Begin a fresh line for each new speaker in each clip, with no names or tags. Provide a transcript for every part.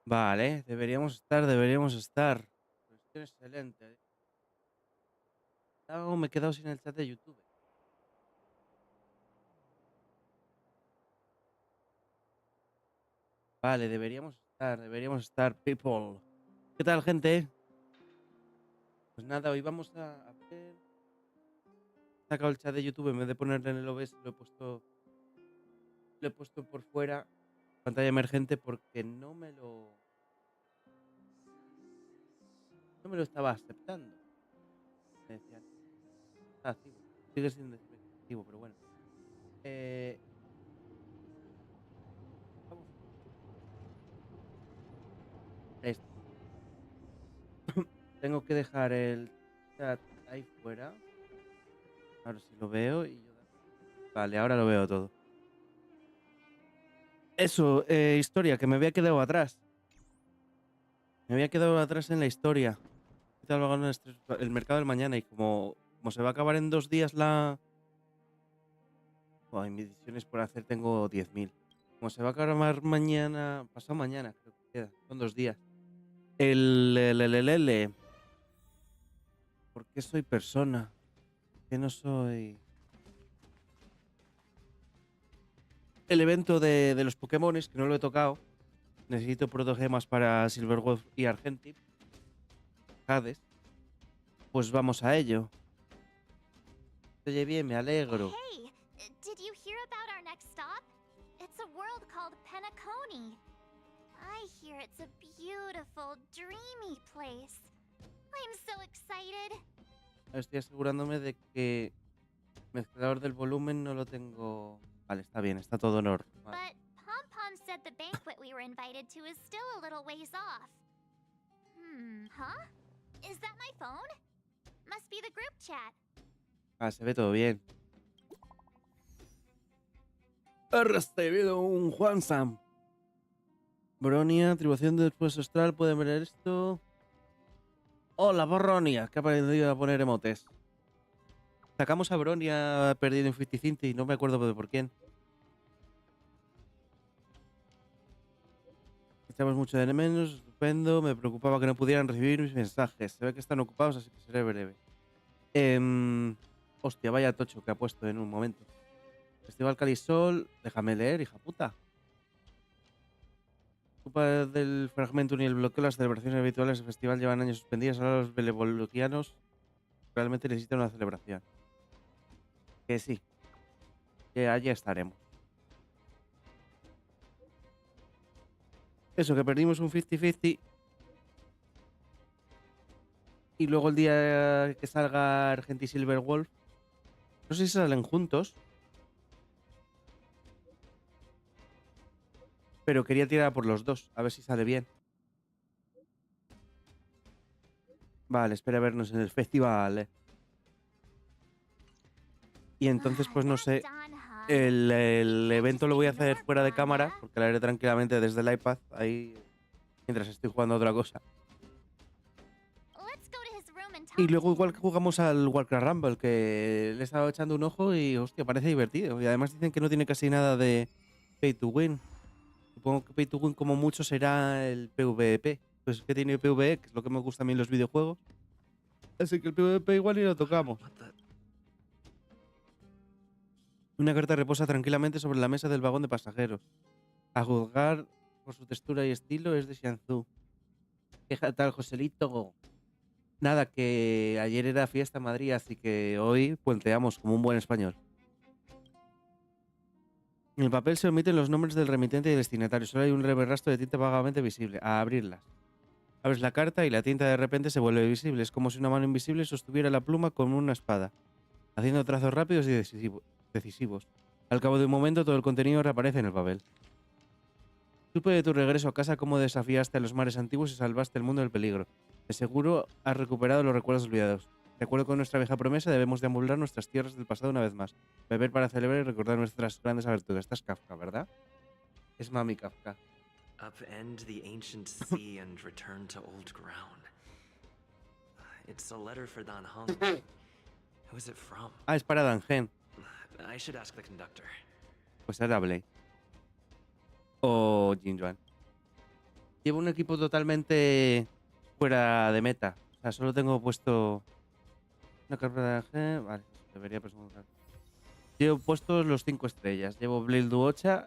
Vale, deberíamos estar. Cuestión excelente. Me he quedado sin el chat de YouTube. Vale, deberíamos estar, people. ¿Qué tal, gente? Pues nada, hoy vamos a ver. He sacado el chat de YouTube en vez de ponerlo en el OBS, lo he puesto por fuera, pantalla emergente, porque no me lo estaba aceptando. Me decía, no, está activo. Sigue sin decirme que está activo, pero bueno. Eh, vamos a esto. Tengo que dejar el chat ahí fuera. Ahora sí lo veo y yo. Vale, ahora lo veo todo. Eso, historia, que me había quedado atrás. Me había quedado atrás en la historia. Ahorita lo hago en el mercado del mañana y como se va a acabar en 2 días la. Buah, en mis decisiones por hacer tengo 10.000. Como se va a acabar mañana, pasado mañana, creo que queda. Son 2 días. El. ¿Por qué soy persona? ¿Por qué no soy? El evento de los Pokémones, que no lo he tocado. Necesito protogemas para Silverwolf y Argenti. Jades. Pues vamos a ello. Oye, bien, me alegro.
Hey, did you hear about our next stop? It's a world called Penacony. I hear it's a beautiful, dreamy place. I'm so excited.
Estoy asegurándome de que mezclador del volumen no lo tengo. Vale, está bien, está todo en orden. Vale.
But Pom Pom said the banquet we were invited to is still a little ways off. Huh? Is that my phone? Must be the group chat.
Ah, se ve todo bien. He recibido un Juan Sam. Bronia, atribución del después astral, pueden ver esto. Hola, Bronia, que ha aprendido a poner emotes. Sacamos a Bronia perdido en 50 y no me acuerdo de por quién. Echamos mucho de menos, estupendo. Me preocupaba que no pudieran recibir mis mensajes. Se ve que están ocupados, así que seré breve. Hostia, vaya tocho que ha puesto en un momento. Festival Calisol, déjame leer, hija puta. Culpa del fragmento ni el bloqueo, las celebraciones habituales del festival llevan años suspendidas. Ahora los benevolquianos realmente necesitan una celebración. Que sí, que allí estaremos. Eso, que perdimos un 50-50. Y luego el día que salga Argenti y Silverwolf, no sé si salen juntos, pero quería tirar por los dos, a ver si sale bien. Vale, espera vernos en el festival. Y entonces, pues no sé. El evento lo voy a hacer fuera de cámara, porque lo haré tranquilamente desde el iPad, ahí, mientras estoy jugando a otra cosa. Y luego igual que jugamos al Warcraft Rumble, que le he estado echando un ojo y, hostia, parece divertido. Y además dicen que no tiene casi nada de Pay to Win. Supongo que Pay to Win como mucho será el PvP. Pues es que tiene PvE, que es lo que me gusta a mí en los videojuegos. Así que el PvP igual y lo tocamos. Una carta reposa tranquilamente sobre la mesa del vagón de pasajeros. A juzgar por su textura y estilo es de Xianzhou. ¿Qué tal, Joselito? Nada, que ayer era fiesta en Madrid, así que hoy puenteamos como un buen español. En el papel se omiten los nombres del remitente y destinatario. Solo hay un leve rastro de tinta vagamente visible. A abrirlas. Abres la carta y la tinta de repente se vuelve visible. Es como si una mano invisible sostuviera la pluma con una espada, haciendo trazos rápidos y decisivos. Al cabo de un momento todo el contenido reaparece en el papel. Supe de tu regreso a casa cómo desafiaste a los mares antiguos y salvaste el mundo del peligro. De seguro has recuperado los recuerdos olvidados. De acuerdo con nuestra vieja promesa, debemos deambular nuestras tierras del pasado una vez más. Beber para celebrar y recordar nuestras grandes aventuras. Esta es Kafka, ¿verdad? Es Mami Kafka.
Upend the ancient sea and return to old ground. It's a letter for Dan Heng. Who is it from?
Ah, es para Dangen.
I should ask the conductor.
Pues era Blade. O Jinjuan. Llevo un equipo totalmente fuera de meta. O sea, solo tengo puesto una carpeta de... Vale, debería presentar. Llevo puestos los 5 estrellas. Llevo Blade Duocha,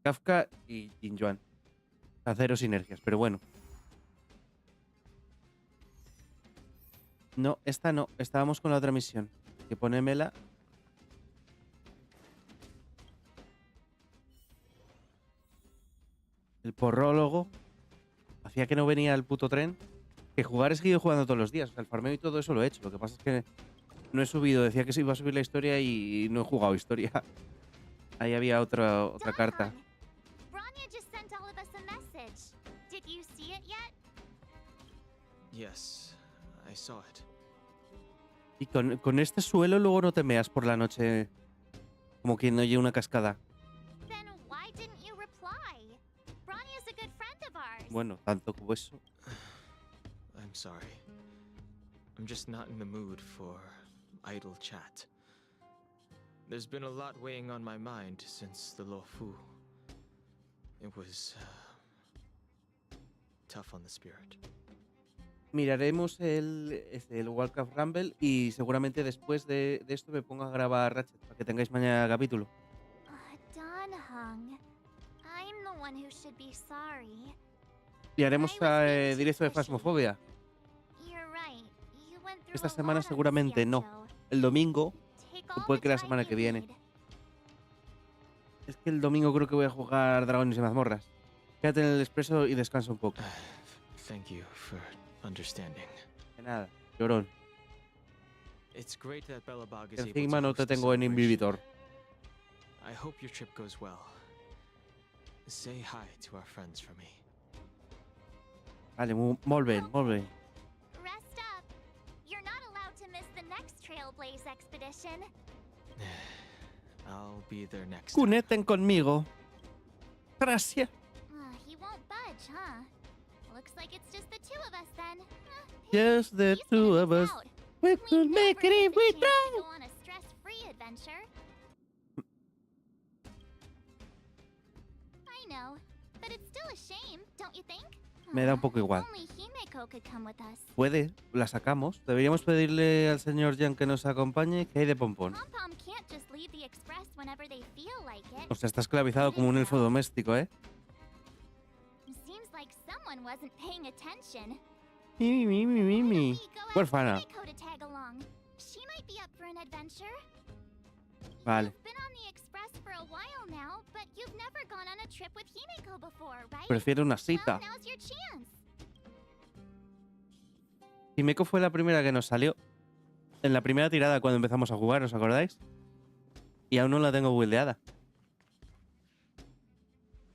Kafka y Jinjuan. A 0 sinergias, pero bueno. No, esta no. Estábamos con la otra misión. Que ponémela. El porrólogo. Hacía que no venía el puto tren. Que jugar he seguido jugando todos los días. O sea, el farmeo y todo eso lo he hecho. Lo que pasa es que no he subido. Decía que se iba a subir la historia y no he jugado historia. Ahí había otra carta.
Branya just sent all of us a message. Did you see it yet?
Yes, I saw it.
Y con este suelo luego no te meas por la noche como quien no oye una cascada.
Then why didn't you reply? Branya's a good friend of ours.
Bueno, tanto como eso.
I'm sorry. I'm just not in the mood for idle chat. There's been a lot weighing on my mind since the Lofu. It was tough on the spirit.
Miraremos el Warcraft Rumble y seguramente después de esto me ponga a grabar Ratchet para que tengáis mañana capítulo.
Don Hung, I'm the one who should be sorry.
Y haremos directo de Phasmophobia.
You're right. You went through
Esta
a
semana
lot on
seguramente no.
Seattle.
El domingo,
Take
o
all
puede
the
que la
time
semana
you
que viene.
need.
Es que el domingo creo que voy a jugar Dragones y Mazmorras. Quédate en el expreso y descansa un poco.
Thank you for understanding.
De nada, llorón.
It's great that Belobog is
Que
able to
encima no te
host a
tengo en
celebration.
inhibitor.
I hope your trip goes well. Say hi to our friends for me.
Vale, molt bé, molt bé.
Rest up. You're not allowed to miss the next Trailblaze expedition.
I'll be there next time.
Conecten conmigo. Gracias.
He won't budge, huh? Looks like it's just the two of us then.
Just the
He's
two
gonna
of
miss
us.
out.
We
We
could make
never
it if
get the
we
chance
try.
to go on a stress-free adventure. I know, but it's still a shame, don't you think?
Me da un poco igual.
Only Himeko could come with us.
Puede, la sacamos. Deberíamos pedirle al señor Jan que nos acompañe. ¿Qué hay de pompón?
Pom-Pom can't just leave the express whenever they feel like it.
O sea, está esclavizado como un elfo doméstico, ¿eh?
Seems like someone wasn't paying attention.
Mi.
Why don't we go ask
Huérfana.
Himeko to tag along? She might be up for an adventure.
Vale.
You've been on the express for a while now, but you've never gone on a trip with Himeko before, right?
Prefiero una
Well,
cita.
now's your chance.
Himeko fue la primera que nos salió. En la primera tirada cuando empezamos a jugar, ¿os acordáis? Y aún no la tengo buildeada.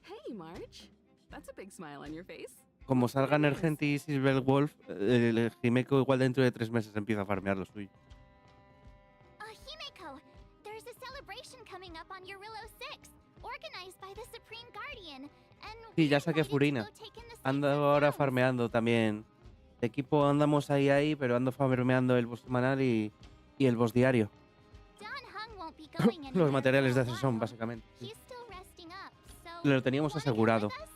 Hey, March. That's a big smile on your face.
Como salgan Argenti y Silverwolf, el Himeko igual dentro de 3 meses empieza a farmear lo suyo.
Himeko, there's a celebration coming up on Eurillo 6, organized by the Supreme Guardian, and
Sí, ya
we're
saqué
invited to
Furina.
go take in the sights
Ando
and
ahora
sounds.
farmeando también. De equipo andamos ahí, pero ando farmeando el boss semanal y el boss diario.
Don Hung won't be going
Los
anywhere
materiales
for
de
a
acceso,
while.
básicamente. Sí.
He's still resting up, so
Lo teníamos
wanna come
asegurado.
with us?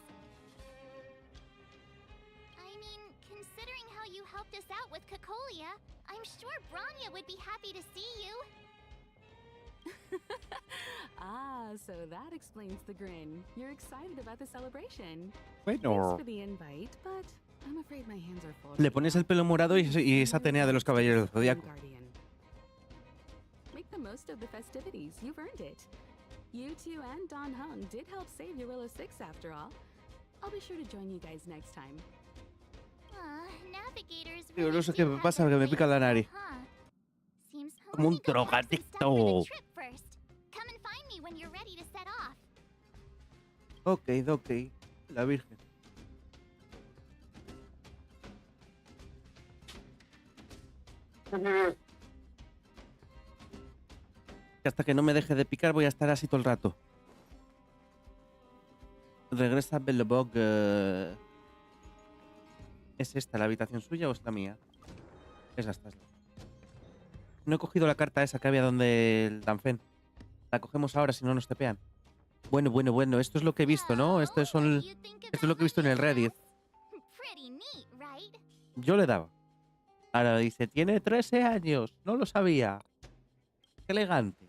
I mean, considering how you helped us out with Cocolia, I'm sure Branya would be happy to see you.
Ah, so that explains the grin. You're excited about the celebration.
Bueno.
Thanks for the invite, but I'm afraid my hands are full.
Le pones el pelo morado y es Atenea de los Caballeros del Zodiaco.
Guardian. Make the most of the festivities. You've earned it. You two and Don Hung did help save Eurillo 6 after all. I'll be sure to join you guys next time.
Navigators
Tío, no
really
sé
do
qué me
have
pasa,
their
que me pica la
ways,
nariz.
huh? Seems
Como un
let me go grab some stuff for the
drogadicto.
trip first. Come and find me when you're ready to set off.
Ok. La Virgen. Hasta que no me deje de picar voy a estar así todo el rato. Regresa Belobog. ¿Es esta la habitación suya o es la mía? Es esta. No he cogido la carta esa que había donde el Danfen. La cogemos ahora si no nos tepean. Bueno. Esto es lo que he visto, ¿no? Esto es lo que he visto en el Reddit.
Pretty neat, right?
Yo le daba. Ahora dice, tiene 13 años. No lo sabía. Qué elegante.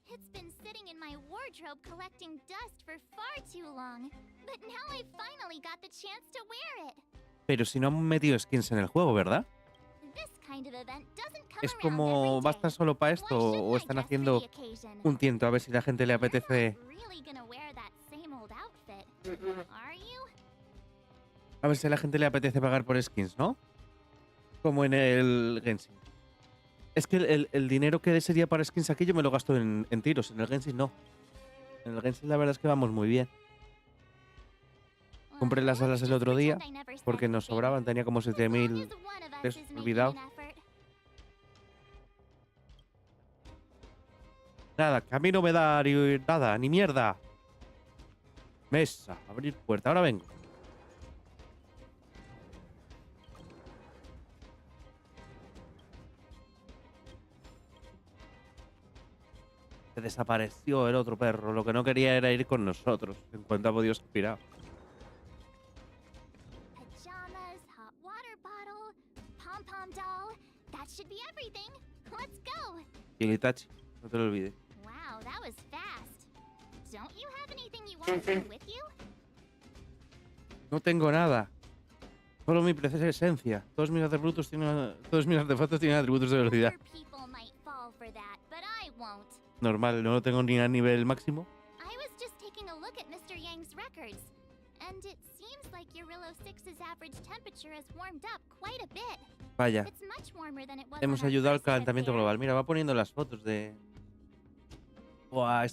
It's been sitting in my wardrobe collecting dust for far too long, but now I finally got the chance to wear it.
Pero si no han metido skins en el juego, ¿verdad?
This kind of event doesn't come
Es
around
como,
every day.
¿basta solo para esto
Why
o
shouldn't I
están
dress for
haciendo
the occasion?
un tiento a ver si la gente le apetece?
You're not really gonna wear that same old outfit, are you?
A ver si a la gente le apetece pagar por skins, ¿no? Como en el Genshin. Es que el dinero que sería para skins aquí yo me lo gasto en tiros. En el Genshin no. En el Genshin la verdad es que vamos muy bien. Compré las alas el otro día porque nos sobraban. Tenía como 7000 pesos olvidado. Nada, que a mí no me da ni nada, ni mierda. Mesa, abrir puerta. Ahora vengo. Se desapareció el otro perro. Lo que no quería era ir con nosotros. En cuanto ha podido aspirar.
Pajamas, hot water bottle, pom-pom doll. That should be everything. Let's go.
Y el Itachi, no te lo olvides.
Wow, that was fast. Don't you have anything you want to bring with you?
No tengo nada. Solo mi preciosa esencia. Todos mis artefactos tienen atributos de velocidad.
Other people might fall for that, but I won't.
Normal, no lo tengo ni a nivel máximo.
I was just taking a look at Mr. Yang's records, and it seems like Eurilo 6's average temperature has warmed up quite a bit.
Vaya,
It's much warmer than it was
hemos
on our
ayudado al
first trip
calentamiento
there.
global. Mira, va poniendo las fotos de... Buah,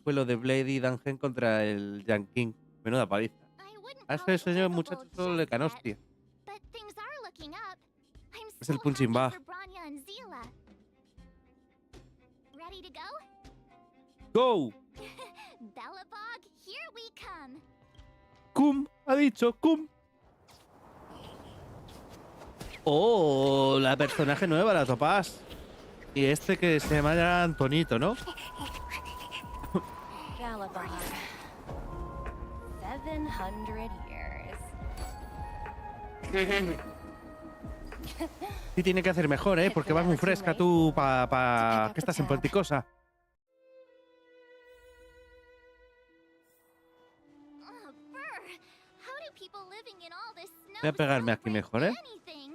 fue lo de Blade y Dangen contra el Yang King. Menuda paliza.
I wouldn't
A
call
ese
it
señor
livable
muchacho solo le
just
canostia.
yet, but things are looking up. I'm
Es el
so
punching
happy
bag.
for Branya and Zila. Ready to go?
¡Go!
Bellabog, here we come.
¡Cum! Ha dicho, ¡cum! ¡Oh! La personaje nueva, la Topaz. Y este que se llama Antonito, ¿no?
Bellabog. 700 years.
Sí tiene que hacer mejor, ¿eh? Porque vas muy fresca tú que estás en Ponticosa.
Oh, brr. How do people living in all this snow
Voy a pegarme aquí
celebrate
mejor, ¿eh?
anything?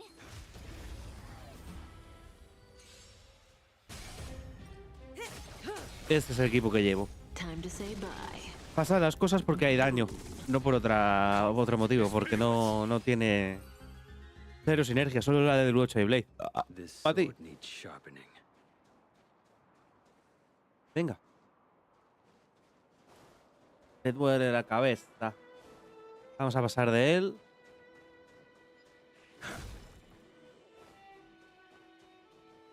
Este es el equipo que llevo.
Time to say bye.
Pasa las cosas porque hay daño. No por otro motivo, porque no tiene... Cero sinergia, solo la del 8 de Blade.
This
Pati.
sword needs sharpening.
Venga. Me duele la cabeza. Vamos a pasar de él.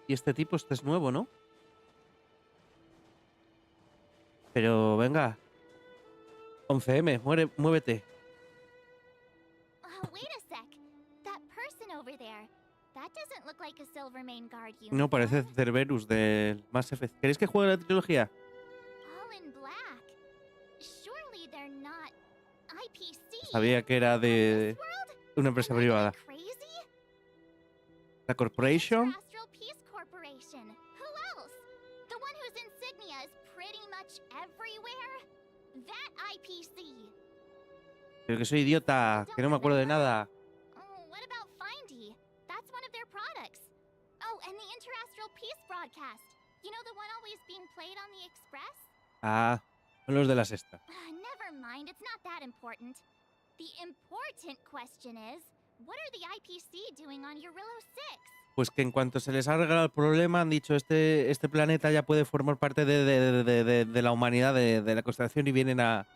Y este tipo, este es nuevo, ¿no? Pero venga. 11M, muévete.
Oh, wait a sec. That person over there. That doesn't look like a Silvermane guard uniform.
No, parece Cerberus del Mass Effect. ¿Queréis que juegue la trilogía?
All in black. Surely they're not IPC.
Sabía que era de
This world?
una empresa
Am I
privada.
crazy?
La Corporation.
Astral Peace Corporation. Who else? The one whose insignia is pretty much everywhere? That IPC.
Pero que soy idiota, que no me acuerdo de nada.
Oh, what about Findy? That's one of their products. Oh, and the Interastral Peace broadcast. You know the one always being played on the Express?
Ah, son los de la sexta.
Never mind, it's not that important. The important question is, what are the IPC doing on Eurilo 6?
Pues que en cuanto se les ha arreglado el problema, han dicho este planeta ya puede formar parte de la humanidad, de la constelación, y vienen a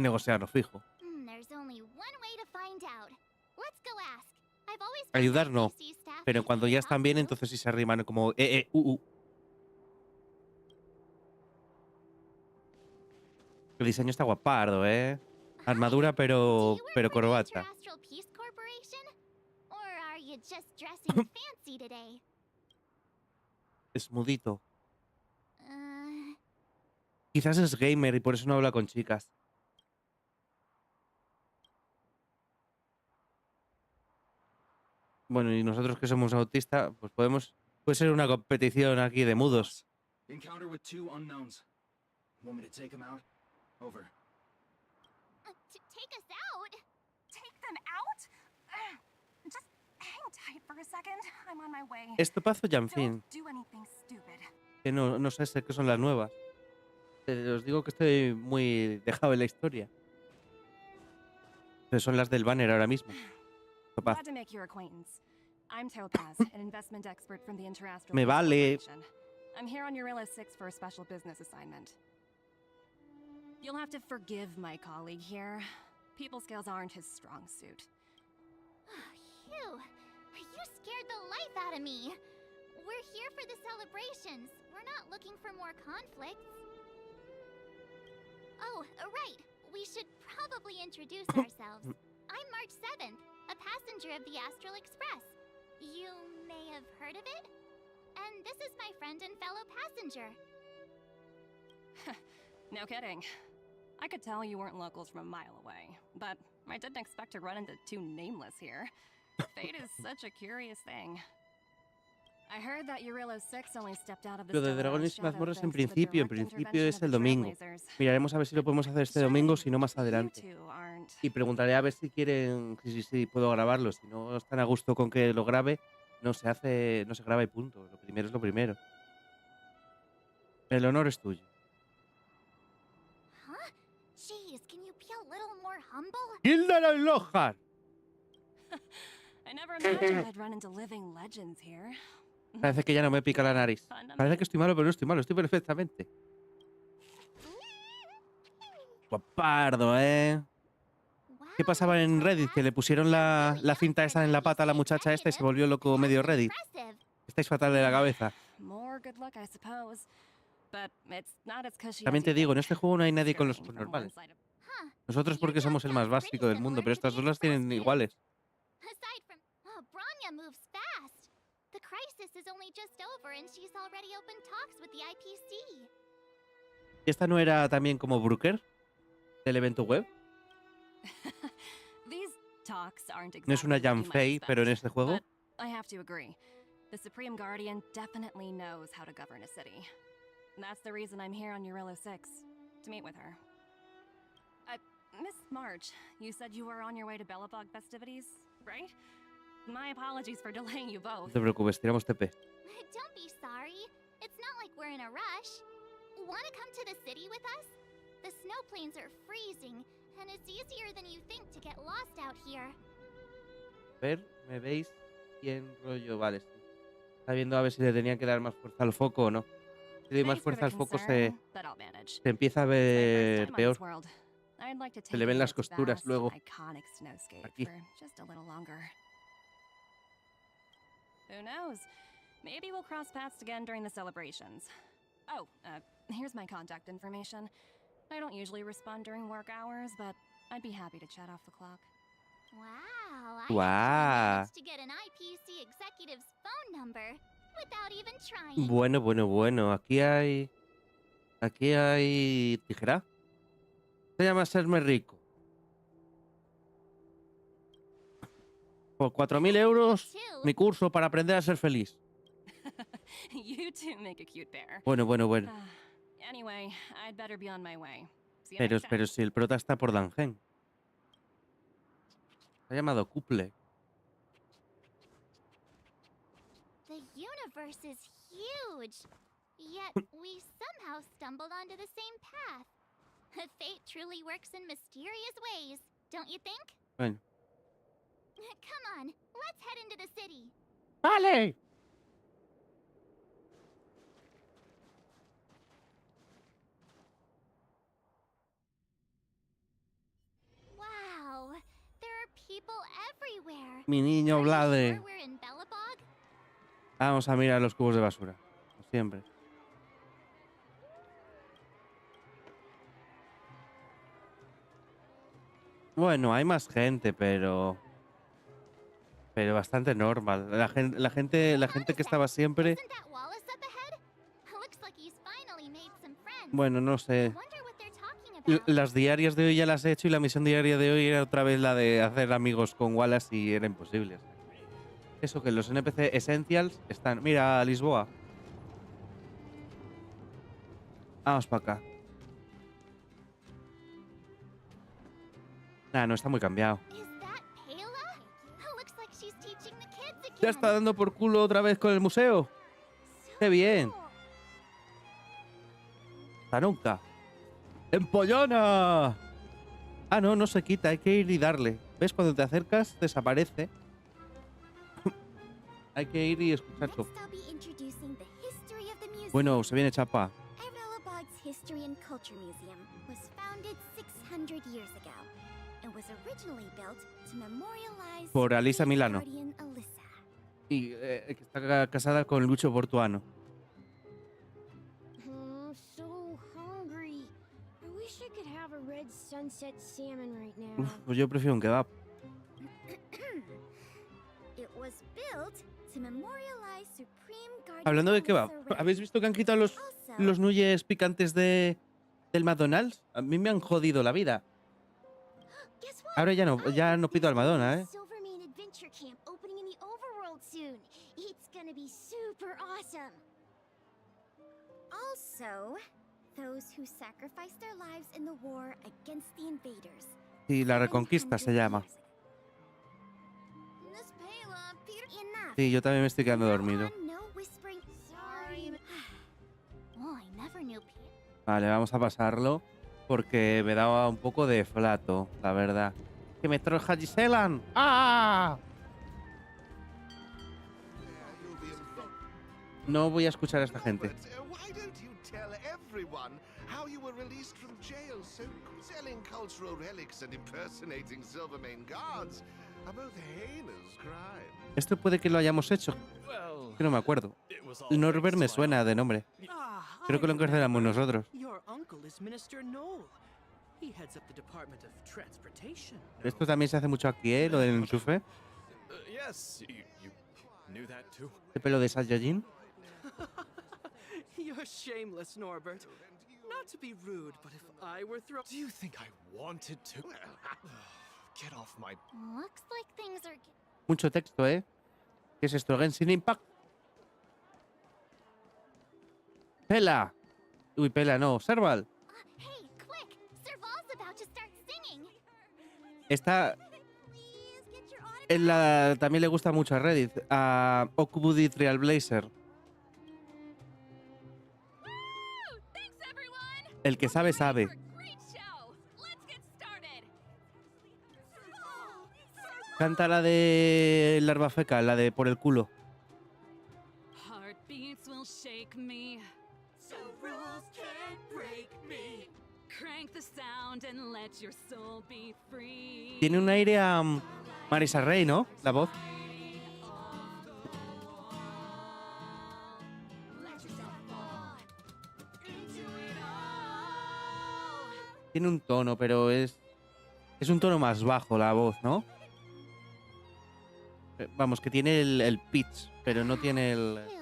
negociarlo, fijo.
There's only one way to find out. Let's go ask. I've always
Ayudar
found
no,
IPC staff
pero
useful
cuando ya
to
están
help
bien,
you.
entonces sí se arriman como El diseño está guapardo, ¿eh? Armadura,
Do you work
pero
for the
corbata.
Interastral Peace Corporation? Or are you just dressing fancy today?
Es mudito. Quizás es gamer y por eso no habla con chicas. Bueno, y nosotros que somos autistas, pues puede ser una competición aquí de mudos.
Encounter with 2 unknowns. Want me to take them out? Over.
Take us out?
Take them out? Just hang tight for a second. I'm on my way.
Estopazo y en
Don't
fin.
do anything stupid.
Que no sé qué son las nuevas. Os digo que estoy muy dejado en la historia. Pero son las del banner ahora mismo. Topaz.
Glad to make your acquaintance. I'm Topaz, an investment expert from the Interastral
Me vale.
Corporation. I'm here on Eurilla 6 for a special business assignment. You'll have to forgive my colleague here. People skills aren't his strong suit.
Phew. You scared the life out of me. We're here for the celebrations. We're not looking for more conflicts. Oh, right. We should probably introduce ourselves. I'm March 7th, a passenger of the Astral Express. You may have heard of it? And this is my friend and fellow passenger.
No kidding. I could tell you weren't locals from a mile away, but I didn't expect to run into 2 nameless here. Fate is such a curious thing. I heard that Eurilla 6 only stepped out of the
Lo de
Stellar
dragones y
shadow
mazmorras
thanks
en
to the direct
principio
intervention
es
of
el
the
domingo.
Trailblazers.
Miraremos a ver si lo podemos hacer este domingo, si no más adelante.
You two aren't.
Y preguntaré a ver si quieren, si puedo grabarlo. Si no están a gusto con que lo grabe, no se graba y punto. Lo primero es lo primero. El honor es tuyo.
Huh? Jeez, can you be a little more humble?
¡Gilda Lojar!
I never imagined I'd run into living legends here.
Parece que ya no me pica la nariz. Parece que estoy malo, pero no estoy malo. Estoy perfectamente. Guapardo, ¿eh? ¿Qué pasaba en Reddit? Que le pusieron la cinta esa en la pata a la muchacha esta y se volvió loco medio Reddit. Estáis fatal de la cabeza.
More good luck, I suppose. But it's not as cushy
También
as
te
you
digo, en
think.
este juego no hay nadie con los ojos
Steering from one
normales.
side of-
Huh.
Nosotros porque somos el más básico del mundo, pero estas dos las tienen iguales.
Aside from, Bronya moves fast. The crisis is only just over and she's already opened talks with the IPC.
¿Y esta no era también como Brooker? ¿Del evento web?
These talks aren't
No es una
exactly what
Jan
you might
Fei,
expect,
pero en este juego.
but I have to agree. The Supreme Guardian definitely knows how to govern a city. That's the reason I'm here on Eurilla 6, to meet with her. Miss March, you said you were on your way to Belobog festivities, right? My apologies for delaying you
No
both.
te preocupes, tiramos TP.
Don't be sorry. It's not like we're in a rush. Want to come to the city with us? The snow plains are freezing, and it's easier than you think to get lost out here.
A ver, ¿me veis? ¿Quién rollo? Vale, sí. Está viendo a ver si le tenían que dar más fuerza al foco o no. Si doy más
Thanks for
fuerza
the
al foco
concern, but I'll manage.
se empieza a
It's my first
ver
time on
peor.
this world. I'd like to
Se
take
le ven
in
las
its
costuras
vast,
luego.
iconic snowscape
Aquí.
for just a little longer. Who knows? Maybe we'll cross paths again during the celebrations. Oh, here's my contact information. I don't usually respond during work hours, but I'd be happy to chat off the clock.
Wow, I
Wow.
actually managed to get an IPC executive's phone number without even trying.
Bueno. Aquí hay tijera. Se llama Serme Rico. Por 4.000 euros, mi curso para aprender a ser feliz.
You two make a cute pair.
Bueno.
Anyway, I'd better be on my way. See you
Pero,
next time.
pero si el prota está por Dangen. Se ha llamado Couple.
The universe is huge, yet we somehow stumbled onto the same path. Fate truly works in mysterious ways, don't you think?
Bueno.
Come on, let's head into the city.
¡Vale!
Wow, there are people everywhere.
Mi niño
Are you
Blade.
sure we're in Belobog?
Vamos a mirar los cubos de basura. Como siempre. Bueno, hay más gente, pero bastante normal. La gente que estaba siempre.
Isn't that Wallace up ahead? Looks like he's finally made some friends.
Bueno, no
I
sé.
wonder what they're talking about.
Las diarias de hoy ya las he hecho y la misión diaria de hoy era otra vez la de hacer amigos con Wallace y era imposible. Eso que los NPC Essentials están... Mira, Lisboa. Vamos para acá. Nah, no está muy cambiado.
Is that Payla? Looks like she's teaching the kids again.
Ya está dando por culo otra vez con el museo.
So
¡Qué bien!
cool.
¡Hasta nunca! ¡Empollona! Ah, no, no se quita. Hay que ir y darle. ¿Ves? Cuando te acercas, desaparece. Hay que ir y escuchar su...
Next I'll be introducing the history of the museum.
Bueno, se viene chapa.
Avalabog's History and Culture Museum was founded 600 years ago and was originally built to memorialize
Por Alisa
Supreme
Milano.
Guardian Alyssa.
Y que está casada con Lucho Portuano.
So hungry. I wish I could have a red sunset salmon right now.
Uf, pues yo prefiero un kebab.
It was built to memorialize Supreme Guardian
Hablando de
Alyssa
kebab,
Ray.
¿habéis visto que han quitado los
Also,
nuyes picantes del McDonald's? A mí me han jodido la vida.
guess what?
Ahora ya no pido al Madonna, ¿eh?
Silvermane Adventure Camp opening in the overworld soon. It's gonna be super awesome.
Also, those who sacrificed their lives in the war against the invaders.
Sí, la Reconquista se llama.
Miss Payla, enough.
Sí, yo también me estoy quedando dormido.
No whispering. Sorry. Oh, I never knew
Vale, vamos a pasarlo porque me daba un poco de flato, la verdad. ¡Que me troja Giselan! ¡Ah! No voy a escuchar a esta gente.
Why don't you tell everyone how you were released from jail so selling cultural relics and impersonating Silvermane guards are both heinous crimes?
Esto puede que lo hayamos hecho.
Well,
Que no me acuerdo.
it was all
Norbert me
thanks to
suena
my
de nombre.
Ah,
Creo que lo encarcelamos nosotros.
Your uncle is Minister Noel. He heads up the Department of Transportation.
Esto también se hace mucho aquí, ¿eh? Lo del enchufe.
yes, you knew that too.
¿Qué pelo de Saiyajin?
You're shameless, Norbert. Not to be rude, but if I were thrown...
Do you think I wanted to? Get off my...
Looks like things are.
Mucho texto, ¿eh? ¿Qué es esto? Genshin Impact. Pela. Uy, Pela, no. Serval.
Hey, quick! Serval's about to start singing.
Esta
Please get your autograph.
también le gusta mucho a Reddit. A Okubudi Trailblazer.
Woo! Thanks, everyone!
El que sabe, sabe.
For a great show. Let's get started.
Canta la de larva feca, la de por el culo.
Heartbeats will shake me. So rules can't break me. Crank the sound and let your soul be free.
Tiene un aire a Marisa Rey, ¿no? La voz. Tiene un tono, pero es un tono más bajo la voz, ¿no? Vamos, que tiene el pitch, pero no tiene el...
Phew.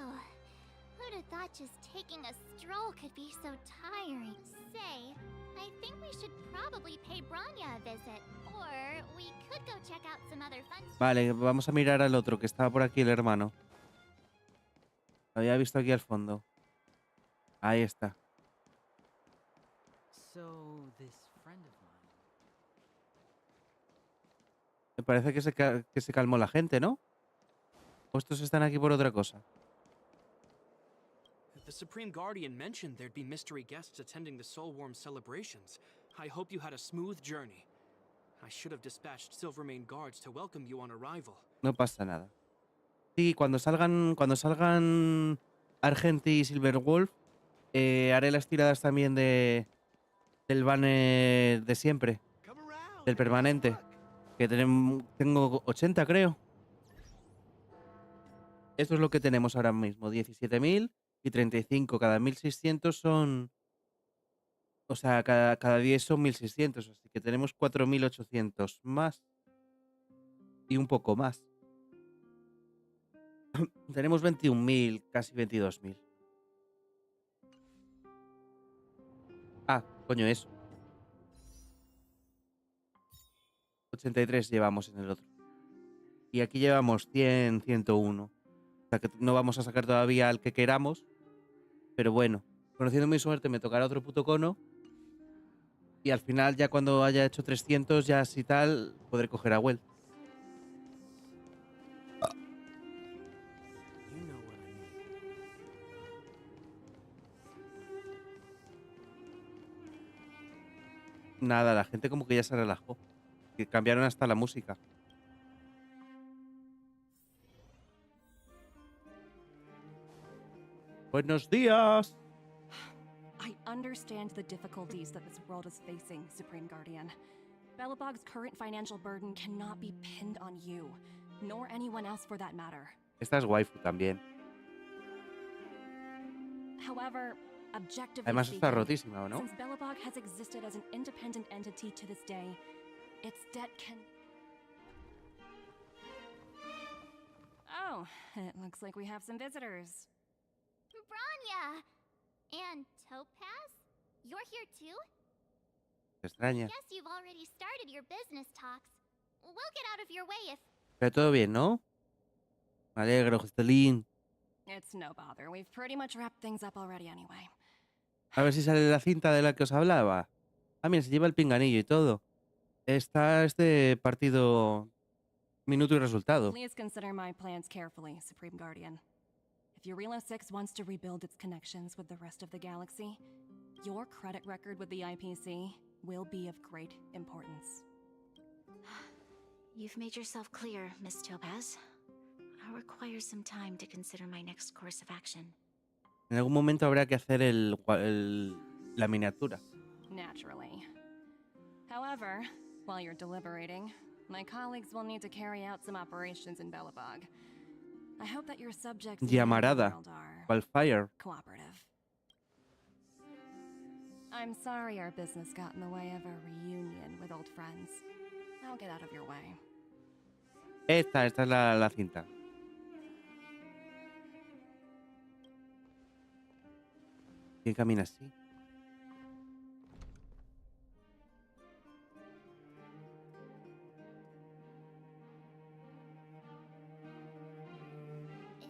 Who'd have thought just taking a stroll could be so tiring? Say, I think we should probably pay Branya a visit. Or we could go check out some other fun.
Vale, vamos a mirar al otro, que estaba por aquí el hermano. Lo había visto aquí al fondo. Ahí está.
So, this friend of mine.
Me parece que se calmó la gente, ¿no? ¿O estos están aquí por otra cosa?
The Supreme Guardian mentioned there'd be mystery guests attending the Soulworm celebrations. I hope you had a smooth journey. I should have dispatched Silvermane guards to welcome you on arrival.
No pasa nada. Sí, cuando salgan Argenti y Silverwolf, haré las tiradas también del banner de siempre,
Come around.
del permanente, que tengo 80, creo. Esto es lo que tenemos ahora mismo, 17.000 y 35. Cada 1.600 son... O sea, cada 10 son 1.600, así que tenemos 4.800 más. Y un poco más. Tenemos 21.000, casi 22.000. Ah, coño, eso. 83 llevamos en el otro. Y aquí llevamos 100, 101. O sea que no vamos a sacar todavía al que queramos. Pero bueno, conociendo mi suerte me tocará otro puto cono. Y al final, ya cuando haya hecho 300, ya así tal, podré coger a Well.
You know what I mean.
Nada, la gente como que ya se relajó. Que cambiaron hasta la música. Buenos días.
I understand the difficulties that this world is facing, Supreme Guardian. Belobog's current financial burden cannot be pinned on you, nor anyone else for that matter.
Esta es waifu también.
However, objectively
Además está
speaking,
rotísima, ¿o no?
since Belobog has existed as an independent entity to this day, its debt can... Oh, it looks like we have some visitors.
Branya! And Topaz? You're here too?
Te extraña.
Guess you've already started your business talks. We'll get out of your way if...
Pero todo bien, ¿no? Me alegro, Justelín.
It's no bother. We've pretty much wrapped things up already anyway.
A ver si sale la cinta de la que os hablaba. Ah, mira, se lleva el pinganillo y todo. Está este partido minuto y resultado.
Please consider my plans carefully, Supreme Guardian. If Eurelo 6 wants to rebuild its connections with the rest of the galaxy, your credit record with the IPC will be of great importance.
You've made yourself clear, Miss Topaz. I'll require some time to consider my next course of action.
En algún momento habrá que hacer la miniatura.
Naturally. However, while you're deliberating, my colleagues will need to carry out some operations in Belobog. I hope that your subjects in the
Llamarada.
world are
Wildfire.
cooperative. I'm sorry our business got in the way of a reunion with old friends. I'll get out of your way.
Esta es la cinta. ¿Quién camina así?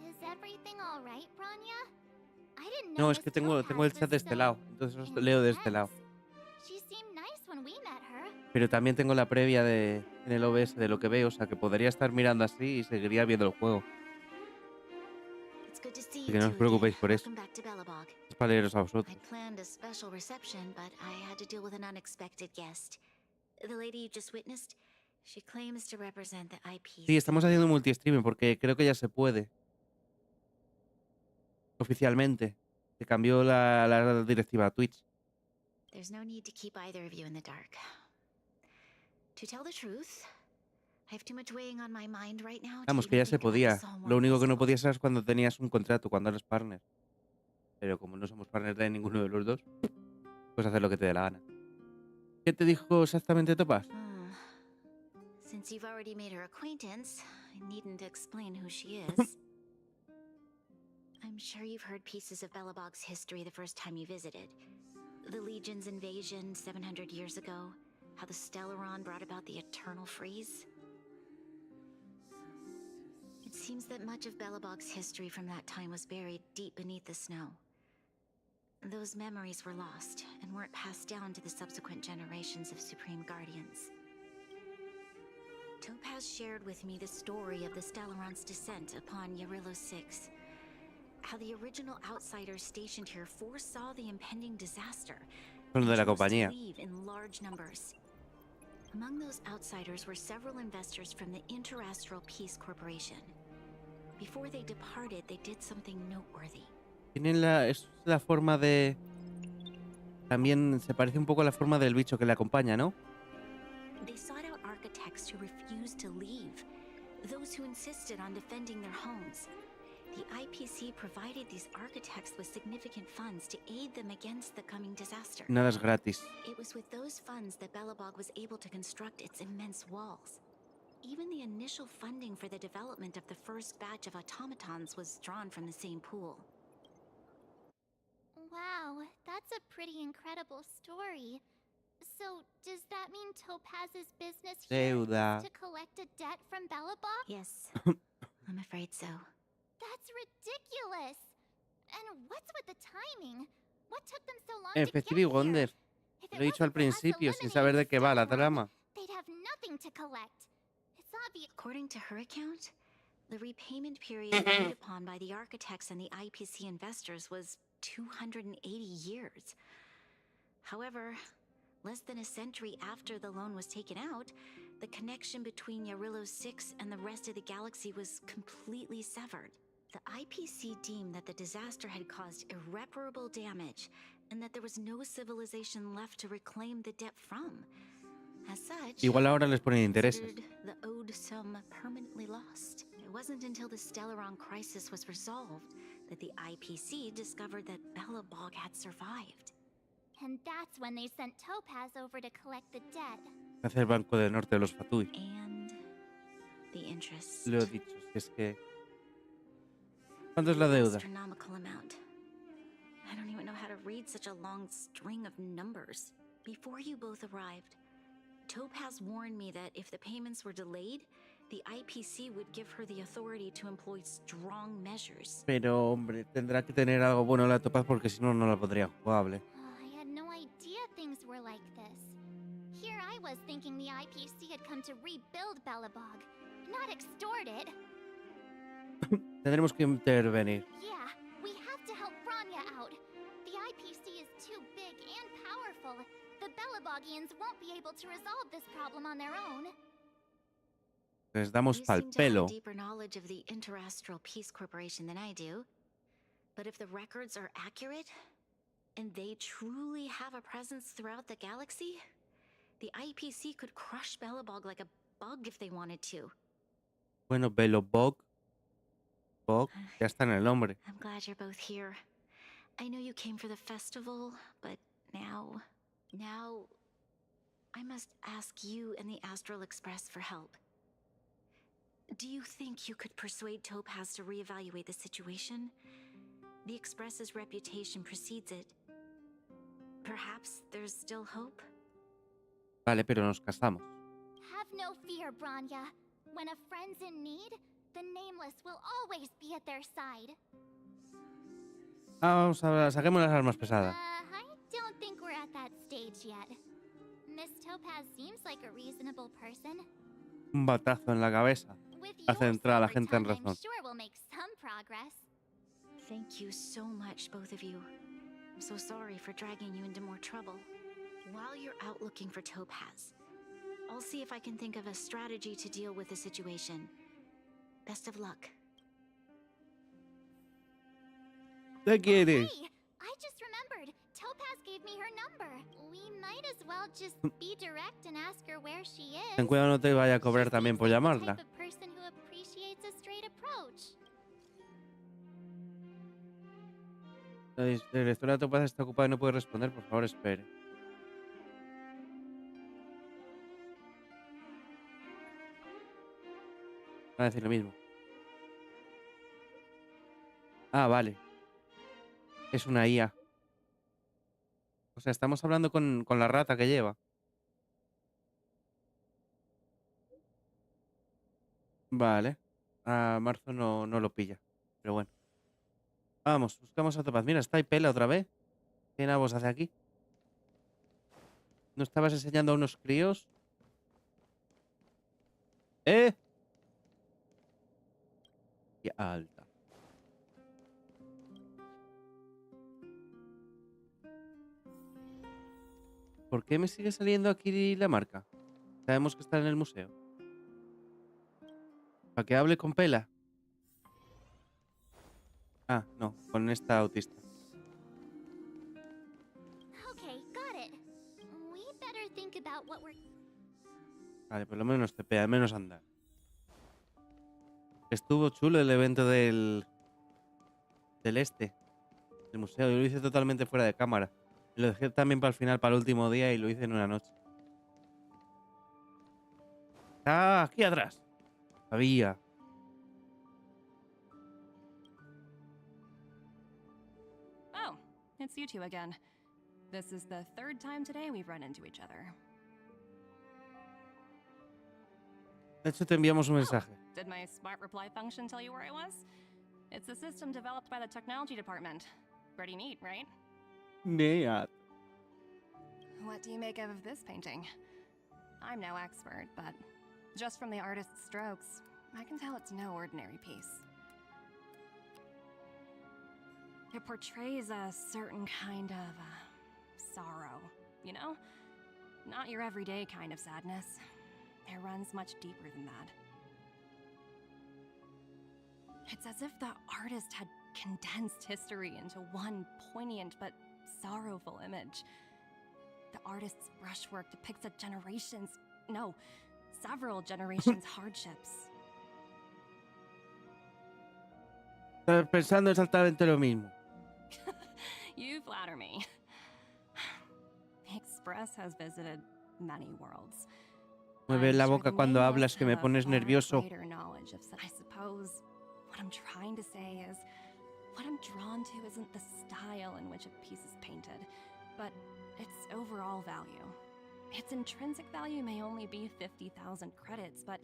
Is everything all right, Branya? I didn't
No,
know
es que
Miss
tengo el
Topaz
chat de
was
este
so
lado. Entonces os leo de este lado.
intense. She seemed nice when we met her.
Pero también tengo la previa en el OBS de lo que veo. O sea que podría estar mirando así y seguiría viendo el juego.
It's good to see
Así
you
que no os
two
preocupéis
again.
por eso.
Welcome back to Belobog.
Es para leeros a vosotros.
I'd planned a special reception, but I had to deal with an unexpected guest. The lady you just witnessed, she claims to represent the IPC.
Sí, estamos haciendo multi-streaming porque creo que ya se puede. Oficialmente. Se cambió la directiva a Twitch.
There's no need to keep either of you in the dark. To tell the truth, I have too much weighing on my mind right now.
Vamos, que ya se podía. Lo único que no podías era cuando tenías un contrato, cuando eres partner. Pero como no somos partners de ninguno de los dos, pues hacer lo que te dé la gana. ¿Qué te dijo exactamente Topaz?
Since you've already made her acquaintance, I needn't explain who she is. I'm sure you've heard pieces of Belobog's history the first time you visited. The Legion's invasion 700 years ago, how the Stellaron brought about the eternal freeze. It seems that much of Belobog's history from that time was buried deep beneath the snow. Those memories were lost and weren't passed down to the subsequent generations of Supreme Guardians. Topaz shared with me the story of the Stellaron's descent upon Eurelo 6. How the original outsiders stationed here foresaw the impending disaster.
Con lo de la
and chose to
compañía.
leave in large numbers. Among those outsiders were several investors from the Interastral Peace Corporation. Before they departed, they did something noteworthy.
Tienen es la forma de... También se parece un poco a la forma del bicho que le acompaña, ¿no?
They sought out architects who refused to leave, those who insisted on defending their homes. The IPC provided these architects with significant funds to aid them against the coming disaster.
Nada es gratis.
It was with those funds that Belobog was able to construct its immense walls. Even the initial funding for the development of the first batch of automatons was drawn from the same pool.
Wow, that's a pretty incredible story. So, does that mean Topaz's business here
Deuda.
is to collect a debt from Belobog?
Yes, I'm afraid so.
That's ridiculous! And what's with the timing? What took them so long to
Effectively
get here?
Wonder.
If
Te
it
lo he dicho al
wasn't for us
principio, sin
eliminating
saber de
the
qué va la
Stellar Run,
trama.
they'd have nothing to collect. It's obvious.
According to her account, the repayment period agreed upon by the architects and the IPC investors was 280 years. However, less than a century after the loan was taken out, the connection between Yarillo 6 and the rest of the galaxy was completely severed. The IPC deemed that the disaster had caused irreparable damage and that there was no civilization left to reclaim the debt from. As such,
Igual ahora les ponen intereses.
considered the owed sum permanently lost. It wasn't until the Stellaron crisis was resolved that the IPC discovered that Belobog had survived.
And that's when they sent Topaz over to collect the debt.
Hace el Banco del Norte de los Fatui.
And the interest.
Lo he dicho, si es que... ¿Cuánto es la deuda?
Astronomical amount. I don't even know how to read such a long string of numbers. Before you both arrived, Topaz warned me that if the payments were delayed, the IPC would give her the authority to employ strong measures.
Pero, hombre, tendrá que tener algo bueno la Topaz porque si no, no la pondría jugable.
I had no idea things were like this. Here I was thinking the IPC had come to rebuild Belobog, not extort it.
Tendremos que intervenir.
Yeah, we have to help Bronya out. The IPC is too big and powerful. The Belobogians won't be able to resolve this problem on their own.
Les damos
You
pal
seem to
pelo.
have deeper knowledge of the Interastral Peace Corporation than I do. But if the records are accurate, and they truly have a presence throughout the galaxy, the IPC could crush Belobog like a bug if they wanted to.
Bueno, Belobog. Bog, ya está en el nombre.
I'm glad you're both here. I know you came for the festival, but now I must ask you and the Astral Express for help. Do you think you could persuade Topaz to reevaluate the situation? The Express's reputation precedes it. Perhaps there's still hope?
Vale, pero nos casamos.
Have no fear, Bronya. When a friend's in need, the Nameless will always be at their side.
Vamos a saquemos las armas pesadas.
I don't think we're at that stage yet. Miss Topaz seems like a reasonable person.
Un batazo en la cabeza.
With
Hace
your
entrar a la
silver
gente en
tongue, I'm
razón.
sure we'll make some progress.
Thank you so much, both of you. I'm so sorry for dragging you into more trouble. While you're out looking for Topaz, I'll see if I can think of a strategy to deal with the situation. Best of luck.
¿Qué quieres?
Hey, I just remembered. Topaz gave me her number. We might as well just be direct and ask her where she is.
Ten cuidado, no te vaya a
She
cobrar también
seems
por
like the
llamarla.
type of person who appreciates a straight approach.
El director de la Topaz está ocupado y no puede responder. Por favor, espere. Va a decir lo mismo. Ah, vale. Es una IA. O sea, estamos hablando con la rata que lleva. Vale. A Marzo no lo pilla. Pero bueno. Vamos, buscamos a Topaz. Mira, está ahí Pela otra vez. ¿Qué nabos hace aquí? ¿No estabas enseñando a unos críos? ¡Eh! ¡Qué alta! ¿Por qué me sigue saliendo aquí la marca? Sabemos que está en el museo. ¿Para que hable con Pela? Ah, no, con esta autista.
Okay, got it. We better think about what we're...
Vale, por lo menos te pega, al menos andar. Estuvo chulo el evento del este, del museo. Yo lo hice totalmente fuera de cámara. Lo dejé también para el final, para el último día, y lo hice en una noche. ¡Ah! Aquí atrás. Sabía.
Oh, it's you two again. This is the third time today we've run into each other.
De hecho, te enviamos un mensaje.
Did my smart reply function tell you where I was? It's a system developed by the technology department. Pretty neat, right?
Neat.
What do you make of this painting? I'm no expert, but just from the artist's strokes, I can tell it's no ordinary piece. It portrays a certain kind of sorrow, you know? Not your everyday kind of sadness. It runs much deeper than that. It's as if the artist had condensed history into one poignant but sorrowful image. The artist's brushwork depicts a several generations' hardships.
Estás pensando exactamente lo mismo.
You flatter me. The Express has visited many worlds.
Mueve la boca cuando hablas que me pones nervioso.
I suppose what I'm trying to say is what I'm drawn to isn't the style in which a piece is painted, but its overall value. Its intrinsic value may only be 50,000 credits, but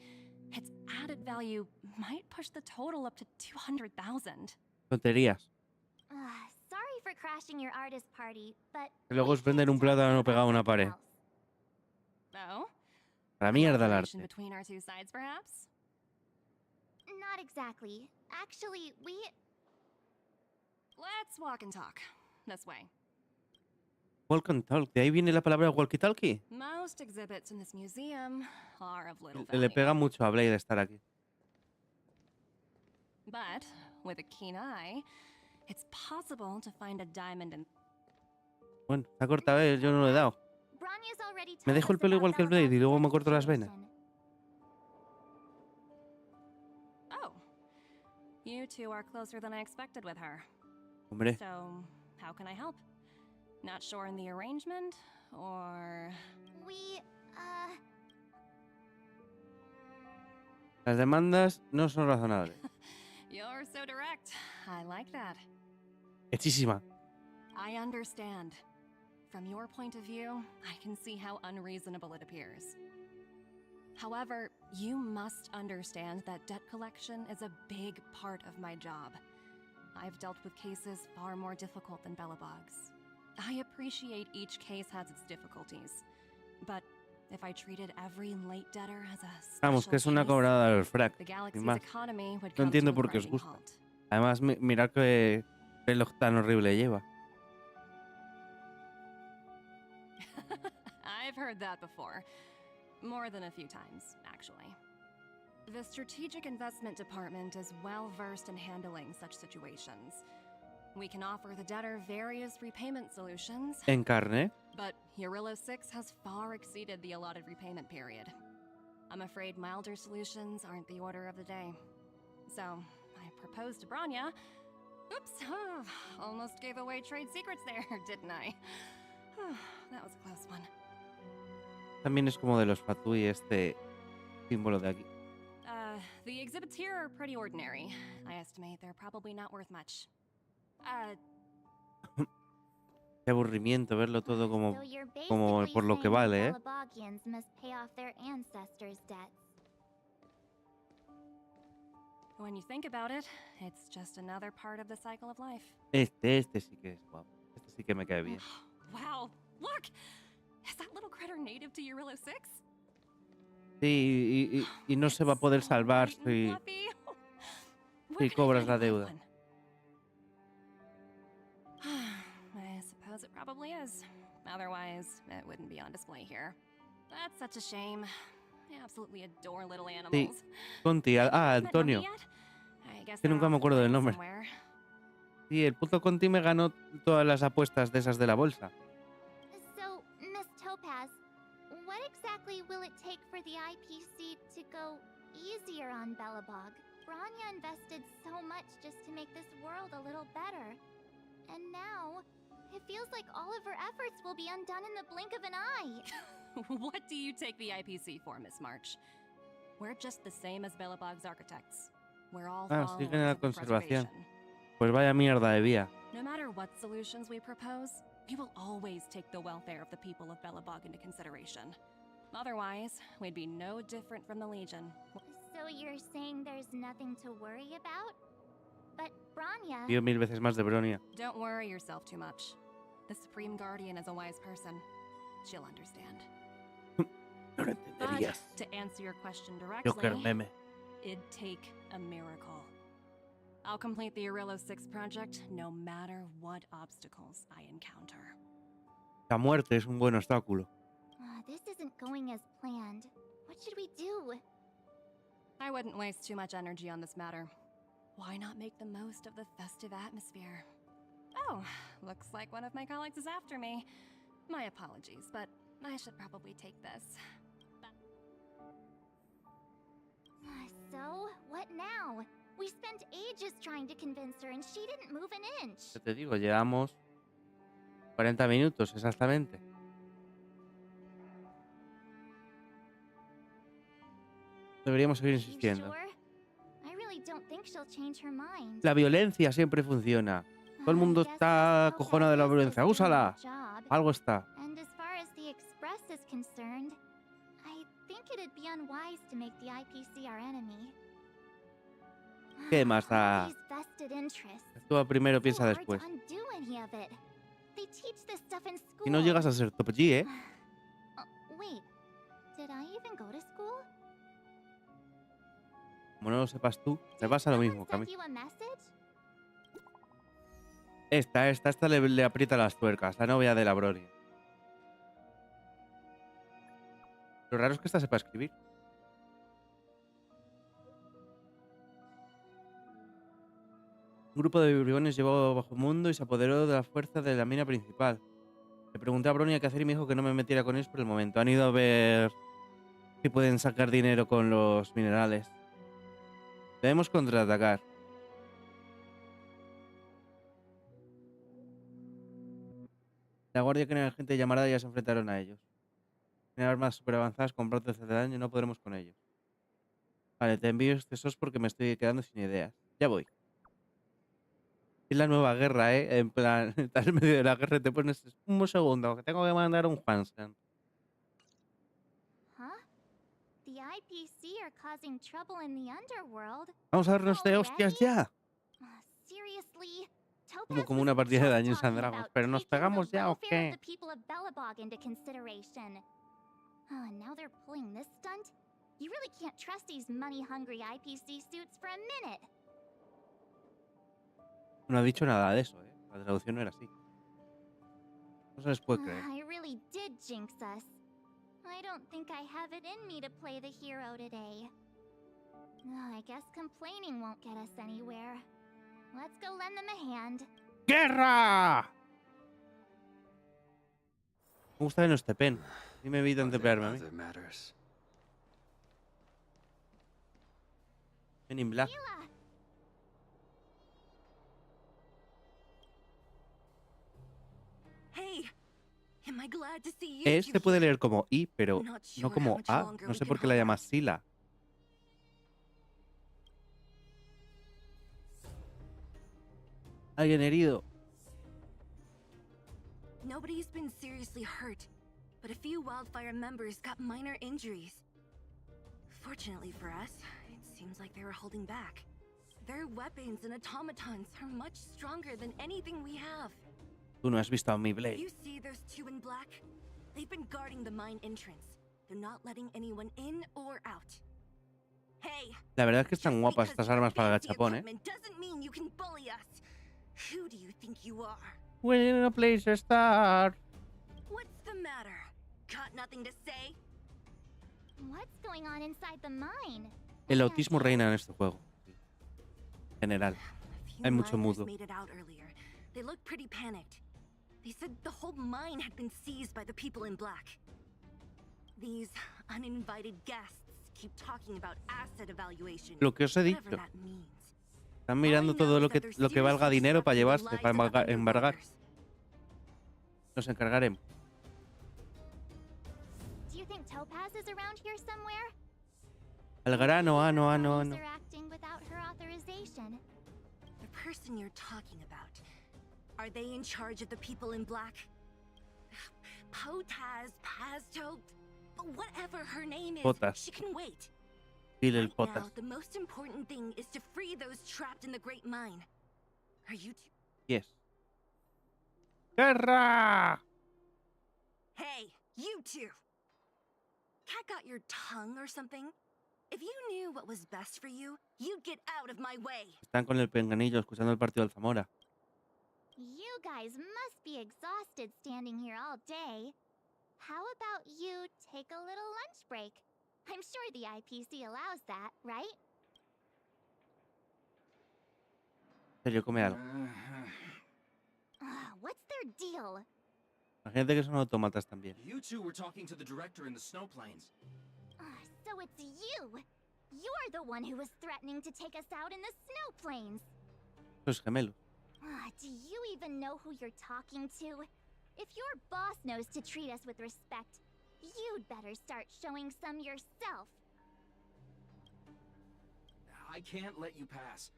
its added value might push the total up to 200,000.
Tonterías.
Sorry for crashing your artist party, but
Luego os venden un plátano pegado a una pared.
Oh?
A la mierda el
Collaboration
arte.
between our two sides, perhaps?
not exactly. Actually, we...
Let's walk and talk. This way.
Walk and talk. De ahí viene la palabra walkie-talkie.
Most exhibits in this museum are of little
Le
value.
pega mucho a Blade estar aquí.
But with a keen eye, it's possible to find a diamond in...
Bueno, se ha cortado, yo no lo he dado.
Bronia's already
Me
told
dejo el
us
pelo
about
igual que el Blade y luego me
Belobog's
corto las venas.
situation.
Oh. You two are closer than I expected with her.
Hombre,
So, how can I help? Not sure in the arrangement, or...
We,
las demandas no son razonables.
You're so direct. I like that.
Hechísima.
I understand. From your point of view, I can see how unreasonable it appears. However, you must understand that debt collection is a big part of my job. I've dealt with cases far more difficult than Belobog's. I appreciate each case has its difficulties. But if I treated every late debtor as a
Vamos,
special
que es una
case,
cobrada del frac.
the
Sin
galaxy's
más.
economy would
No
come to
entiendo
a
por qué os
grinding
gusta.
halt.
Además, mirad qué reloj tan horrible lleva.
I've heard that before. More than a few times, actually. The Strategic Investment Department is well versed in handling such situations. We can offer the debtor various repayment solutions,
En carne.
but Eurilo 6 has far exceeded the allotted repayment period. I'm afraid milder solutions aren't the order of the day. So, I proposed to Bronya. Oops, almost gave away trade secrets there, didn't I? That was a close one.
También es como de los Fatui este símbolo de aquí.
The exhibits here are pretty ordinary. I estimate they're probably not worth much.
Qué aburrimiento verlo todo como,
so you're
como
basically
por lo que
saying
vale,
the
¿eh?
Belabogians must pay off their ancestors' debts.
When you think about it, it's just another part of the cycle of life.
Este sí que es guapo. Este sí que me cae bien.
Wow, look! Is that little critter native to Eurilo 6?
Sí, y no se va a poder salvar si, si cobras la deuda.
I suppose it probably is. Otherwise, it wouldn't be on display here. That's such a shame. I absolutely adore little animals.
Sí, Conti, Antonio. Que nunca me acuerdo del nombre. Sí, el puto Conti me ganó todas las apuestas de esas de la bolsa.
So, Miss Topaz, what exactly will it take for the IPC to go easier on Belobog? Bronya invested so much just to make this world a little better. And now, it feels like all of her efforts will be undone in the blink of an eye.
What do you take the IPC for, Miss March? We're just the same as Belobog's architects. We're all
Siguen en la
followers of
conservación.
preservation.
Pues vaya mierda de vía.
No matter what solutions we propose, we will always take the welfare of the people of Belobog into consideration. Otherwise, we'd be no different from the Legion.
So you're saying there's nothing to worry about? But Bronya...
Tío, 1000 veces más de Bronya.
Don't worry yourself too much. The Supreme Guardian is a wise person. She'll understand.
No lo
But
entenderías.
to answer your question
Joker
directly,
meme.
it'd take a miracle. I'll complete the Arillo 6 project no matter what obstacles I encounter.
La muerte es un buen obstáculo.
This isn't going as planned. What should we do?
I wouldn't waste too much energy on this matter. Why not make the most of the festive atmosphere? Oh, looks like one of my colleagues is after me. My apologies, but I should probably take this.
So, what now? We spent ages trying to convince her and she didn't move an inch.
Ya te digo, llevamos 40 minutos exactamente. Deberíamos seguir insistiendo.
I really don't think she'll change her mind.
La violencia siempre funciona. Todo el mundo está acojonado de la violencia. ¡Úsala! Algo está.
And as far as the Express is concerned, I think it'd be unwise to make the IPC our enemy.
¿Qué más da?
These vested interests.
Actúa primero, piensa
So hard
después.
to undo any of it. They teach this stuff in school.
Si no llegas a ser top G, ¿eh?
Wait, did I even go to school?
Como no lo sepas tú, te pasa lo mismo que a mí.
Send you a message?
Esta le aprieta las tuercas, la novia de la Bronya. Lo raro es que esta sepa escribir. Un grupo de bribones llegó bajo el mundo y se apoderó de la fuerza de la mina principal. Le pregunté a Bronya qué hacer y me dijo que no me metiera con ellos por el momento. Han ido a ver si pueden sacar dinero con los minerales. Debemos contraatacar. La guardia que en el agente de llamarada ya se enfrentaron a ellos. Tienen armas super avanzadas con brotes de daño y no podremos con ellos. Vale, te envío este SOS porque me estoy quedando sin ideas. Ya voy. Es la nueva guerra, ¿eh? En plan, estás en medio de la guerra y te pones un segundo, que tengo que mandar un Hansen.
The IPC are causing trouble in the underworld.
Vamos a darnos de hostias ya.
Seriously?
Como una partida de Dungeons and Dragons. ¿Pero nos pegamos ya o qué?
The people of Belobog into consideration. And now they're pulling this stunt? You really can't trust these money-hungry IPC suits for a minute.
No ha dicho nada de eso, ¿eh? La traducción no era así. No se les puede creer.
I really did jinx us. I don't think I have it in me to play the hero today. I guess complaining won't get us anywhere. Let's go lend them a hand.
¡Guerra! Me gusta que no esté pen. Y me evitan tepearme a mí. Men in Black. Se puede leer como I, pero no como A. No sé por qué la llamas Sila. Alguien herido.
Nobody's been seriously hurt, but a few wildfire members got minor injuries. Fortunately for us, it seems like they were holding back. Their weapons and automatons are much stronger than anything we have.
Tú no has visto a mi Blade.
You see those two in black? They've been guarding the mine entrance. They're not letting anyone in or out. Hey,
la verdad es que están guapas estas armas para el gachapón, ¿eh?
Doesn't mean you can bully us. Who do you think you are?
We're in a place to start.
What's the matter? Got nothing to say?
What's going on inside the mine?
El autismo reina en este juego. En general. Hay mucho mudo.
They looked pretty panicked. They said the whole mine had been seized by the people in black. These uninvited guests keep talking about asset evaluation.
Lo que os he dicho. Están mirando todo lo que valga dinero para llevarse, para embargar. Nos encargaremos.
Do you think Topaz is around here somewhere?
Al grano, ano.
They're acting without her authorization.
The person you're talking about. Are they in charge of the people in black? Potaz, Pazto, whatever her name is,
Potas.
she can wait.
Dile el
Right
potas.
now, the most important thing is to free those trapped in the Great Mine. Are you two?
Yes. ¡Guerra!
Hey, you two! Cat got your tongue or something? If you knew what was best for you, you'd get out of my way.
Están con el penganillo escuchando el partido del Zamora.
You guys must be exhausted standing here all day. How about you take a little lunch break? I'm sure the IPC allows that, right?
Sergio, come algo.
What's their deal?
Imagínate que son autómatas también.
You two were talking to the director in the snow plains.
So it's you! You're the one who was threatening to take us out in the snow plains!
Los gemelos.
Do you even know who you're talking to? If your boss knows to treat us with respect, you'd better start showing some yourself.
I can't let you pass.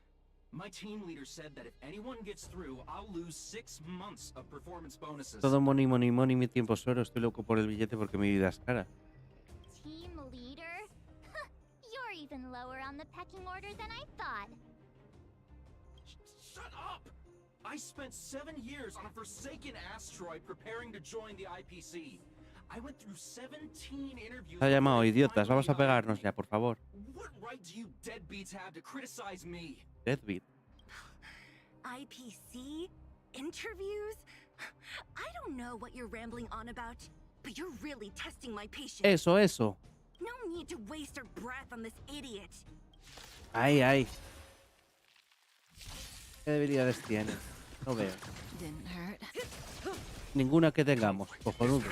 My team leader said that if anyone gets through, I'll lose 6 months of performance bonuses.
Todo money, money, money, mi tiempo es oro. Estoy loco por el billete porque mi vida es cara.
Team leader? You're even lower on the pecking order than I thought.
Shut up! I spent 7 years on a forsaken asteroid preparing to join the IPC. I went through 17 interviews.
Se ha llamado idiotas. Vamos a pegarnos ya, por favor.
What right do you deadbeats have to criticize me?
Deadbeat.
IPC? Interviews? I don't know what you're rambling on about, but you're really testing my patience.
Eso.
No need to waste our breath on this idiot.
Ay, ay. ¿Qué debilidades tiene? No veo.
Didn't hurt.
Ninguna que tengamos. Cojonudo.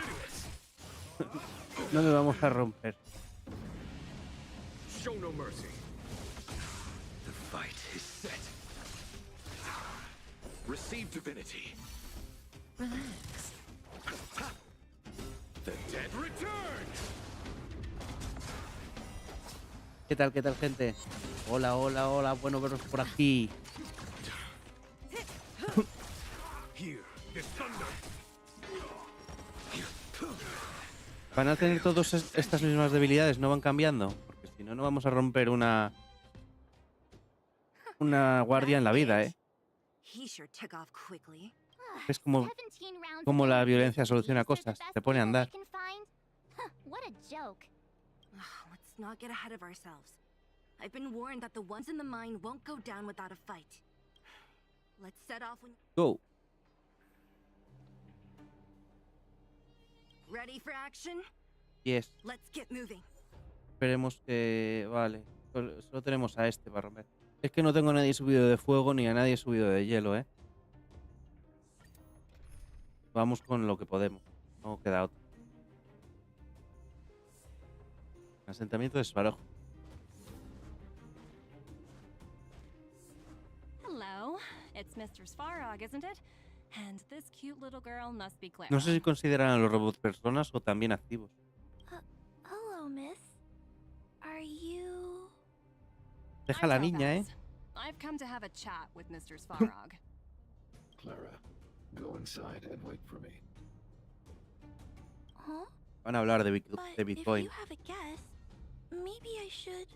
No me vamos a romper.
Show no mercy. The fight is set. Receive divinity.
Relax.
The dead return.
¿Qué tal, gente? Hola. Bueno veros por aquí.
Here, the thunder.
¿Van a tener todas estas mismas debilidades? ¿No van cambiando? Porque si no, no vamos a romper una guardia en la vida, ¿eh? Es como la violencia soluciona cosas. Se pone a andar.
What a joke.
Let's not get ahead of ourselves. I've been warned that the ones in the mine won't go down without a fight. Let's set off when...
Go.
Ready for action?
Yes.
Let's get moving.
Esperemos que... Vale. Solo tenemos a este para romper. Es que no tengo a nadie subido de fuego ni a nadie subido de hielo, ¿eh? Vamos con lo que podemos. No queda otro. Asentamiento de Svarog.
Hello, it's Mr. Svarog, isn't it? And this cute little girl must be Clara.
No sé si consideran a los robots personas o también activos.
Hello, miss. Are you...
Deja a la niña, ¿eh?
I've come to have a chat with Mr. Svarog.
Clara, go inside and wait for me.
Huh?
Van a hablar de
But
Bitcoin.
if you have a guess, maybe I should...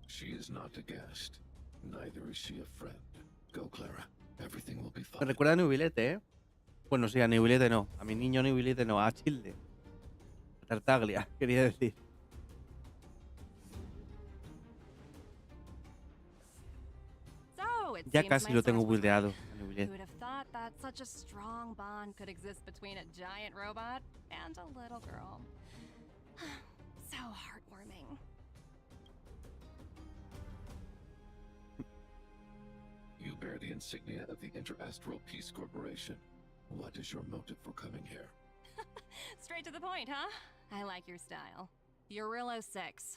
She is not a guest. Neither is she a friend. Go, Clara. Everything will be
Me
fine.
recuerda a Nubilete, ¿eh? Bueno, sí, a Nubilete no. A mi niño Nubilete no. A Childe. A Tartaglia, quería decir.
So, it
Ya
seems
casi
my
lo tengo
source was
buildeado.
right.
A
Who
Nubilete.
would have thought that such a strong bond could exist between a giant robot and a little girl? So heartwarming.
You bear the insignia of the Interastral Peace Corporation. What is your motive for coming here?
Straight to the point, huh? I like your style. Eurillo 6.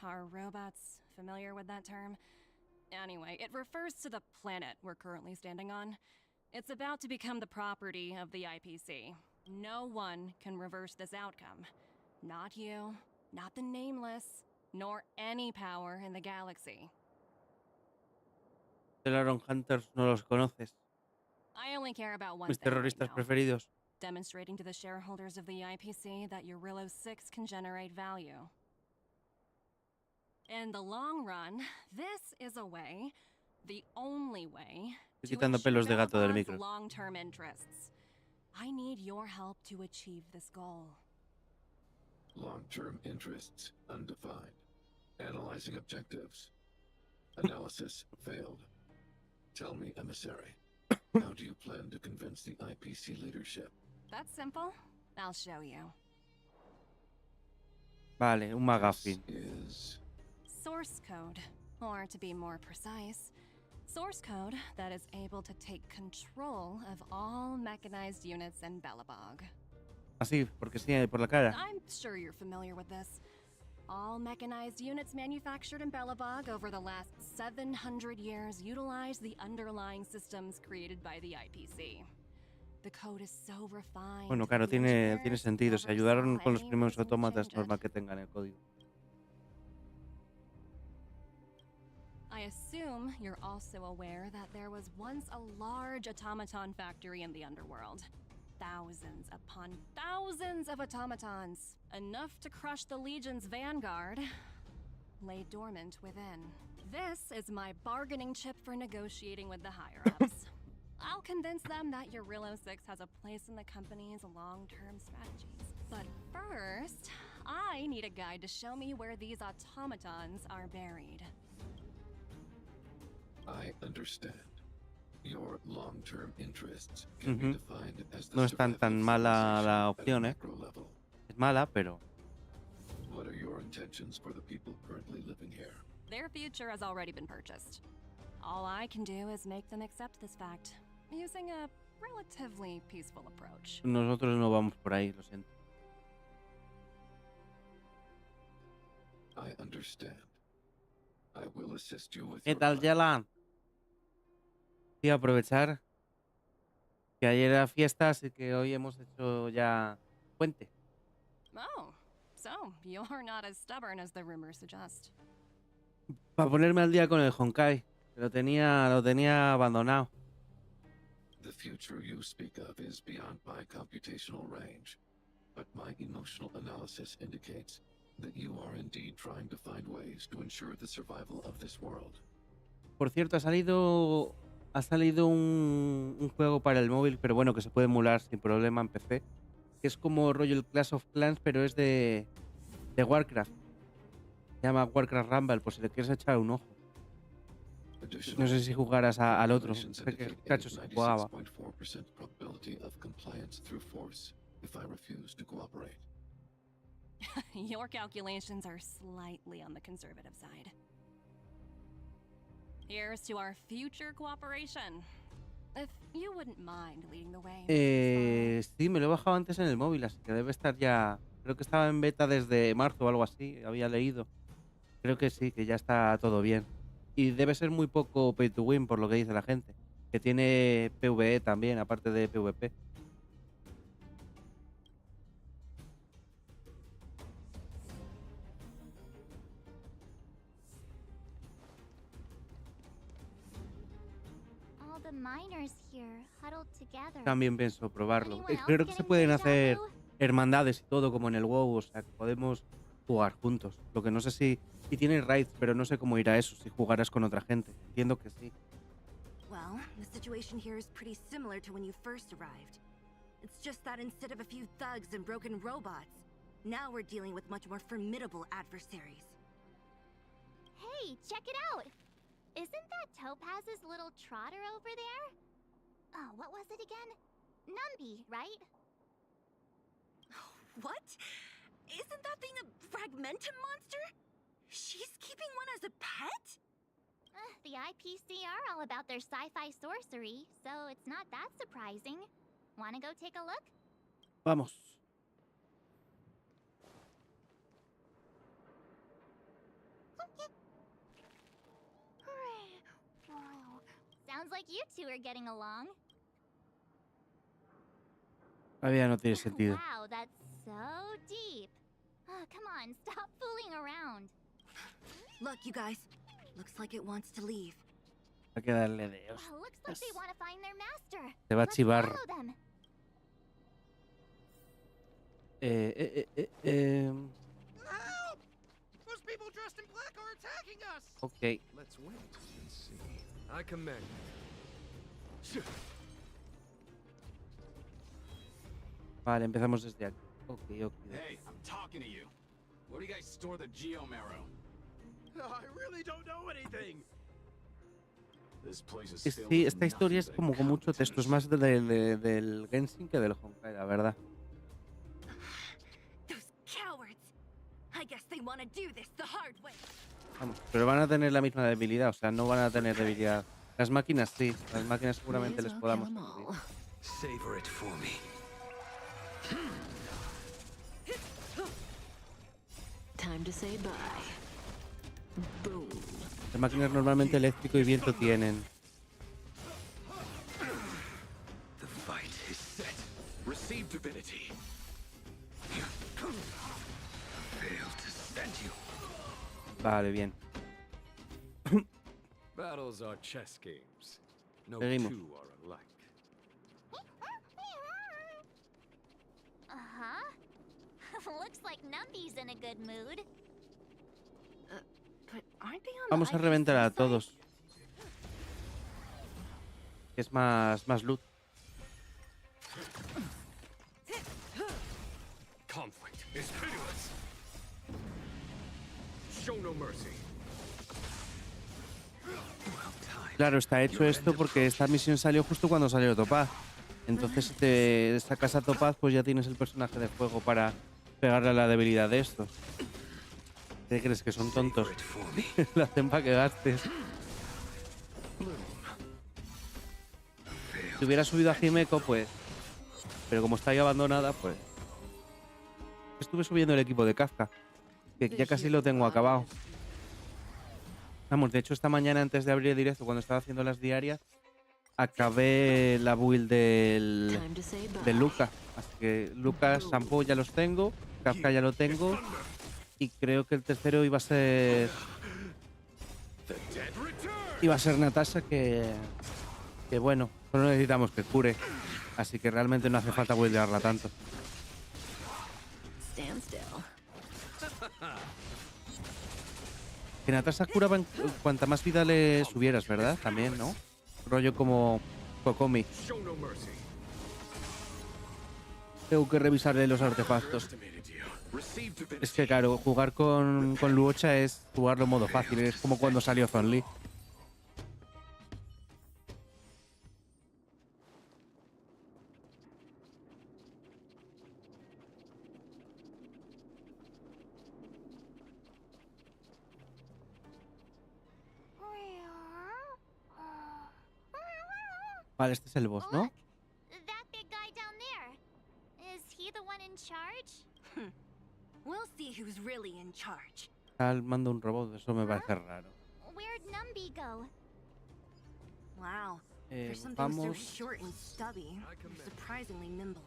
Are robots familiar with that term? Anyway, it refers to the planet we're currently standing on. It's about to become the property of the IPC. No one can reverse this outcome. Not you, not the Nameless, nor any power in the galaxy.
Celaron Hunters no los conoces.
I only care about one
Mis
thing right
terroristas
now.
preferidos.
Demonstrating to the shareholders of the IPC that Eurillo 6 can generate value. In the long run, this is a way, the only way,
Estoy
to
quitando
ensure
pelos de gato del
Belobog's
micro.
long-term interests. I need your help to achieve this goal.
Long-term interests undefined. Analyzing objectives. Analysis failed. Tell me, emissary, how do you plan to convince the IPC leadership?
That's simple. I'll show you.
Vale, un McGuffin.
Is
Source code, or to be more precise, source code that is able to take control of all mechanized units in Belobog.
Así, porque sí, por la cara.
I'm sure you're familiar with this. All mechanized units manufactured in Belobog over the last 700 years utilize the underlying systems created by the IPC. The code is so refined.
Bueno, claro,
the
tiene
engineers
sentido. Se
never
ayudaron
saw
con los
any
primeros
reason to
autómatas,
change it.
normal que tengan el código.
I assume you're also aware that there was once a large automaton factory in the underworld. Thousands upon thousands of automatons, enough to crush the Legion's vanguard, lay dormant within. This is my bargaining chip for negotiating with the higher-ups. I'll convince them that Eurillo 6 has a place in the company's long-term strategies. But first, I need a guide to show me where these automatons are buried.
I understand. Your long-term interests can be defined as the
No es tan
survival of
mala la
civilization
opción,
at a macro level.
Es mala, pero...
What are your intentions for the people currently living here?
Their future has already been purchased. All I can do is make them accept this fact, using a relatively peaceful approach.
Nosotros no vamos por ahí, lo siento.
I understand. I will assist you with
¿Qué
your
tal,
plan.
Yalan? Sí, aprovechar que ayer era fiesta, así que hoy hemos hecho ya puente.
Oh, so you're not as stubborn as the rumors suggest.
Para ponerme al día con el Honkai. Que lo tenía abandonado.
The future you speak of is beyond my computational range, but my emotional analysis indicates that you are indeed trying to find ways to ensure the survival of this world.
Por cierto, ha salido un juego para el móvil, pero bueno, que se puede emular sin problema en PC. Que es como rollo el Clash of Clans, pero es de Warcraft. Se llama Warcraft Rumble, por si le quieres echar un ojo. No sé si jugaras al otro. Sé que cacho se jugaba.
96.4% probability of compliance through force if I refuse to cooperate.
Your calculations are slightly on the conservative side. Here's to our future cooperation. If you wouldn't mind leading the way.
Sí, me lo he bajado antes en el móvil, así que debe estar ya... Creo que estaba en beta desde marzo o algo así, había leído. Creo que sí, que ya está todo bien. Y debe ser muy poco pay to win, por lo que dice la gente. Que tiene PvE también, aparte de PvP.
All the miners here huddled together.
También pienso probarlo.
Anyone else
Creo que se
getting
pueden
déjà
hacer
vu?
hermandades y todo como en el WoW, o sea, que podemos jugar juntos. Lo que no sé si tiene raids, pero no sé cómo irá eso, si jugarás con otra gente. Entiendo que sí.
Well, the situation here is pretty similar to when you first arrived. It's just that instead of a few thugs and broken robots, now we're dealing with much more formidable adversaries.
Hey, check it out! Isn't that Topaz's little trotter over there? Oh, what was it again? Numby, right?
What? Isn't that thing a fragmentum monster? She's keeping one as a pet?
The IPC are all about their sci-fi sorcery, so it's not that surprising. Wanna go take a look?
Vamos.
Sounds like you two are getting along.
Todavía no tiene sentido.
Wow, that's so deep. Oh, come on, stop fooling around.
Look, you guys. Looks like it wants to leave.
Hay que darle de
Well, looks like they want to find their master.
Te va a
Let's
chivar.
follow them.
Help! Those people dressed in black are attacking us!
Ok.
Let's wait and see. I commend you.
Vale, empezamos desde aquí. Ok.
Hey, I'm talking to you. Where do you guys store the Geomarrow?
I really don't know anything.
This place is filled
Sí,
with
esta historia es
nothing
como
but
con mucho texto. Es más del Genshin que del Honkai, la verdad.
Those cowards! I guess they want to do this the hard way.
Vamos, pero van a tener la misma debilidad. O sea, no van a tener debilidad. Las máquinas sí. Las máquinas seguramente les podamos servir.
Savor it for me.
Time to say bye. Boom.
Las máquinas normalmente eléctrico y viento tienen.
The fight is set. Receive divinity. Fail to send you.
Vale, bien.
Battles are chess games. No
Seguimos.
two are alike.
Looks like Numby's in a good mood.
But aren't they on
Vamos
the
a
IPC
reventar a
side?
todos. Es más loot.
Conflict is pitiless. Show no mercy.
Claro, está hecho esto porque esta misión salió justo cuando salió Topaz. Entonces, si te sacas a Topaz, pues ya tienes el personaje de fuego para pegarle a la debilidad de estos. ¿Qué crees? Que son tontos. Lo hacen para que gastes. Si hubiera subido a Jimeko, pues... Pero como está ahí abandonada, pues... Estuve subiendo el equipo de Kafka, que ya casi lo tengo acabado. Vamos, de hecho esta mañana antes de abrir el directo, cuando estaba haciendo las diarias, acabé la build del Luca. Así que Lucas, Sampo ya los tengo, Kafka ya lo tengo, y creo que el tercero iba a ser... Natasha, que bueno, solo necesitamos que cure. Así que realmente no hace falta buildearla tanto.
Stand still.
Que Natasha curaba en cuanta más vida le subieras, ¿verdad? También, ¿no? Rollo como Kokomi. Tengo que revisarle los artefactos. Es que claro, jugar con Luocha es jugarlo en modo fácil. Es como cuando salió Zonli. Vale, este es el boss, ¿no?
That big guy down there. Is he the one in charge?
We'll see who's really in charge.
Al mando un robot, eso me parece raro.
Where'd Numby go?
Wow. For something so
Vamos.
short and stubby, you're surprisingly nimble.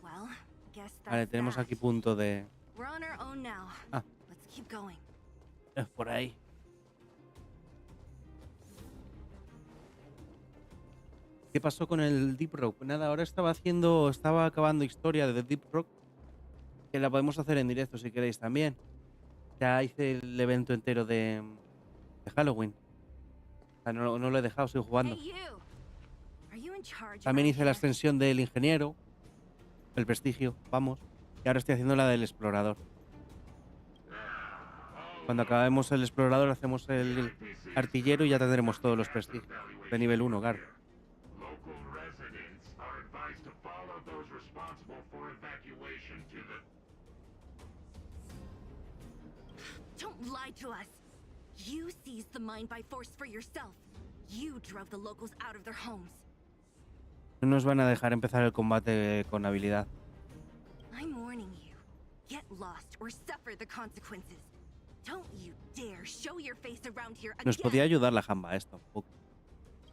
Well, guess that's
Vale, tenemos
that.
aquí punto de...
We're on our own now.
Ah.
Let's keep going.
Por ahí. ¿Qué pasó con el Deep Rock? Nada, ahora estaba acabando historia de Deep Rock, que la podemos hacer en directo si queréis también. Ya hice el evento entero de Halloween. O sea, no lo he dejado, estoy jugando.
Hey, you. Are you in charge
También
around
hice la
here?
extensión del ingeniero, el prestigio, vamos. Y ahora estoy haciendo la del explorador. Cuando acabemos el explorador hacemos el artillero y ya tendremos todos los prestigios de nivel 1, Gar.
Local residents are advised to follow those responsible for evacuation to the...
Don't lie to us. You seized the mine by force for yourself. You drove the locals out of their homes.
No nos van a dejar empezar el combate con habilidad.
I'm warning you. Get lost or suffer the consequences. Don't you dare show your face around here again.
Nos podía ayudar la jamba esto un poco.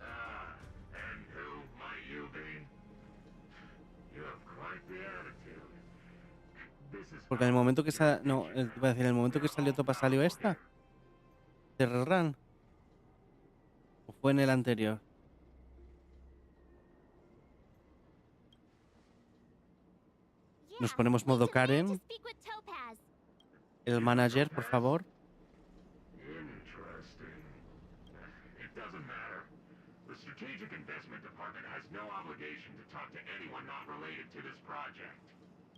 And who might you be? You have quite the attitude. This is
Porque en el momento que iba a decir, en el momento que salió Topa salió esta. Terrorrun. fue en el anterior. Nos ponemos modo Karen. El manager, por favor.
Interesting. It doesn't matter. The Strategic Investment Department has no obligation to talk to anyone not related to this project.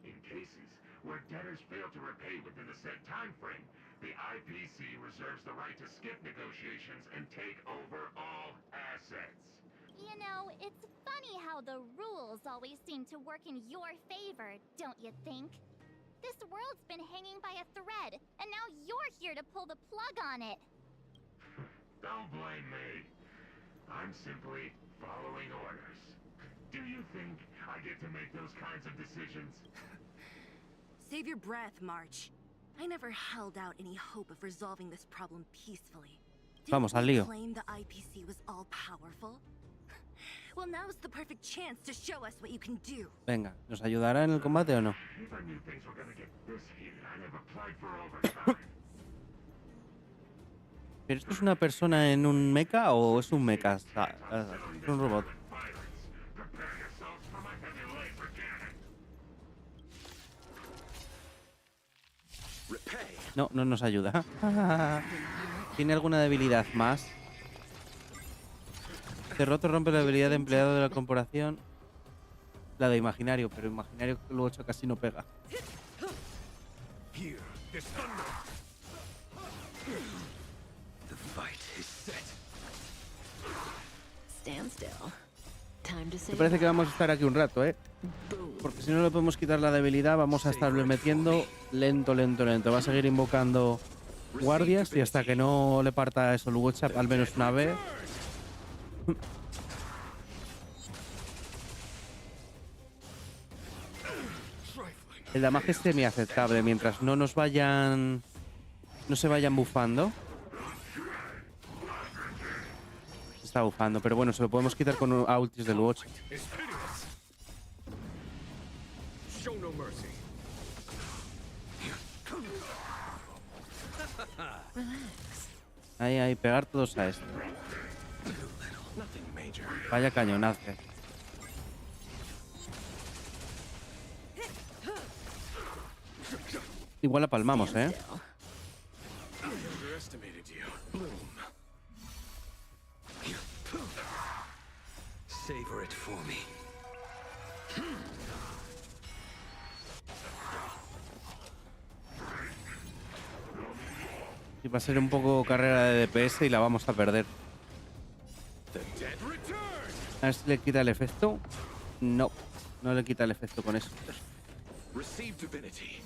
In cases where debtors fail to repay within the set time frame, the IPC reserves the right to skip negotiations and take over all assets.
You know, it's funny how the rules always seem to work in your favor, don't you think? This world's been hanging by a thread, and now you're here to pull the plug on it.
Don't blame me. I'm simply following orders. Do you think I get to make those kinds of decisions?
Save your breath, March. I never held out any hope of resolving this problem peacefully.
Vamos al
Didn't
lío.
you claim the IPC was all powerful? Well, now's the perfect chance to show us what you can do.
Venga, ¿nos ayudará en el combate o no?
If I knew things were gonna get this heated, I'd have applied for overtime.
¿Pero esto es una persona en un mecha o es un mecha? Es un robot.
Prepare yourselves for my heavy laser cannon.
No, no nos ayuda. ¿Tiene alguna debilidad más? Derroto rompe la habilidad de empleado de la corporación. La de imaginario, pero imaginario que luego hecho casi no pega.
Here, there's thunder. The fight is set.
Stand still. Time to say
Me parece que vamos a estar aquí un rato, ¿eh? Porque si no le podemos quitar la debilidad, vamos a estarle metiendo lento, lento, lento. Va a seguir invocando guardias y hasta que no le parta eso el WhatsApp al menos una vez. El damage es semi-aceptable mientras no nos vayan... No se vayan bufando. Se está bufando, pero bueno, se lo podemos quitar con ultis del Watch.
Show no mercy.
Ahí, ahí, pegar todos a esto. Vaya cañonazo. Igual la palmamos, ¿eh?
Underestimated you. Bloom. Savor it for me.
Y va a ser un poco carrera de DPS y la vamos a perder. A ver si le quita el efecto. No, no le quita el efecto con eso.
Receive divinity.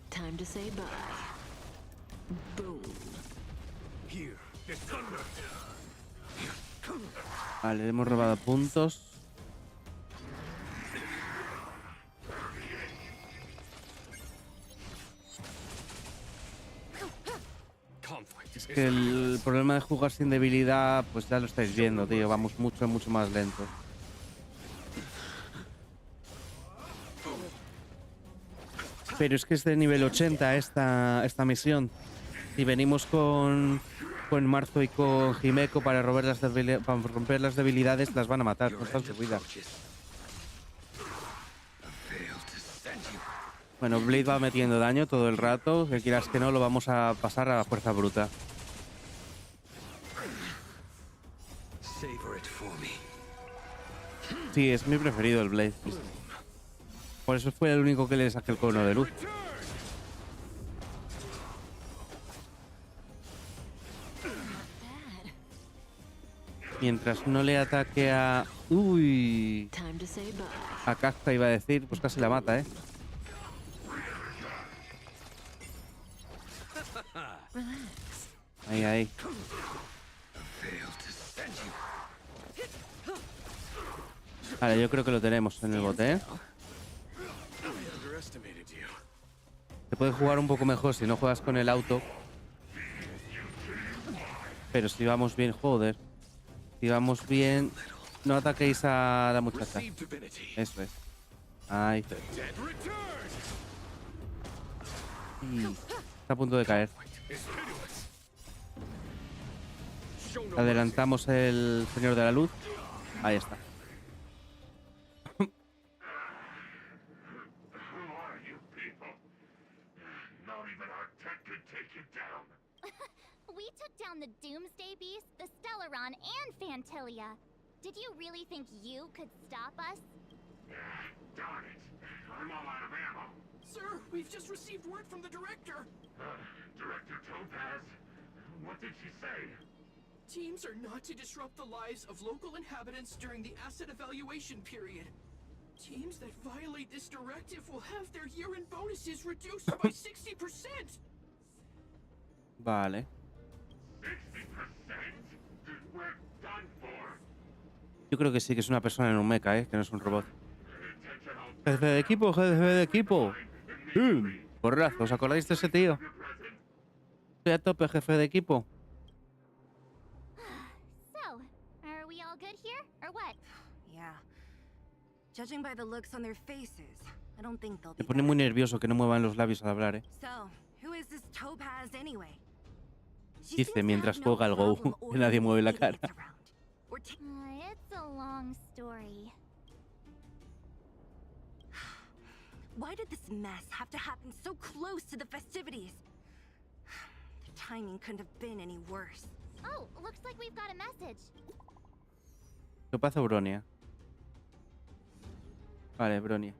time to say bye. Boom.
Here, there's thunder.
Vale, le hemos robado puntos. Es que el problema de jugar sin debilidad, pues ya lo estáis viendo, tío. Vamos mucho, mucho más lento. Pero es que es de nivel 80 esta misión. Y venimos con Marzo y con Himeko para romper las debilidades, las van a matar con tal vida. Bueno, Blade va metiendo daño todo el rato. Que quieras que no, lo vamos a pasar a la fuerza bruta. Sí, es mi preferido el Blade. Por eso fue el único que le saqué el cono de luz. Mientras no le ataque a... Uy. A Kafka iba a decir, pues casi la mata, ¿eh? Ahí, ahí. Vale, yo creo que lo tenemos en el bote, ¿eh? Se puede jugar un poco mejor si no juegas con el auto. Pero si vamos bien, joder. Si vamos bien... No ataquéis a la muchacha. Eso es. Ay. Y está a punto de caer. Adelantamos el señor de la luz. Ahí está.
We took down the Doomsday Beast, the Stellaron, and Fantilia. Did you really think you could stop us?
Darn it. I'm all out of ammo.
Sir, we've just received word from the director.
Director Topaz? What did she say?
Teams are not to disrupt the lives of local inhabitants during the asset evaluation period. Teams that violate this directive will have their year-end bonuses reduced by 60%.
Vale.
60%? We're done for.
Yo creo que sí que es una persona en un mecha, que no es un robot. Jefe de equipo, jefe de equipo. Porrazo, ¿os acordáis de ese tío? Estoy a tope, jefe de equipo.
So, are we all good here, or what?
Yeah. Judging by the looks on their faces, I don't think they'll be.
Me pone muy nervioso que no muevan los labios al hablar,
So, who is this Topaz anyway?
Dice mientras juega al Go, que nadie mueve la cara.
It's a long story.
Why did this mess have to happen so close to the festivities? The timing couldn't have been any worse.
Oh, looks like we've got a message.
¿Qué pasa, Bronia? Vale, Bronia.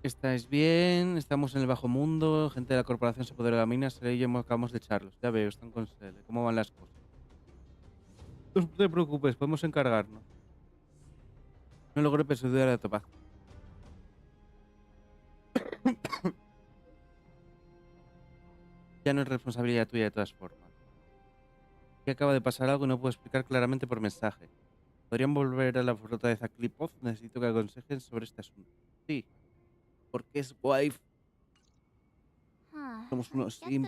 ¿Estáis bien? Estamos en el bajo mundo. Gente de la corporación se apodera de la mina. Seré y yo acabamos de echarlos. Ya veo, están con Sele. ¿Cómo van las cosas? No te preocupes, podemos encargarnos. No logré persuadir a Topaz. Ya no es responsabilidad tuya de todas formas. Que acaba de pasar algo y no puedo explicar claramente por mensaje. ¿Podrían volver a la fortaleza Klipov? Necesito que aconsejen sobre este asunto. Sí. Porque es wife. Somos unos sim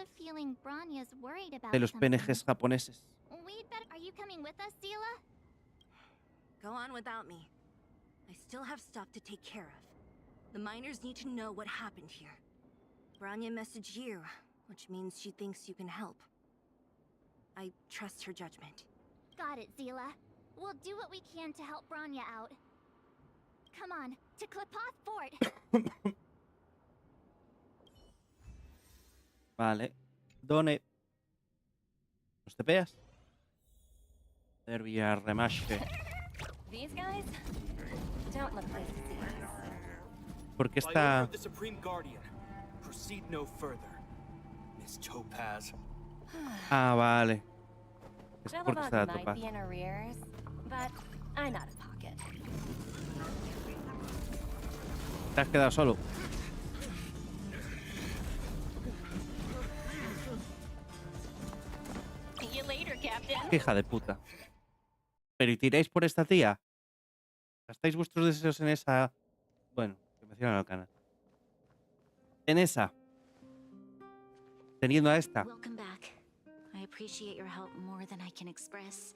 de los PNGs japoneses.
Are you coming with us, Zila?
Go on without me. I still have stuff to take care of. The miners need to know what happened here. Branya messaged you, which means she thinks you can help. I trust her judgment.
Got it, Zila. We'll do what we can to help Branya out. Come on, to Klipoth Fort.
Vale. Done. ¿Los tepeas? Derby a remashe.
These guys don't look like disease.
Porque está...
The Supreme Guardian. Proceed no further. Miss Topaz.
Ah, vale. Es porque
Belobog
está
might
Topaz.
be in arrears, but I'm out of pocket.
Te has quedado solo.
See you later, Captain.
Hija de puta. Pero ¿y tiráis por esta tía? ¿Gastáis vuestros deseos en esa...? Bueno, que me cierran el canal. En esa. Teniendo a esta.
Welcome back. I appreciate your help more than I can express.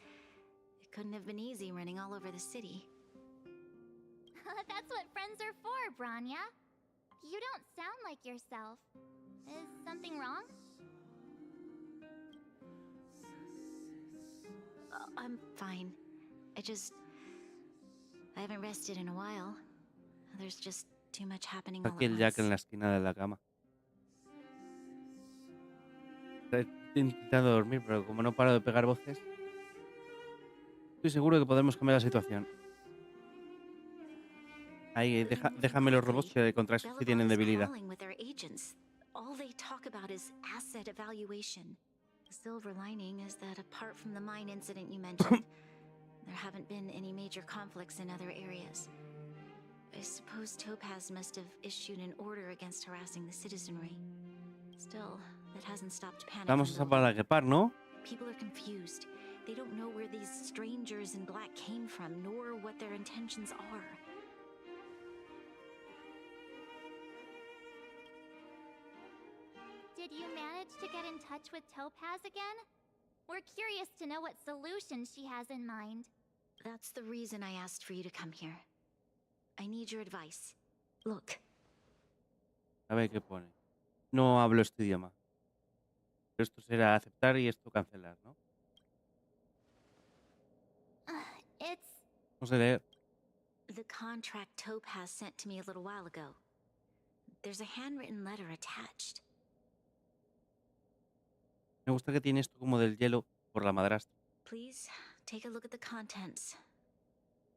It couldn't have been easy running all over the city.
That's what friends are for, Branya. You don't sound like yourself. Is something wrong?
I'm fine. I haven't rested in a while. There's just too much happening all
Aquí
at
el Jack en
once.
la esquina de la cama. Estoy intentando dormir, pero como no paro de pegar voces, estoy seguro que podemos cambiar la situación. Ahí, déjame los robots que contra eso sí tienen debilidad.
All they talk about is asset evaluation. The silver lining is that apart from the mine incident you mentioned, there haven't been any major conflicts in other areas. I suppose Topaz must have issued an order against harassing the citizenry. Still, that hasn't stopped panic.
Vamos a salvar a Gepard, ¿no?
People are confused. They don't know where these strangers in black came from, nor what their intentions are.
Did you manage to get in touch with Topaz again? We're curious to know what solution she has in mind.
That's the reason I asked for you to come here. I need your advice. Look.
A ver qué pone. No hablo este idioma. Pero esto será aceptar y esto cancelar, ¿no? No sé leer.
The contract Topaz sent to me a little while ago. There's a handwritten letter attached.
Me gusta que tiene esto como del hielo por la madrastra.
Please take a look at the contents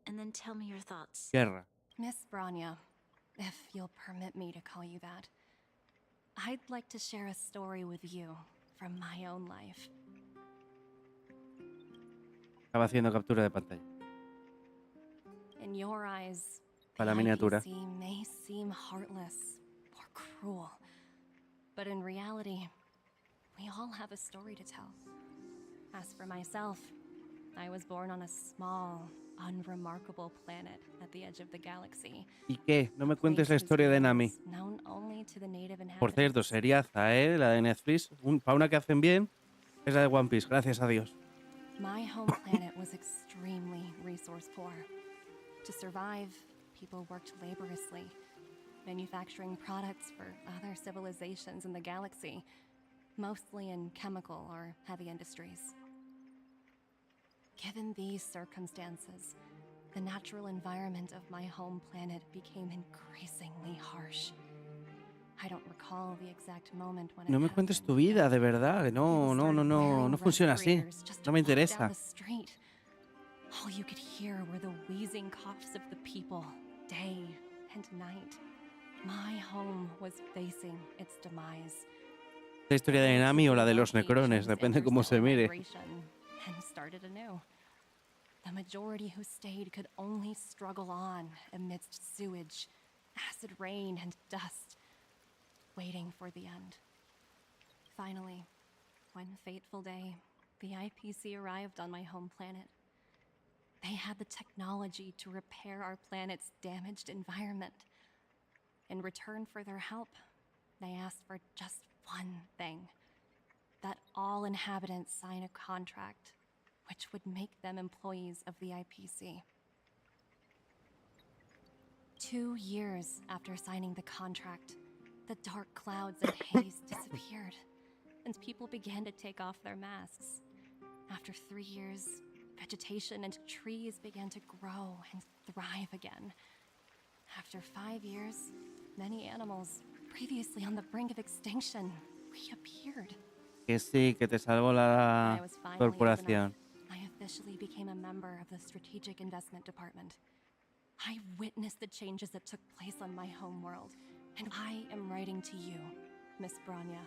and then tell me your thoughts.
Guerra.
Miss Branya, if you'll permit me to call you that, I'd like to share a story with you from my own life.
Estaba haciendo captura de pantalla.
In your eyes,
Para la
the
miniatura.
IPC may seem heartless or cruel, but in reality, we all have a story to tell. As for myself, I was born on a small, unremarkable planet at the edge of the galaxy.
¿Y qué? No me cuentes la historia de Nami.
Known only to the native
Por
inhabitants.
cierto, seriaza, ¿eh? La de Netflix. Para una que hacen bien, es la de One Piece. Gracias a Dios.
My home planet was extremely resource poor. To survive, people worked laboriously, manufacturing products for other civilizations in the galaxy, mostly in chemical or heavy industries. Given these circumstances, the natural environment of my home planet became increasingly harsh. I don't recall the exact moment when it
No me cuentes tu vida, de verdad. Que no funciona así. No me interesa.
All you could hear were the wheezing coughs of the people, day and night. My home was facing its demise.
La historia de Nami o la de los necrones, depende cómo se mire.
And started anew. The majority who stayed could only struggle on amidst sewage, acid rain, and dust, waiting for the end. Finally, one fateful day, the IPC arrived on my home planet. They had the technology to repair our planet's damaged environment. In return for their help, they asked for just one thing: that all inhabitants sign a contract which would make them employees of the IPC. 2 years after signing the contract, the dark clouds and haze disappeared, and people began to take off their masks. After 3 years, vegetation and trees began to grow and thrive again. After 5 years, many animals, previously on the brink of extinction, reappeared.
Que sí, que te salvó la
I was finally
corporación.
I officially became a member of the Strategic Investment Department. I witnessed the changes that took place on my homeworld, and I am writing to you, Miss Branya,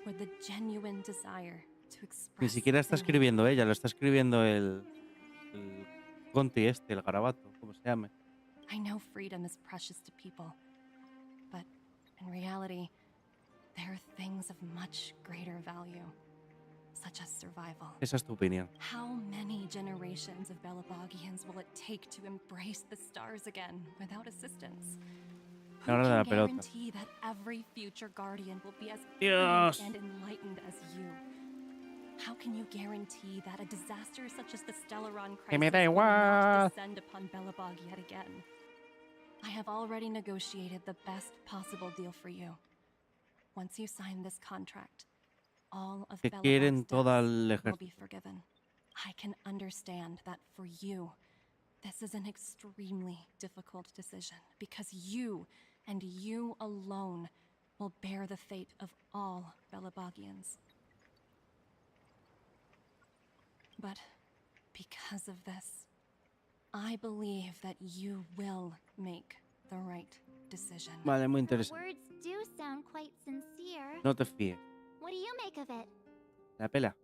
with the genuine desire to express.
Ni siquiera está escribiendo ella, lo está escribiendo el Conti este, el garabato, como se llame.
I know freedom is precious to people, but in reality, there are things of much greater value, such as survival.
Esa es tu opinión.
How many generations of Belabogians will it take to embrace the stars again without assistance? Who
Ahora de la
can
pelota.
guarantee that every future guardian will be as
Dios.
brilliant and enlightened as you? How can you guarantee that a disaster such as the Stellaron
Que me
crisis
da
will not
igual.
descend upon Belobog yet again? I have already negotiated the best possible deal for you. Once you sign this contract, all of
Que
Belobog's
quieren todo
debts
al
will
ejército.
be forgiven. I can understand that for you, this is an extremely difficult decision because you and you alone will bear the fate of all Belabogians. But because of this, I believe that you will make the right decision.
Vale, muy
Her
interesante.
words do sound quite sincere.
No te fíes.
What do you make of it?
La pela.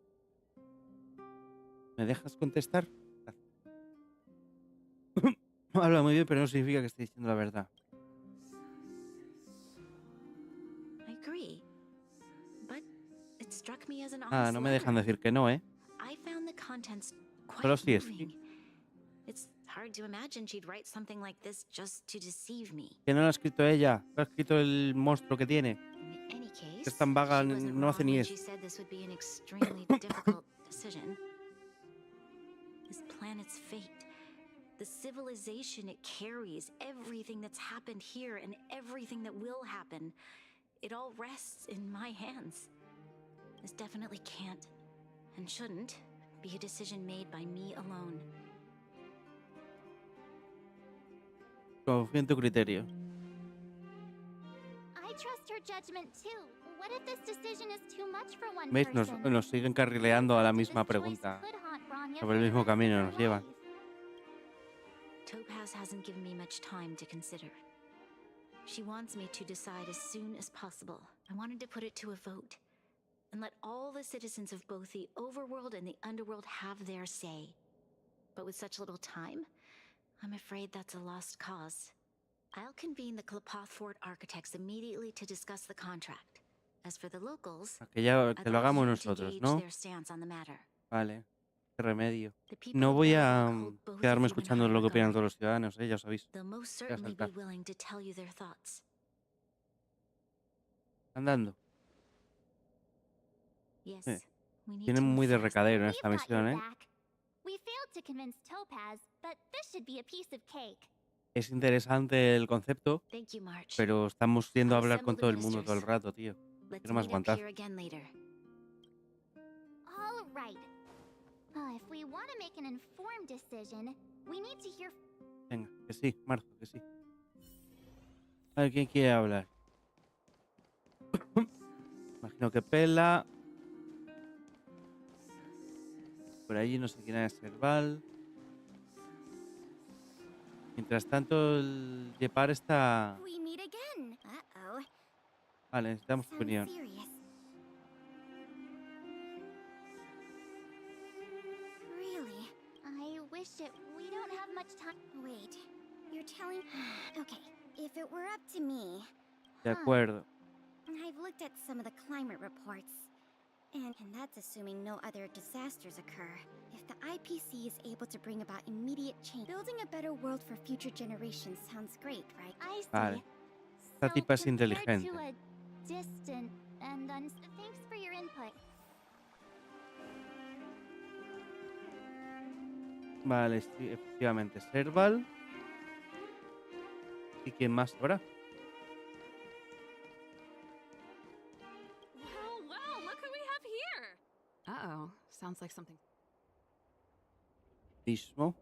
¿Me dejas contestar? Habla muy bien, pero no significa que esté diciendo la verdad.
I agree. But it struck me as an
Ah,
honest
no me
letter.
dejan decir que no, ¿eh?
I found the contents quite
Solo si es
moving. It's hard to imagine she'd write something like this just to deceive me.
Que no lo ha escrito ella, lo ha escrito el monstruo que tiene.
In any case,
Que es tan vaga,
she wasn't
no hace
wrong
ni
when
eso.
she said this would be an extremely difficult decision. This planet's fate, the civilization it carries, everything that's happened here and everything that will happen, it all rests in my hands. This definitely can't, and shouldn't, be a decision made by me alone.
Confío en tu criterio.
I trust her judgment too. What if this decision is too much for one
¿Veis?
person?
Nos siguen carrileando a la misma pregunta. Sobre el mismo camino nos llevan.
Topaz hasn't given me much time to consider. She wants me to decide as soon as possible. I wanted to put it to a vote and let all the citizens of both the overworld and the underworld have their say. But with such little time, I'm afraid that's a lost cause. I'll convene the Klapothfort architects immediately to discuss the contract. As for the locals,
Que lo hagamos nosotros, ¿no? Vale. Qué remedio. No voy a quedarme escuchando lo que opinan todos los ciudadanos, ya os aviso.
They'll most certainly be willing to tell you their thoughts.
Andando.
Yes.
Tienen muy de recadero en esta
We've got
misión,
your
¿eh?
back. We failed to convince Topaz, but this should be a piece of cake.
Es interesante el concepto,
Thank you, March.
pero estamos yendo a
I'll
hablar
assemble
con
the
todo el mundo
ministers.
todo el rato, tío.
Let's
Quiero más
meet up
aguantar.
here again later.
All right. If we want to make an informed decision, we need to hear.
Venga, que sí, Marzo, que sí. A ver, ¿quién quiere hablar? Imagino que Pela. Por allí no sé quién es Serval. Mientras tanto, el Jepar está...
We meet again. Uh-oh.
Vale, necesitamos
Sounds
opinión.
serious. Really?
I wish it. We don't have much time.
Wait, you're telling... Okay, if it were up to me,
De acuerdo.
I've looked at some of the climate reports, and that's assuming no other disasters occur. If the IPC is able to bring about immediate change, building a better world for future generations sounds great, right?
I see.
Vale. Esta tipa es
Compared
inteligente.
to a distant and thanks for your input.
Vale, sí, efectivamente. Serval. ¿Y quién más ahora?
Wow, look who we have here! Uh-oh, sounds like something.
Mismo.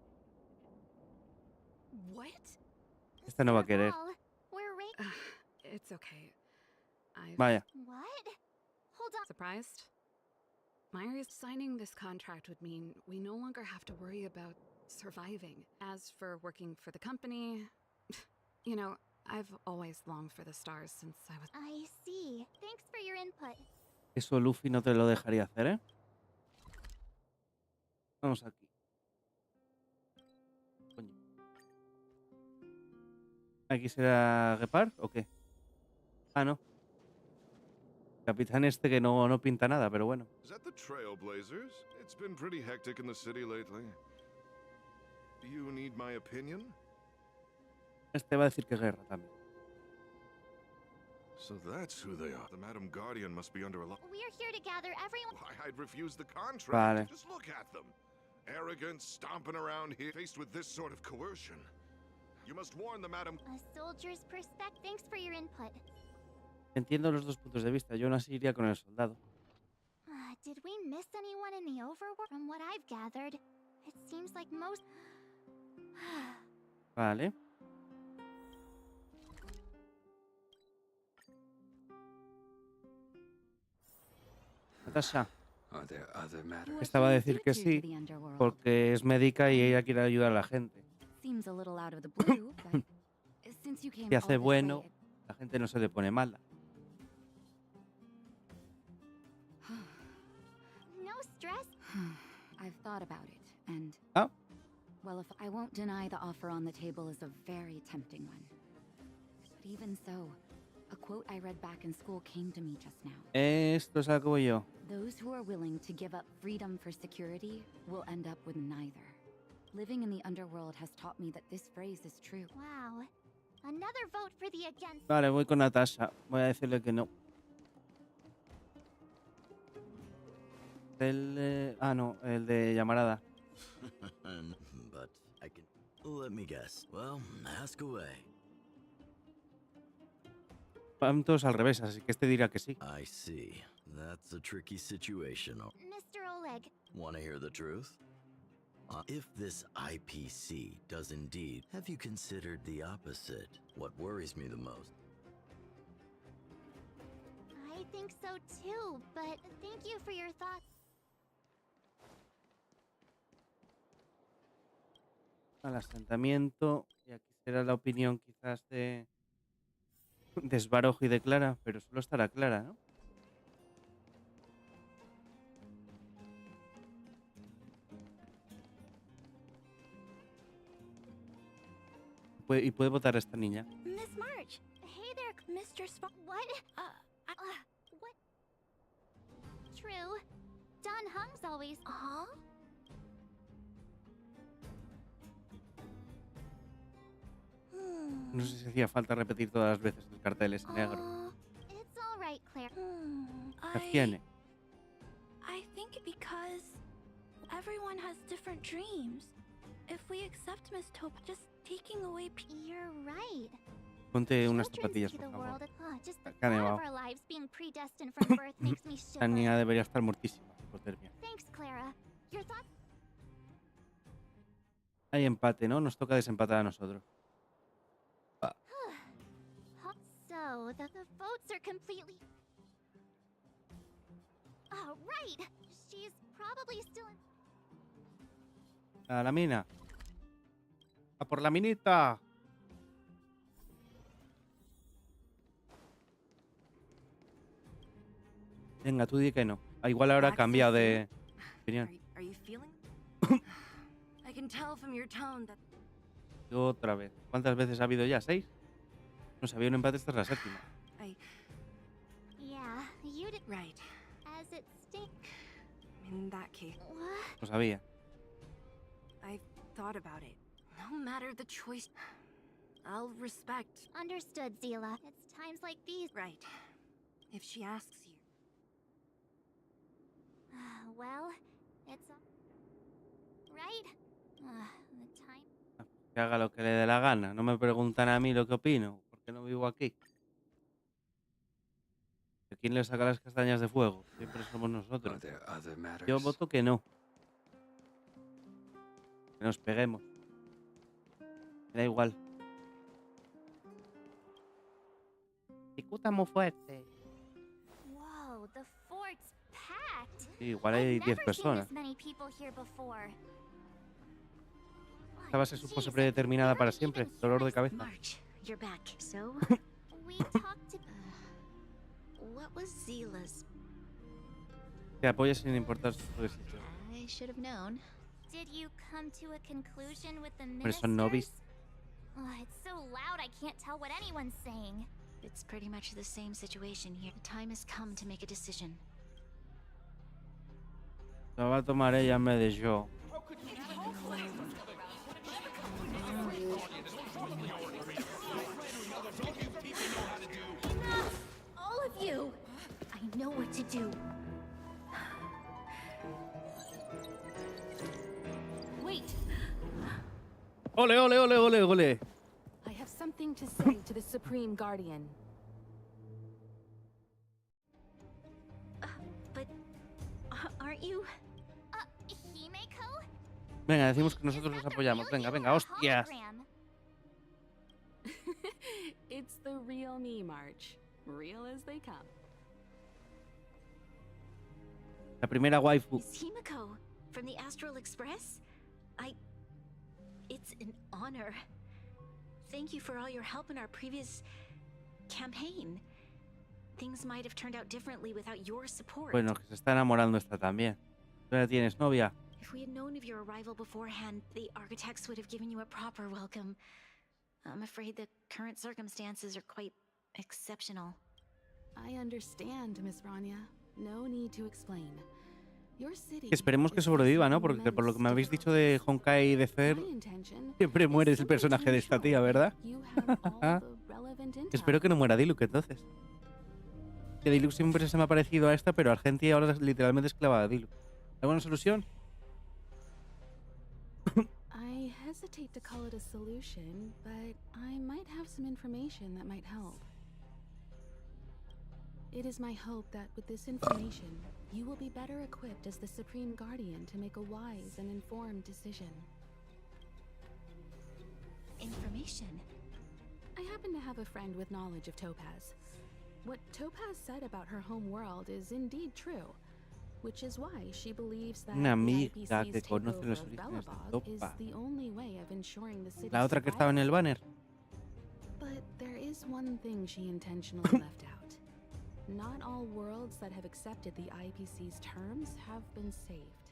What?
Esta no va a querer.
It's okay.
Vaya.
What? Hold on.
Surprised? Myra's signing this contract would mean we no longer have to worry about surviving. As for working for the company, you know, I've always longed for the stars since I was...
I see. Thanks for your input.
Eso Luffy no te lo dejaría hacer, ¿eh? Vamos aquí. Coño. ¿Aquí será Gepard o qué? Ah, no. Capitán este que no pinta nada, pero bueno.
Is that the Trailblazers? It's been pretty hectic in the city lately. Do you need my opinion?
Este va a decir que es guerra también.
So that's who they are. The Madam Guardian must be under a lot.
We're here to gather everyone.
Why, I'd refuse the contract.
Vale.
Just look at them. Arrogant, stomping around here, faced with this sort of coercion. You must warn the Madam...
A soldier's perspective. Thanks for your input.
Entiendo los dos puntos de vista. Yo aún así iría con el soldado.
Did we miss anyone in the overworld? From what I've gathered, it seems like most...
Vale. Natasha. Esta va a decir que sí, porque es médica y ella quiere ayudar a la gente.
Seems a little out of the blue, but since you came
Si hace
all this
bueno,
way,
la gente no se le pone mala.
No stress.
I've thought about it, and
Oh.
well, if I won't deny the offer on the table is a very tempting one. But even so, a quote I read back in school came to me just now.
Esto es algo que voy yo.
Those who are willing to give up freedom for security will end up with neither. Living in the underworld has taught me that this phrase is true.
Wow. Another vote for the against.
Vale, voy con Natasha. Voy a decirle que no. No, el de llamarada.
But I can... Let me guess. Well, ask away.
Van todos al revés, así que este dirá que sí.
I see. That's a tricky situation.
Mr. Oleg.
Want to hear the truth? If this IPC does indeed, have you considered the opposite? What worries me the most?
I think so too, but thank you for your thoughts.
Al asentamiento. Y aquí será la opinión quizás de Desbarojo y de Clara, pero solo estará Clara, ¿no? Y puede votar a esta niña.
Miss March. Hey there, Mr. What? What? True. Dan Hung's always.
No sé si hacía falta repetir todas las veces el cartel ese negro.
It's all right, Claire.
¿Qué tiene?
I think because everyone has different dreams. If we accept Miss Taupe, just taking away.
You're right.
Ponte unas zapatillas, por favor.
Just the
Acá
thought
nevado.
of our lives being predestined from birth makes me
La niña
shiver.
debería estar muertísima. Hipotermia.
Thanks, Clara. Your thoughts?
Hay empate, ¿no? Nos toca desempatar a nosotros.
So, the votes are completely. Oh, right! She's probably still in.
A la mina. ¡A por la minita! Venga, tú di que no. Igual ahora ha cambiado de opinión.
Are you feeling? I can tell from your tone that.
Otra vez. ¿Cuántas veces ha habido ya? ¿6? No sabía un empate, esta es la séptima.
Yeah, you did.
Right.
As it stinks.
In that case.
Lo sabía.
I've thought about it. No matter the choice, I'll respect.
Understood, Zila. It's times like these.
Right. If she asks you.
Well, it's. Right? The time.
Que haga lo que le dé la gana. No me preguntan a mí lo que opino, porque no vivo aquí. ¿De quién le saca las castañas de fuego? Siempre somos nosotros. Yo voto que no. Que nos peguemos. Me da igual. Picuta muy fuerte.
Whoa, the fort's packed.
Sí, igual hay 10 personas. Esta va a ser su pose predeterminada para siempre. Dolor de cabeza.
March, you're back. So,
we talked to.
What was Zila's?
Que apoya sin importar sus requisitos.
I should have known.
Did you come to a conclusion with the
Pero son novice.
ministers? It's so loud I can't tell what anyone's saying.
It's pretty much the same situation here. The time has come to make a decision.
Lo va a tomar ella en vez de yo.
All of you!
I know what to do.
Wait!
¡Ole, ole, ole, ole, ole!
I have something to say to the Supreme Guardian.
But aren't you?
Himeko?
Venga, decimos que nosotros los apoyamos. Venga, venga, hostias.
It's the real me, March. Real as they come.
La primera waifu.
Miss Himeko from the Astral Express? It's an honor. Thank you for all your help in our previous campaign. Things might have turned out differently without your support.
Bueno, que se está enamorando esta también. ¿Tú ya tienes novia?
If we had known of your arrival beforehand, the architects would have given you a proper welcome. I'm afraid the current circumstances are quite exceptional.
I understand, Miss Rania. No need to explain. Your city.
Esperemos que sobreviva, ¿no? Porque por lo que me habéis dicho de Honkai y de hacer, siempre mueres el personaje de esta tía, ¿verdad? Espero que no muera Diluc entonces. Que Diluc siempre se me ha parecido a esta, pero Argenti ahora es literalmente esclava de Diluc. ¿Alguna solución?
I hesitate to call it a solution, but I might have some information that might help. It is my hope that with this information, you will be better equipped as the Supreme Guardian to make a wise and informed decision.
Information?
I happen to have a friend with knowledge of Topaz. What Topaz said about her home world is indeed true, which is why she believes that
Una
the
amiga
IPC's
que conoce
takeover
los
of
orígenes de
Belobog is
Topaz.
the only way of ensuring the city's
La otra que estaba en el
survival.
banner.
But there is one thing she intentionally left out. Not all worlds that have accepted the IPC's terms have been saved.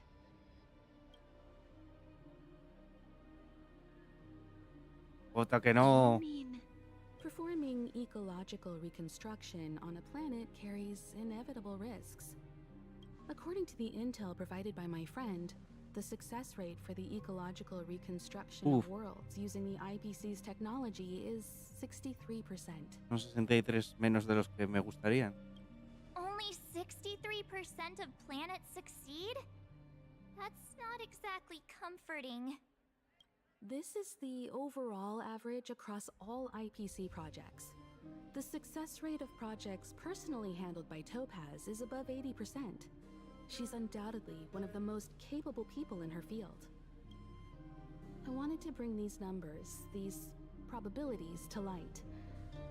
Otra que no.
Performing ecological reconstruction on a planet carries inevitable risks. According to the intel provided by my friend, the success rate for the ecological reconstruction of worlds using the IPC's technology is 63%.
Son 63 menos de los que me gustarían.
Only 63% of planets succeed? That's not exactly comforting.
This is the overall average across all IPC projects. The success rate of projects personally handled by Topaz is above 80%. She's undoubtedly one of the most capable people in her field. I wanted to bring these numbers, these probabilities, to light.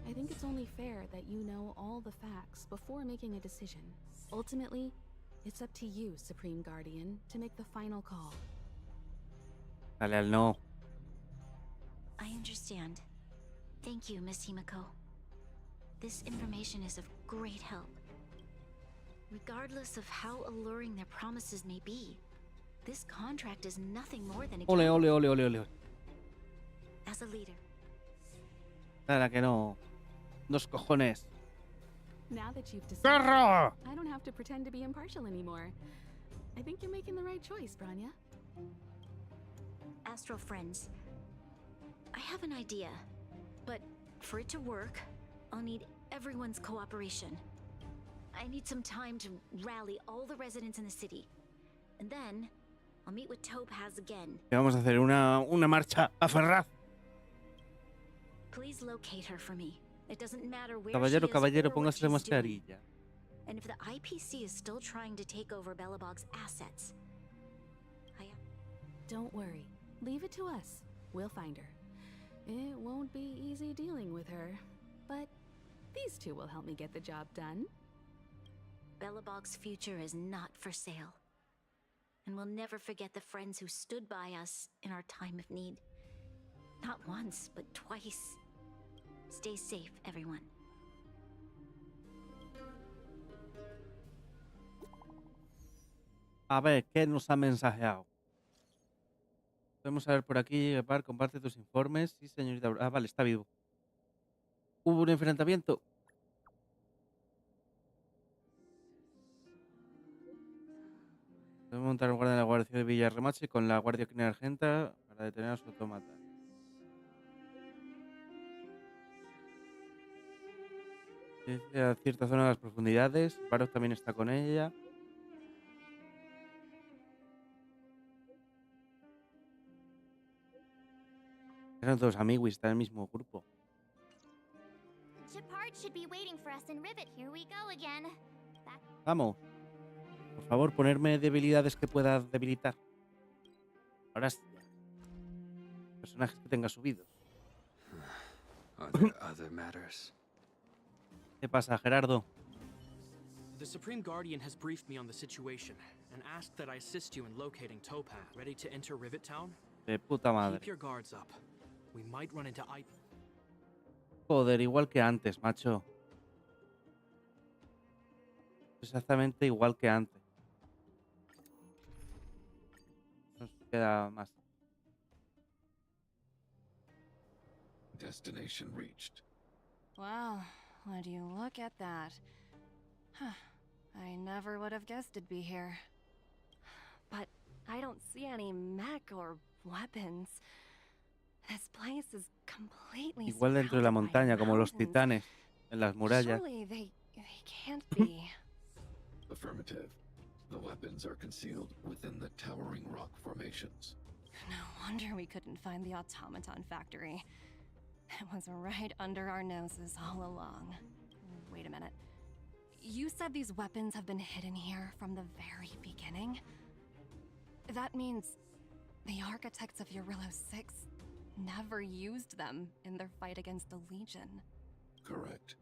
I think it's only fair that you know all the facts before making a decision. Ultimately, it's up to you, Supreme Guardian, to make the final call.
Dale al no.
I understand. Thank you, Miss Himiko. This information is of great help. Regardless of how alluring their promises may be, this contract is nothing more than a
Ole, ole, ole, ole, ole.
As a leader.
Dale que no. Dos cojones.
Now that you've decided,
¡Perro!
I don't have to pretend to be impartial anymore. I think you're making the right choice, Branya.
Astral friends, I have an idea, but for it to work, I'll need everyone's cooperation. I need some time to rally all the residents in the city, and then I'll meet with Topaz again.
Vamos a hacer una marcha a Ferraz.
Please locate her for me. It doesn't matter where
Caballero,
she is
caballero,
or what
póngase la
she's doing.
mascarilla.
And if the IPC is still trying to take over Belobog's assets,
Don't worry. Leave it to us. We'll find her. It won't be easy dealing with her, but these two will help me get the job done.
Belobog's future is not for sale. And we'll never forget the friends who stood by us in our time of need. Not once, but twice. Stay safe, everyone.
A ver, ¿qué nos ha mensajeado? Podemos ver por aquí, Gepard, comparte tus informes. Sí, señorita. Ah, vale, está vivo. ¿Hubo un enfrentamiento? Podemos montar un guardia en la guardia de Villa Remache con la guardia Queen Argenta para detener a los autómatas. A cierta zona de las profundidades. Barok también está con ella. Eran todos amigos y están en el mismo grupo.
Shepard should be waiting for us in Rivet. Here we go again.
Vamos. Por favor, ponerme debilidades que pueda debilitar. Ahora sí. Personajes que tenga subidos.
Are there other matters?
¿Qué pasa, Gerardo?
The Supreme Guardian has briefed me on the situation and asked that I assist you in locating Topaz. Ready to enter Rivet Town?
De puta madre.
Keep your guards up. We might run into
Joder, igual que antes, macho. Exactamente igual que antes. Nos queda más.
Destination reached.
Wow, would you look at that? Huh. I never would have guessed it'd be here. But I don't see any mech or weapons. This place is completely
Igual dentro de la montaña, como los titanes en las murallas.
Surely they can't be.
Affirmative. The weapons are concealed within the towering rock formations.
No wonder we couldn't find the automaton factory. It was right under our noses all along. Wait a minute. you said these weapons have been hidden here from the very beginning? That means the architects of Eurillo 6 never used them in their fight against the Legion.
Correct.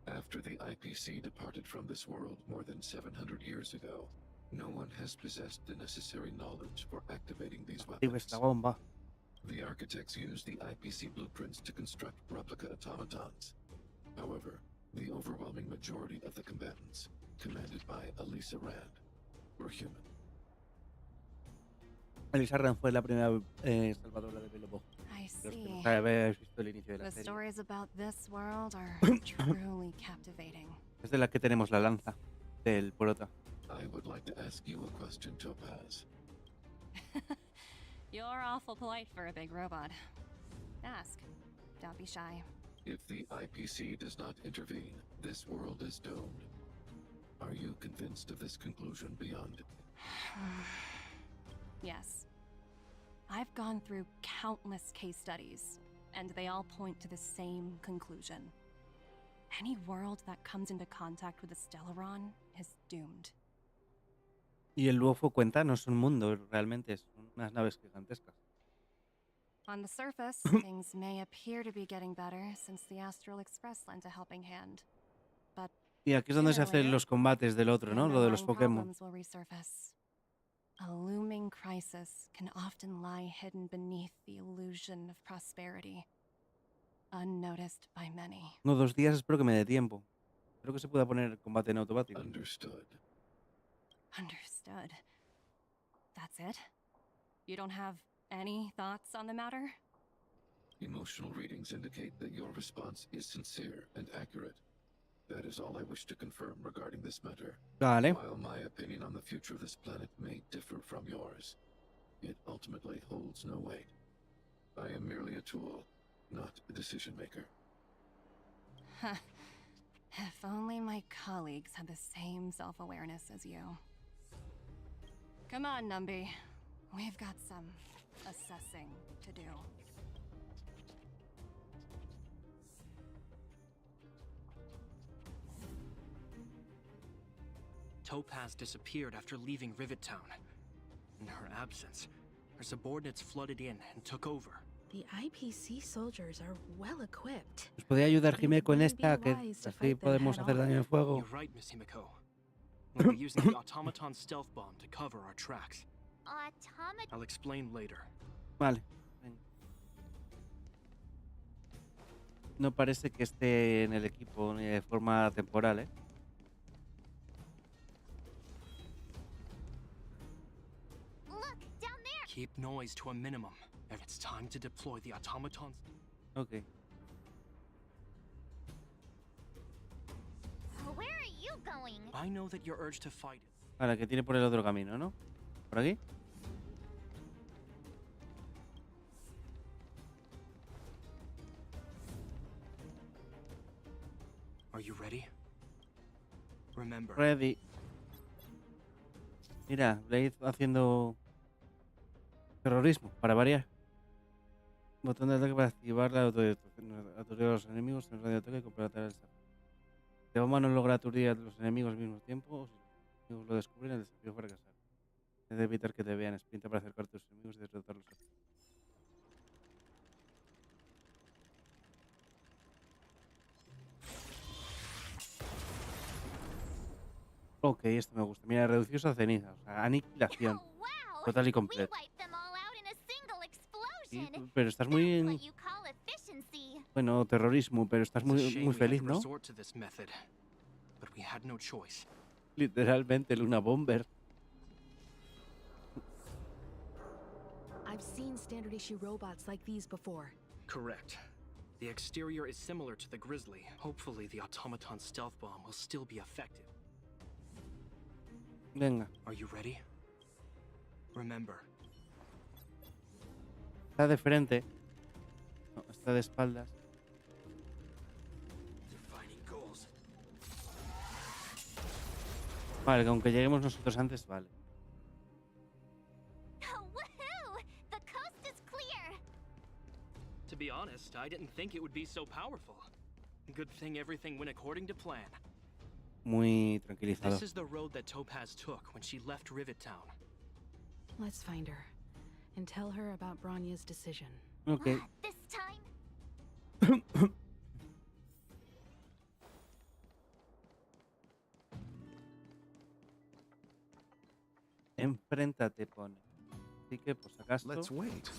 After the IPC departed from this world more than 700 years ago, no one has possessed the necessary knowledge for activating these weapons. The architects used the IPC blueprints to construct replica automatons. However, the overwhelming majority of the combatants, commanded by Elisa Rand, were human.
Elisa Rand fue la primera salvadora de Belobo.
I see.
Visto el inicio de la
The
serie.
stories about this world are truly captivating.
Es de la que tenemos la lanza del Prota.
I would like to ask you a question, Topaz.
You're awful polite for a big robot. Ask. Don't be shy.
If the IPC does not intervene, this world is doomed. Are you convinced of this conclusion beyond?
Yes. I've gone through countless case studies, and they all point to the same conclusion. Any world that comes into contact with a Stellaron is doomed.
Y el UFO cuenta, no es un mundo, realmente son unas naves gigantescas.
On the surface, things may appear to be getting better since the Astral Express lent a helping hand. But
Y aquí es donde se hacen los combates del otro, ¿no? Lo de los Pokémon.
will resurface. A looming crisis can often lie hidden beneath the illusion of prosperity, unnoticed by many.
No, 2 días espero que me dé tiempo. Espero que se pueda poner combate en automático.
Understood.
Understood. That's it? You don't have any thoughts on the matter?
Emotional readings indicate that your response is sincere and accurate. That is all I wish to confirm regarding this matter.
Vale.
While my opinion on the future of this planet may differ from yours, it ultimately holds no weight. I am merely a tool, not a decision maker.
If only my colleagues had the same self-awareness as you. Come on, Numby. We've got some assessing to do.
Topaz disappeared after leaving Rivet Town. In her absence, her subordinates flooded in and took over.
The IPC soldiers are well equipped.
¿Nos podría ayudar Jime con esta? Que así podemos hacer daño en fuego.
You're right, Miss Himiko. We'll be using the automaton stealth bomb to cover our tracks. I'll explain later.
Vale. Venga. No parece que esté en el equipo ni de forma temporal, ¿eh?
Keep noise to a minimum. If it's time to deploy the automatons.
Okay.
Where are you going?
I know that your urge to fight.
Vale, que tiene por el otro camino, ¿no? ¿Por aquí?
Are you ready? Remember.
Ready. Mira, Blade haciendo terrorismo, para variar. Botón de ataque para activar la aturdir a los enemigos en radio ataque y completar el desafío. De bomba no logra aturdir a los enemigos al mismo tiempo, o si los enemigos lo descubren, el desafío fracasar. Debe evitar que te vean, sprinta para acercarte a tus enemigos y derrotarlos. Ok, esto me gusta. Mira, reducidos a ceniza, o sea, aniquilación. Total y completa. Sí, pero estás muy... Bueno, terrorismo, pero estás muy feliz, ¿no? Literalmente, Luna Bomber.
I've seen standard issue robots like these before.
Correct. The exterior is similar to the Grizzly. Hopefully the automaton stealth bomb will still be effective.
Venga.
Are you ready? Remember.
Está de frente. No, está de espaldas. Vale, que aunque lleguemos nosotros antes, vale.
The coast is clear.
To be honest, I didn't think it would be so powerful. Good thing everything went according to plan.
muy tranquilizador.
This is the road that Topaz took when she left Rivet Town.
Let's find her and tell her about Bronya's decision.
Okay.
This time?
Enfréntate, pone. Así que, por si acaso,
Let's wait.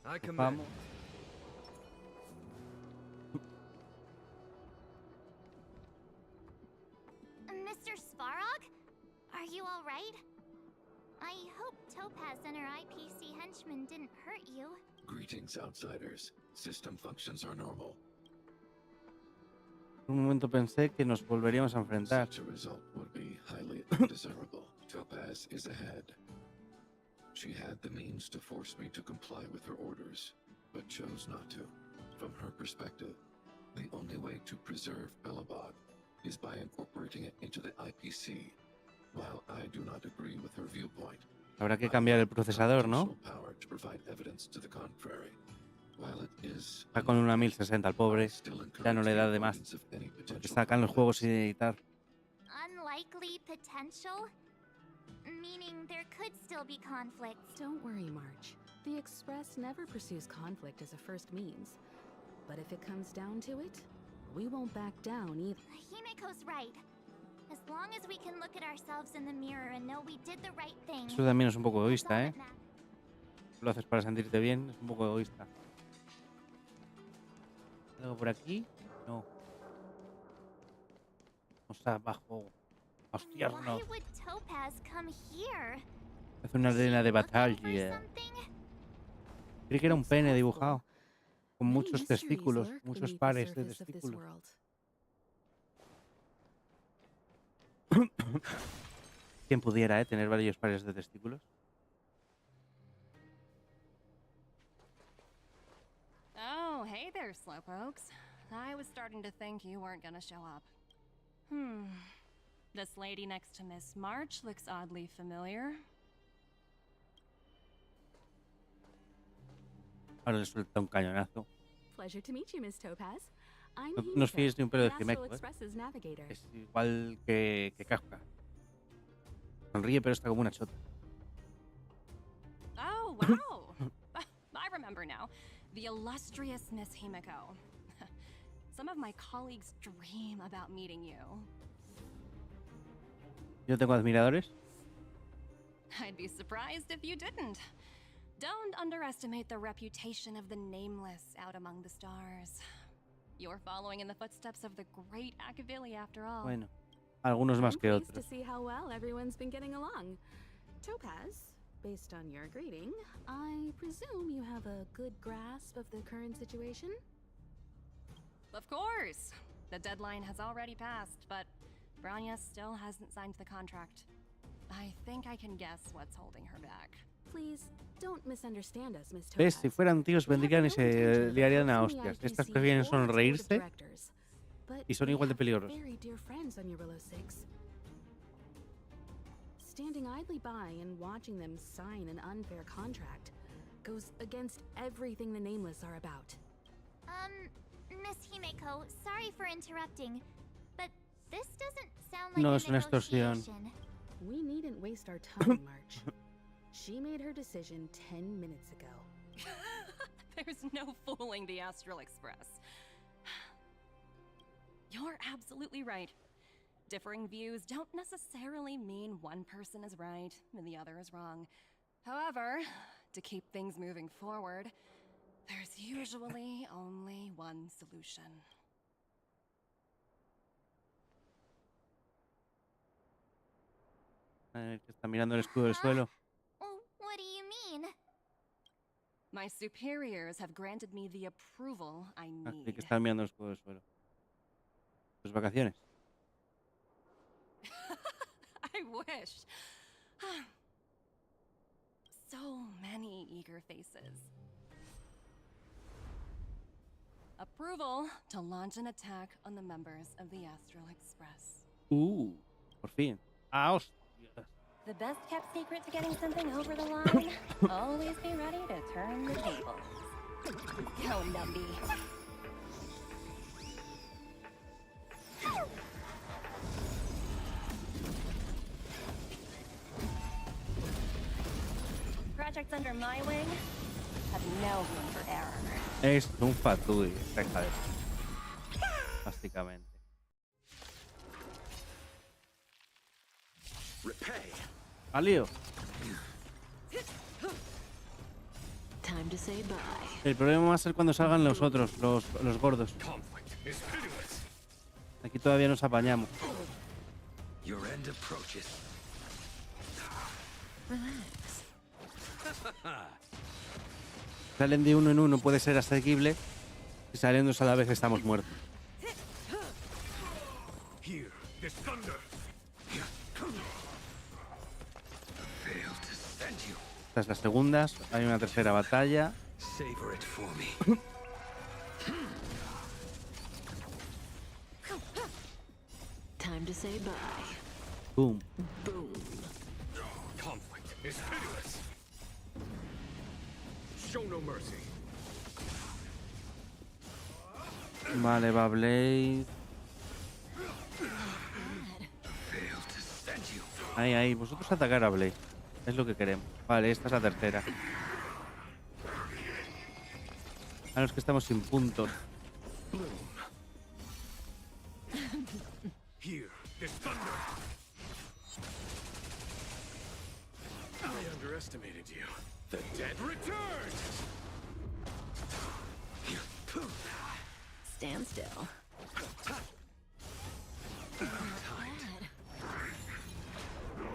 I
pues
command.
vamos.
Mr. Svarog? Are you alright? I hope Topaz and her IPC henchmen didn't hurt you.
Greetings, outsiders. System functions are normal.
Por un momento pensé que nos volveríamos a enfrentar.
Such a result would be highly undesirable. Topaz is ahead. She had the means to force me to comply with her orders, but chose not to. From her perspective, the only way to preserve Belobog is by incorporating it into the IPC. While I do not agree with her viewpoint,
Habrá que cambiar el procesador, ¿no?
power to provide evidence to the contrary. While it is
Está con una 1060 al pobre. Ya no le da de más. Porque sacan los juegos sin editar.
Unlikely potential? Meaning there could still be conflicts.
Don't worry, March. The Express never pursues conflict as a first means. But if it comes down to it, we won't back down either.
Himeko's right. As long as we can look at ourselves in the mirror and know we did the right thing.
Eso también es un poco egoísta, ¿eh? Lo haces para sentirte bien, es un poco egoísta. ¿Algo por aquí? No. Vamos abajo. Hostias, no.
Why would Topaz come here?
Hace una arena de batalla. Creí que era un pene dibujado. Con muchos testículos, muchos pares de testículos. ¿Quién pudiera, tener varios pares de testículos?
Oh, hey there, Slowpokes. I was starting to think you weren't gonna show up. This lady next to Miss March looks oddly familiar.
Ahora le suelta un cañonazo.
Pleasure to meet you, Miss Topaz. I'm
No os fiéis ni un pelo de
the
Himeko,
Astral Express's navigator.
Es igual que Kafka. Sonríe, pero está como una chota.
Oh, wow! I remember now. The illustrious Miss Himeko. Some of my colleagues dream about meeting you.
Yo tengo admiradores.
I'd be surprised if you didn't. Don't underestimate the reputation of the nameless out among the stars. You're following in the footsteps of the great Akavili, after all.
Bueno, algunos más que
Pleased to
otros.
see how well everyone's been getting along. Topaz, based on your greeting, I presume you have a good grasp of the current situation?
Of course! The deadline has already passed, but Bronya still hasn't signed the contract. I think I can guess what's holding her back.
Please, don't misunderstand us, Miss Topaz.
¿Ves? Si fueran tíos vendrían y se liarían a hostias. Estas prefieren sonreírse y son igual de peligrosos.
Very dear friends on Euro 6. Standing idly by and watching them sign an unfair contract goes against everything the Nameless are about.
Miss Himeko, sorry for interrupting, but this doesn't sound like
No,
a
es una extorsión.
negotiation.
We needn't waste our time, March. She made her decision 10 minutes ago.
There's no fooling the Astral Express. You're absolutely right. Differing views don't necessarily mean one person is right and the other is wrong. However, to keep things moving forward, there's usually only one solution.
Que está mirando el escudo del suelo.
What do you mean?
My superiors have granted me the approval I need.
Sí, que está mirando el escudo del suelo. Tus vacaciones.
I wish. So many eager faces. Approval to launch an attack on the members of the Astral Express.
Por fin. Ah, hostia.
The best kept secret to getting something over the line? Always be ready to turn the tables. Go, Numby. projects under my wing have no room for error.
Es un fatui, esta hija de... Básicamente. ¡Alío!
Time to say bye.
El problema va a ser cuando salgan los otros, los gordos. Aquí todavía nos apañamos.
Your end approaches.
Relax.
Salen de uno en uno, puede ser asequible. Si salen dos a la vez estamos muertos.
Here, this thunder. Fail to send you.
Estas las segundas. Hay una tercera batalla.
Savor it for me.
Time to say bye.
Boom.
Boom.
Conflict is pitiless. Show no mercy.
Vale, va Blade.
Fail to send you.
Ahí, ahí. Vosotros atacar a Blade. Es lo que queremos. Vale, esta es la tercera. A los que estamos sin puntos.
Here, this thunder. I underestimated you. The dead return.
Stand still.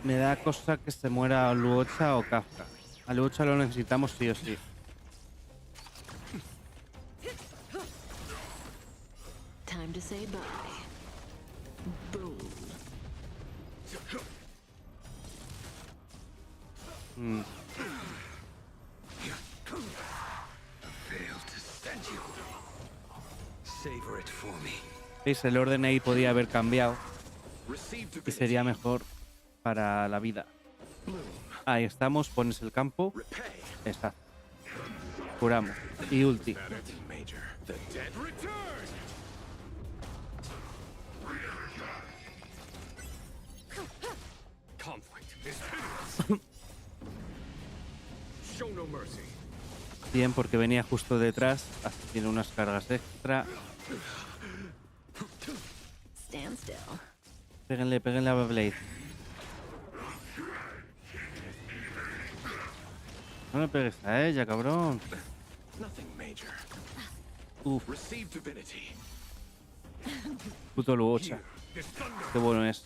Me da cosa que se muera Luocha o Kafka. A Luocha lo necesitamos sí o sí.
Time to say bye. Boom.
Fail to send you. Savor it for me.
¿Veis? El orden ahí podía haber cambiado
Receive
y
divinity.
sería mejor para la vida. Ahí estamos, pones el campo. Está. Curamos. Y ulti.
That it, Major. The dead return. Conflict is pitiless. Show no mercy.
Bien, porque venía justo detrás. Así tiene unas cargas extra.
Stand still.
Péguenle, péguenle a Blade. No le pegues a ella, cabrón.
Nothing, Major.
Uf,
Receive divinity.
puto Luocha.
This thunder.
Qué bueno es.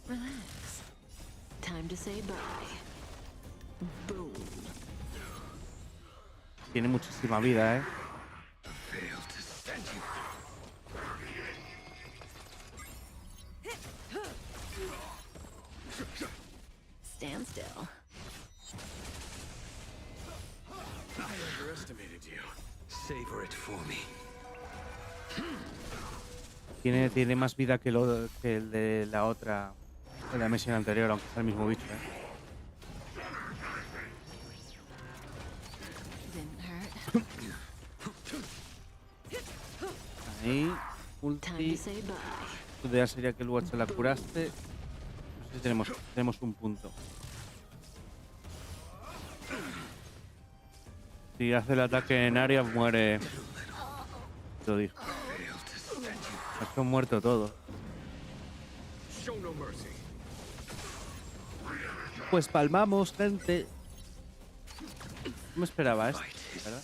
Relax. Time to say bye. Boom.
Tiene muchísima vida, ¿eh?
Fail to send you.
Stand still.
I underestimated you. Savor it for me.
Tiene más vida que el de la otra. De la misión anterior, aunque sea el mismo bicho, ¿eh?
Didn't hurt.
Ahí.
Time
Ulti.
to say bye.
Tu idea sería que el Luocha la curaste. No sé si tenemos un punto. Si hace el ataque en área, muere. Lo dijo. Esto muerto todo.
Show no mercy.
Pues palmamos, gente. No me esperaba esto, ¿verdad?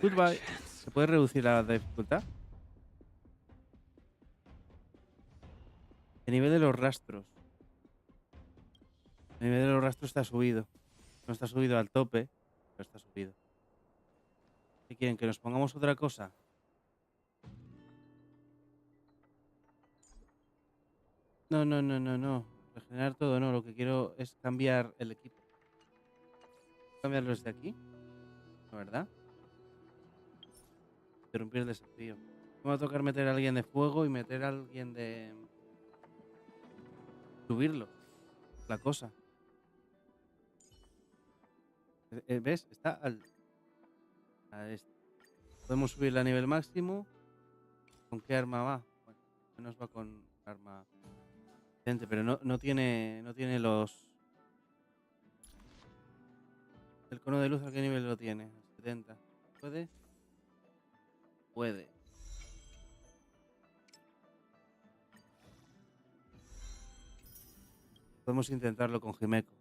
Goodbye. ¿Se puede reducir la dificultad? El nivel de los rastros. El nivel de los rastros está subido. No está subido al tope, pero está subido. ¿Qué quieren? ¿Que nos pongamos otra cosa? No, no, no, no, no. Regenerar todo, no. Lo que quiero es cambiar el equipo. Cambiarlo desde aquí. ¿La verdad? Interrumpir el desafío. Me va a tocar meter a alguien de fuego y meter a alguien de... Subirlo. La cosa. ¿Ves? Está al... A este. Podemos subirla a nivel máximo. ¿Con qué arma va? Bueno, menos va con arma potente, pero no tiene los... El cono de luz, ¿a qué nivel lo tiene? 70. ¿Puede? Puede. Podemos intentarlo con Himeko.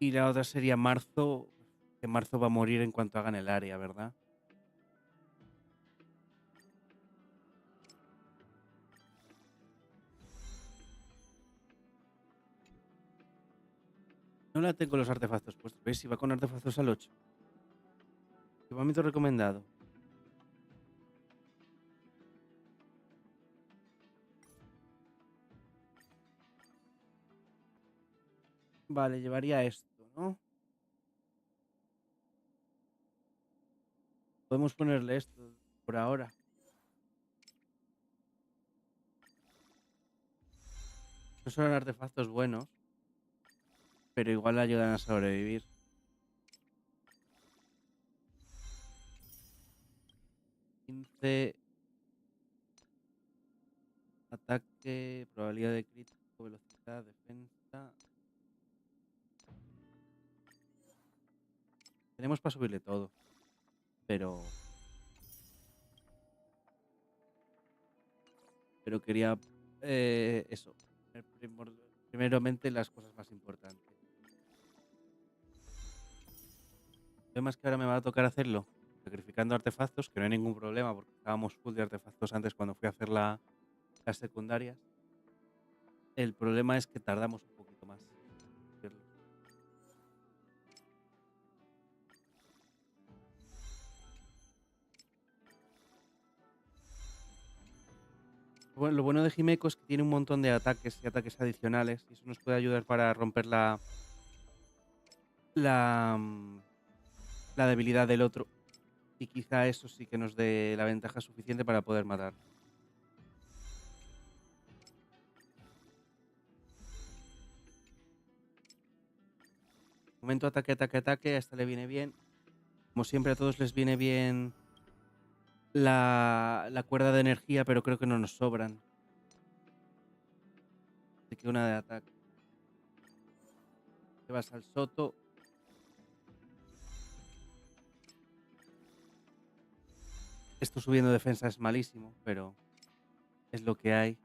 Y la otra sería Marzo, que Marzo va a morir en cuanto hagan el área, ¿verdad? No la tengo los artefactos puestos. ¿Veis? Si va con artefactos al 8. Equipamiento recomendado. Vale, llevaría esto, ¿no? Podemos ponerle esto por ahora. No son artefactos buenos, pero igual ayudan a sobrevivir. 15. Ataque, probabilidad de crítico, velocidad, defensa. Tenemos para subirle todo. Pero quería eso. Primeramente las cosas más importantes. El problema es que ahora me va a tocar hacerlo sacrificando artefactos, que no hay ningún problema porque estábamos full de artefactos antes cuando fui a hacer las secundarias. El problema es que tardamos un poquito más. Bueno, lo bueno de Himeko es que tiene un montón de ataques y ataques adicionales y eso nos puede ayudar para romper la debilidad del otro. Y quizá eso sí que nos dé la ventaja suficiente para poder matar. Momento ataque, ataque, ataque. A esta le viene bien. Como siempre a todos les viene bien la cuerda de energía, pero creo que no nos sobran. Así que una de ataque. Te vas al soto. Esto subiendo defensa es malísimo, pero es lo que hay.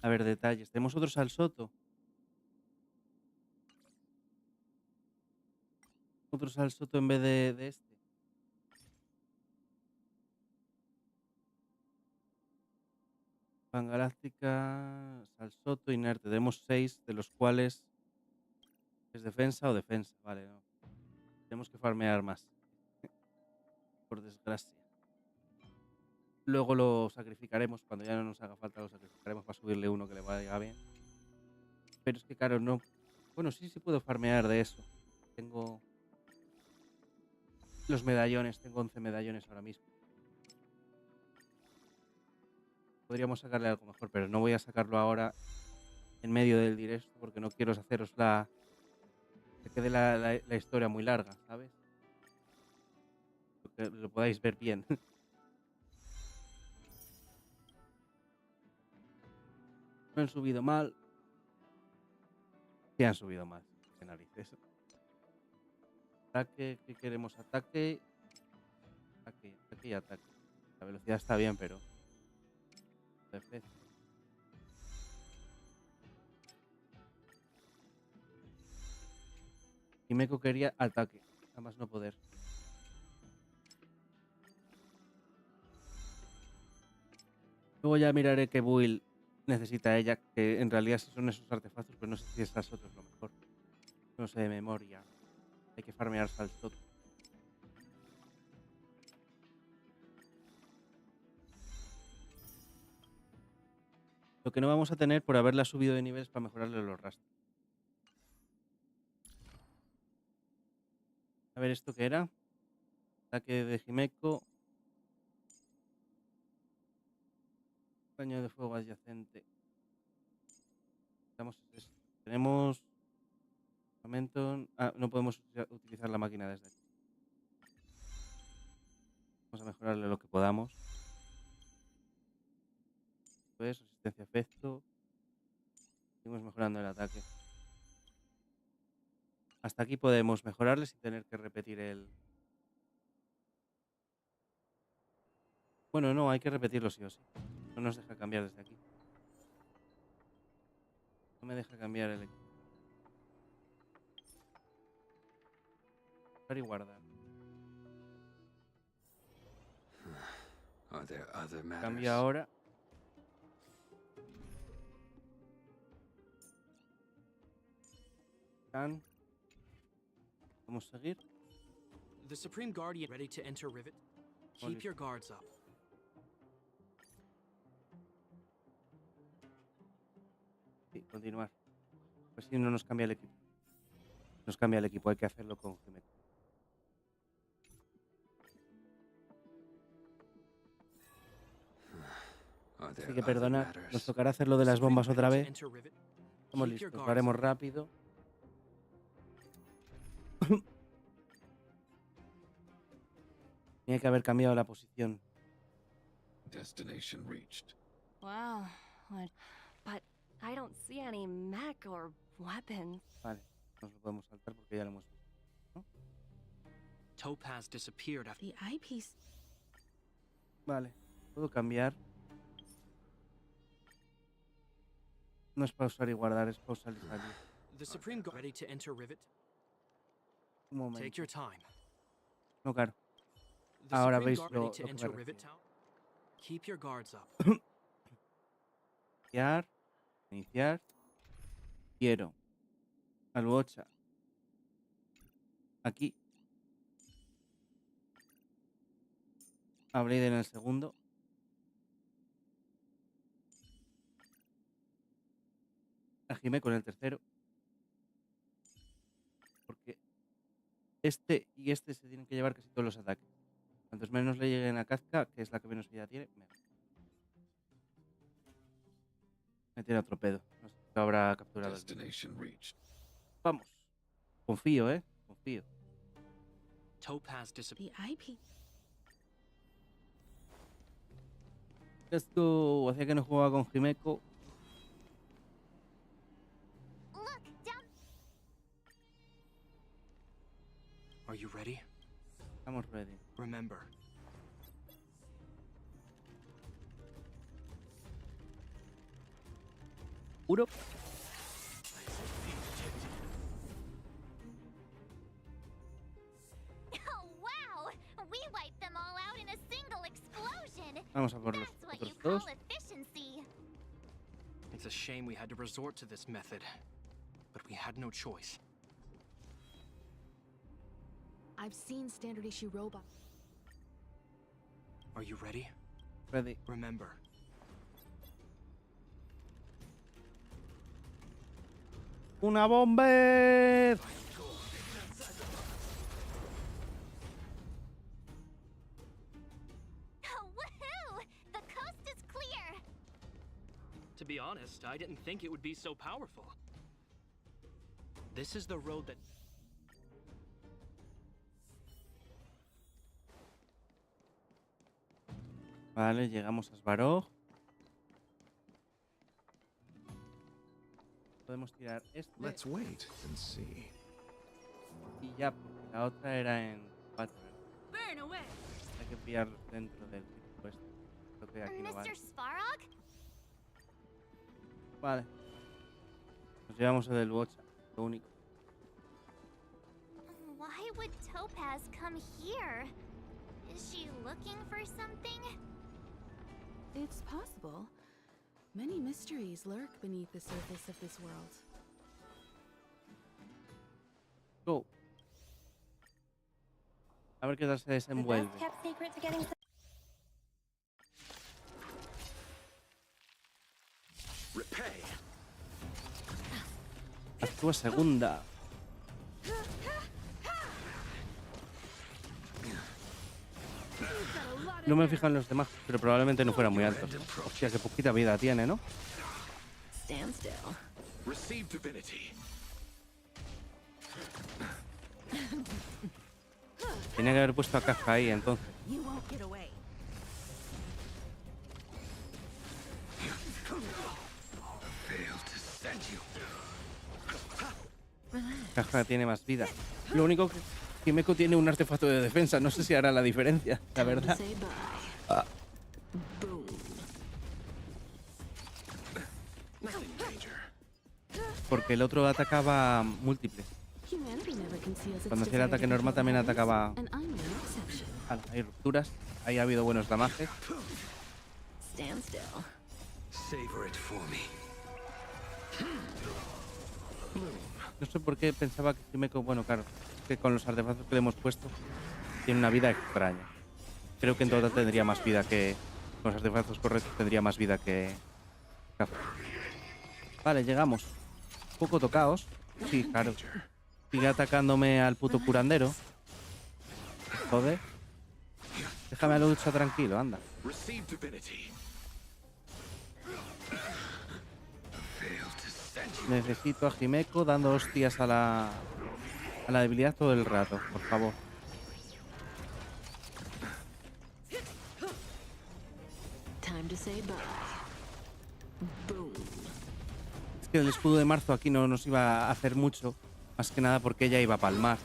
A ver, detalles. Tenemos otros al soto. Otros al soto en vez de este. Pangaláctica, Salsoto, Inerte. Tenemos 6, de los cuales es defensa o defensa. Vale, no. Tenemos que farmear más. Por desgracia. Luego lo sacrificaremos. Cuando ya no nos haga falta, lo sacrificaremos para subirle uno que le vaya bien. Pero es que, claro, no. Bueno, sí puedo farmear de eso. Tengo los medallones. Tengo 11 medallones ahora mismo. Podríamos sacarle algo mejor, pero no voy a sacarlo ahora en medio del directo porque no quiero haceros que quede la historia muy larga, ¿sabes? Que lo podáis ver bien. No han subido mal. Sí han subido mal. Qué narices. Ataque, ¿qué queremos? Ataque. Ataque y ataque. La velocidad está bien, pero... Perfecto. Y me quería ataque. Nada más no poder. Luego ya miraré qué build necesita ella, que en realidad sí son esos artefactos, pero no sé si estas otras es lo mejor. No sé de memoria. Hay que farmear salsoto. Lo que no vamos a tener por haberla subido de niveles para mejorarle los rastros. A ver, ¿esto qué era? Ataque de Himeko. Daño de fuego adyacente. Tenemos Momento. No podemos utilizar la máquina desde aquí. Vamos a mejorarle lo que podamos. Pues, resistencia a efecto. Seguimos mejorando el ataque. Hasta aquí podemos mejorarle sin tener que repetir el... Bueno, no, hay que repetirlo sí o sí. No nos deja cambiar desde aquí. No me deja cambiar el equipo. Y guardar.
Are there other matters?
Cambia ahora. ¿Podemos seguir?
The Supreme Guardian ready to enter Rivet? Keep your guards up.
Sí, continuar. Pues si no nos cambia el equipo. Nos cambia el equipo, hay que hacerlo con Jiménez. Así que perdona, nos tocará hacer lo de las bombas otra vez. Estamos listos, lo haremos rápido. Tiene que haber cambiado la posición.
Destination reached.
Wow. But I don't see any mech or weapons.
Vale, nos lo podemos saltar porque ya lo hemos visto, ¿no?
Topaz disappeared after
the eyepiece.
Vale, puedo cambiar. No es pausar y guardar, es pausar y salir.
The Supreme Guard ready to enter Rivet?
Un momento.
Take your time.
No, claro.
The
Ahora
Supreme
veis
Guard
lo
ready to
que
enter
me
Rivet
refiero.
Town? Keep your guards up.
Iniciar. Iniciar. Quiero. Al bocha. Aquí. A Blade en el segundo. A Jime con el tercero. Porque este y este se tienen que llevar casi todos los ataques. Cuantos menos le lleguen a Kazka, que es la que menos vida tiene, mejor. Me tiene otro pedo. No sé si lo habrá capturado. Vamos. Confío, confío.
Topaz disappeared.
Esto hacía que no jugaba con Jimeko.
Are you ready?
Estamos ready.
Remember.
Puro.
Oh, wow! We wiped them all out in a single explosion.
Vamos a por los
That's what you
otros
call
dos.
efficiency.
It's a shame we had to resort to this method, but we had no choice.
I've seen standard issue robots.
Are you ready?
Ready.
Remember.
¡Una bomba!
Woohoo! The coast is clear.
To be honest, I didn't think it would be so powerful. This is the road that...
Vale, llegamos a Svarog. Podemos tirar este.
Let's wait and see.
Y ya, porque la otra era en 4. Hay que pillar dentro del tipo este. Creo que aquí no vale.
Mr. Svarog?
Vale. Nos llevamos el del bocha, lo único.
Why would Topaz come here? Is she looking for something?
It's possible. Many mysteries lurk beneath the surface of this world.
Go. A ver qué tal se desenvuelve. Actúa segunda. No me fijo en los demás, pero probablemente no fueran muy altos. Hostia, qué poquita vida tiene, ¿no?
Stand still.
Receive divinity.
Tenía que haber puesto a Kafka ahí, entonces.
You won't get away.
Kafka tiene más vida. Lo único que Himeko tiene un artefacto de defensa. No sé si hará la diferencia, la verdad. Ah. Porque el otro atacaba múltiples. Cuando hacía el ataque normal también atacaba. Ah, hay rupturas. Ahí ha habido buenos damajes. No sé por qué pensaba que Himeko, bueno, claro, que con los artefactos que le hemos puesto tiene una vida extraña. Creo que en total tendría más vida que... Con los artefactos correctos tendría más vida que... Vale, llegamos. Un poco tocaos. Sí, claro. Sigue atacándome al puto curandero. Joder. Déjame a la lucha tranquilo, anda. Necesito a Himeko dando hostias a la debilidad todo el rato, por favor. Es que el escudo de marzo aquí no nos iba a hacer mucho, más que nada porque ella iba a palmar.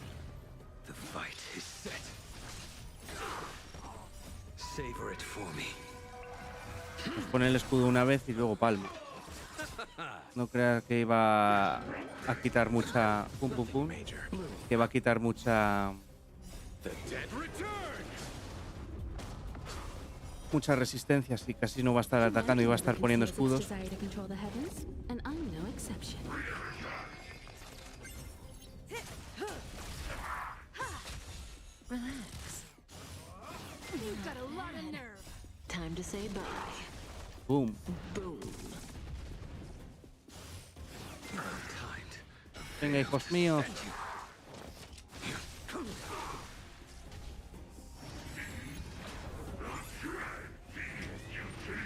Nos pone el escudo una vez y luego palma. No creas que iba a quitar mucha... Pum, pum, pum. Que va a quitar mucha... Mucha resistencia, así casi no va a estar atacando y va a estar poniendo escudos. Boom. Venga, hijos míos.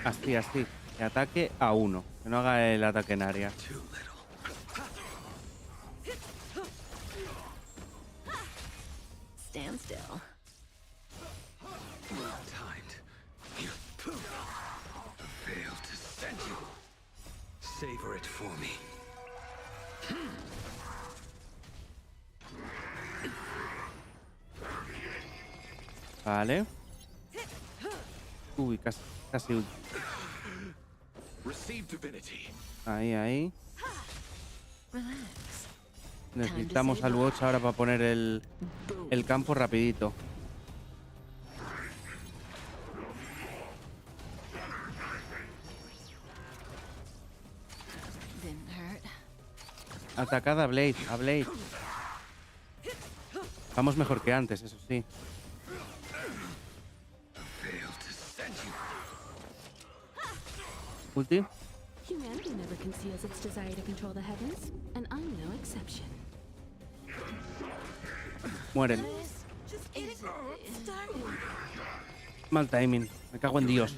Así, así. Que ataque a uno. Que no haga el ataque en área.
Stand still.
Savor it for me.
Vale. Uy, casi ahí, ahí. Necesitamos al Watch ahora para poner el campo rapidito. Atacad a Blade, a Blade. Vamos mejor que antes, eso sí. Ulti.
Humanity never conceals its desire to control the heavens, and I'm no exception.
Mueren. Mal timing. Me cago en Dios.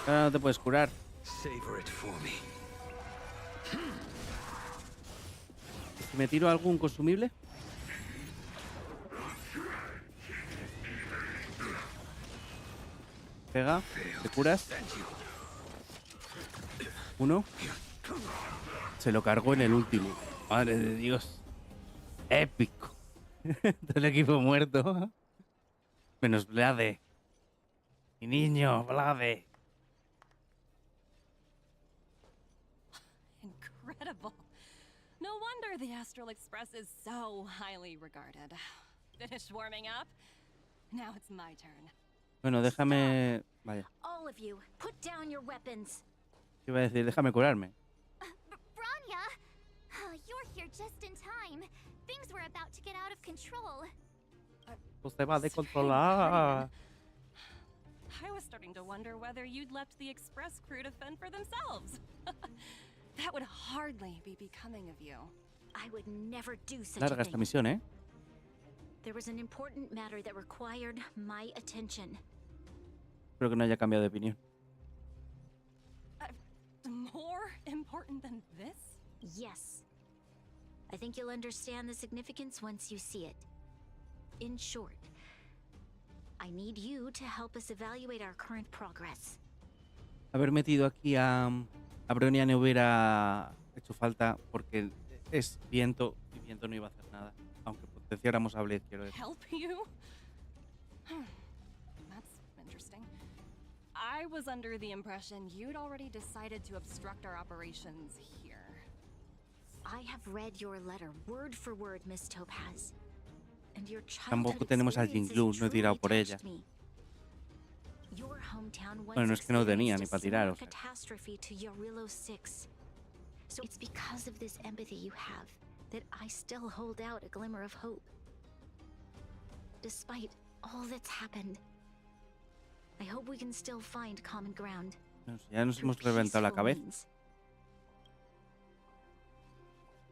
Ahora no te puedes curar. Si me tiro algún consumible. Pega. ¿Te curas? Uno. Se lo cargó en el último. Madre de Dios. Épico. Todo el equipo muerto. Menos Blade. Mi niño, Blade.
Incredible. No wonder the Astral Express is so highly regarded. Finished warming up? Now it's my turn.
Bueno, déjame... Vaya.
All of you, put down your weapons.
¿Qué iba a decir? Déjame curarme.
Branya! You're here just in time. Things were about to get out of control.
Pues se va a descontrolar.
I was starting to wonder whether you'd left the Express crew to fend for themselves. That would hardly be becoming of you.
I would never do such
Larga
a
esta
thing.
misión, ¿eh?
There was an important matter that required my attention.
Espero que no haya cambiado de opinión.
More important than this?
Yes. I think you'll understand the significance once you see it. In short, I need you to help us evaluate our current progress.
Haber metido aquí a Bronia no hubiera hecho falta porque es viento y viento no iba a hacer nada. Aunque potenciáramos a Blade, quiero decir.
Help you? That's interesting. I was under the impression you'd already decided to obstruct our operations here.
I have read your letter word for word, Miss Topaz. And your
Tampoco
childhood
tenemos al
experiences
Jinglú, no he tirado
truly
por ella.
touched me. Your hometown once
Bueno, no es que no tenía ni
experienced
para
a
tirar,
similar
o sea.
catastrophe to Yorilo 6. So it's because of this empathy you have that I still hold out a glimmer of hope. Despite all that's happened, I hope we can still find common ground.
Ya nos hemos reventado la cabeza.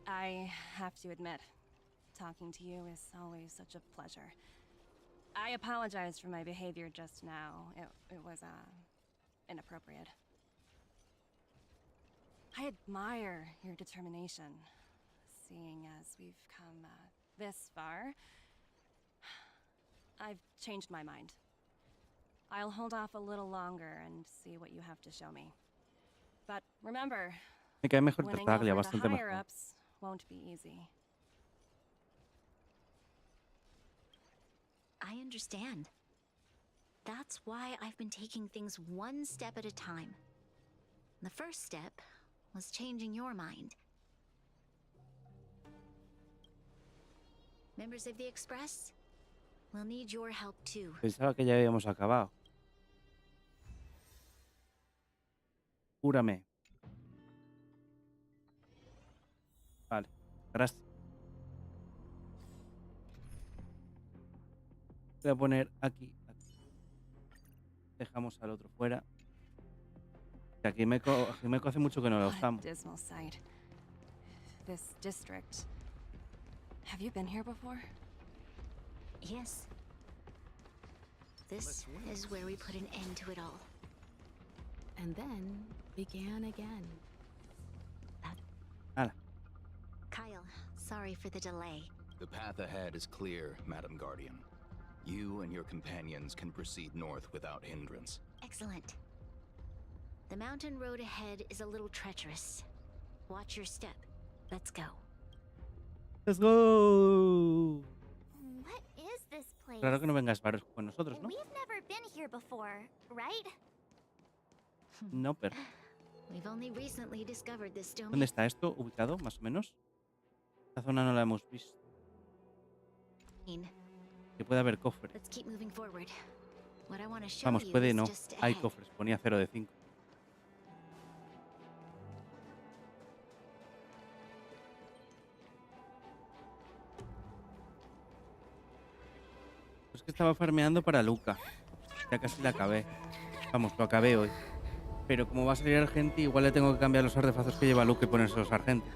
I have to admit, talking to you is always such a pleasure. I apologize for my behavior just now. It was inappropriate. I admire your determination, seeing as we've come this far. I've changed my mind. I'll hold off a little longer and see what you have to show me. But remember,
Me cae mejor
winning
Starrail,
over the
bastante mejor.
higher-ups won't be easy.
I understand. That's why I've been taking things one step at a time. The first step was changing your mind. Members of the Express, we'll need your help too.
Pensaba que ya habíamos acabado. Júrame. Vale. Gracias. Voy a poner aquí. Dejamos al otro fuera. Aquí me hace mucho que no lo
What a
usamos.
dismal sight. This district. Have you been here before?
Yes. This is where we put an end to it all.
And then began again.
Hala.
Kyle, sorry for the delay.
The path ahead is clear, Madam Guardian. You and your companions can proceed north without hindrance.
Excellent. The mountain road ahead is a little treacherous. Watch your step. Let's go.
Let's go.
What is this place?
Claro que no vengas con nosotros, ¿no?
We've never been here before, right?
No, pero
We've only recently discovered this domain.
¿dónde está esto ubicado, más o menos? Esta zona no la hemos visto. Que puede haber cofres.
Let's keep moving forward. What I want to show
Vamos,
you
puede
is
no.
just
Hay
ahead.
cofres. Ponía 0 de 5. Es que estaba farmeando para Luca. Ya casi la acabé. Vamos, lo acabé hoy. Pero como va a salir Argenti, igual le tengo que cambiar los artefactos que lleva Luca y ponerse los Argenti.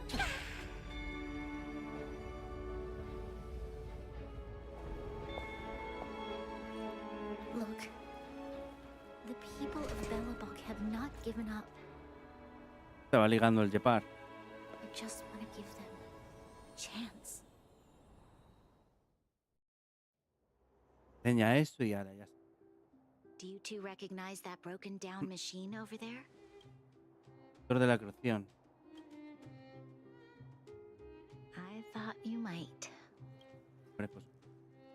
Look. The people of Belobog have not given up.
Estaba ligando el Jepar.
I just want to give them a chance.
Enseña eso y ahora ya está.
Do you two recognize that broken down machine over there?
Doctor de la creación.
I thought you might.
Hombre, pues.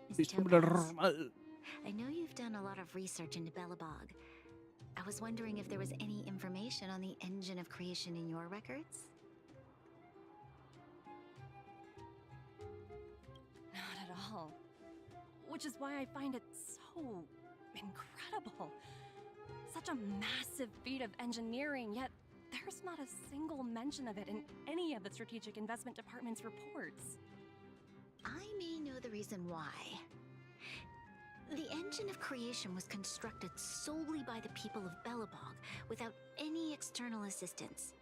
Miss
Sí, hombre,
Topaz,
normal.
I know you've done a lot of research into Belobog. I was wondering if there was any information on the engine of creation in your records?
Not at all. Which is why I find it so incredible. Such a massive feat of engineering, yet there's not a single mention of it in any of the Strategic Investment Department's reports.
I may know the reason why. The engine of creation was constructed solely by the people of Belobog, without any external assistance.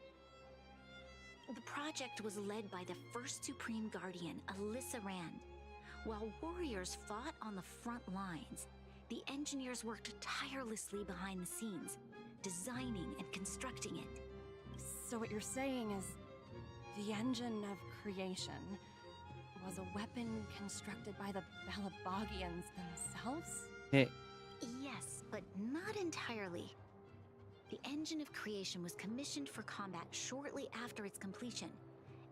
The project was led by the first Supreme Guardian, Alyssa Rand. While warriors fought on the front lines, the engineers worked tirelessly behind the scenes, designing and constructing it.
So what you're saying is The engine of creation was a weapon constructed by the Balabagians themselves?
Yes, but not entirely. The engine of creation was commissioned for combat shortly after its completion,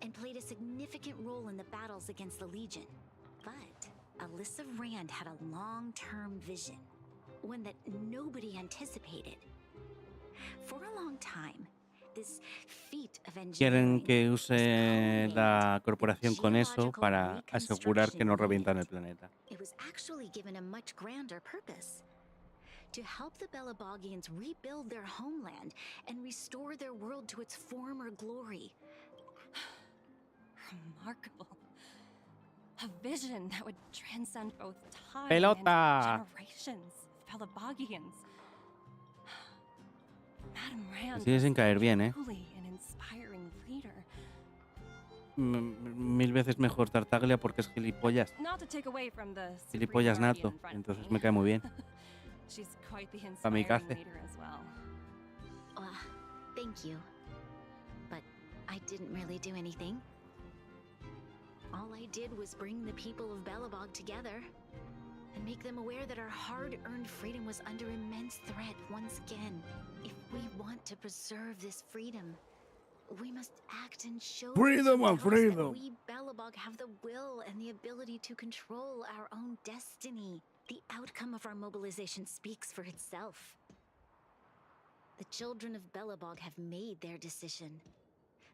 and played a significant role in the battles against the Legion. But Alyssa Rand had a long-term vision, one that nobody anticipated. For a long time, this feat of
Quieren
engineering
que
was
use la corporación con eso
geological
para asegurar que no revientan el
reconstruction
planeta.
unit. It was actually given a much grander purpose: to help the Balabagians rebuild their homeland and restore their world to its former glory.
Remarkable. A vision that would transcend both time
Pelota.
and generations of Balabagians. Madame Rand
Sigue sin caer bien,
was truly an inspiring leader.
Mil veces mejor Tartaglia porque es gilipollas.
Not to take away from the
Gilipollas
Supreme
nato.
Guardian in front of
Entonces
me.
me cae muy bien.
She's quite the
Kamikaze.
inspiring leader as well.
Thank you. But I didn't really do anything. All I did was bring the people of Belobog together and make them aware that our hard-earned freedom was under immense threat once again. If we want to preserve this freedom, we must act and show
Freedom and
that
freedom.
we Belobog have the will and the ability to control our own destiny. The outcome of our mobilization speaks for itself. The children of Belobog have made their decision.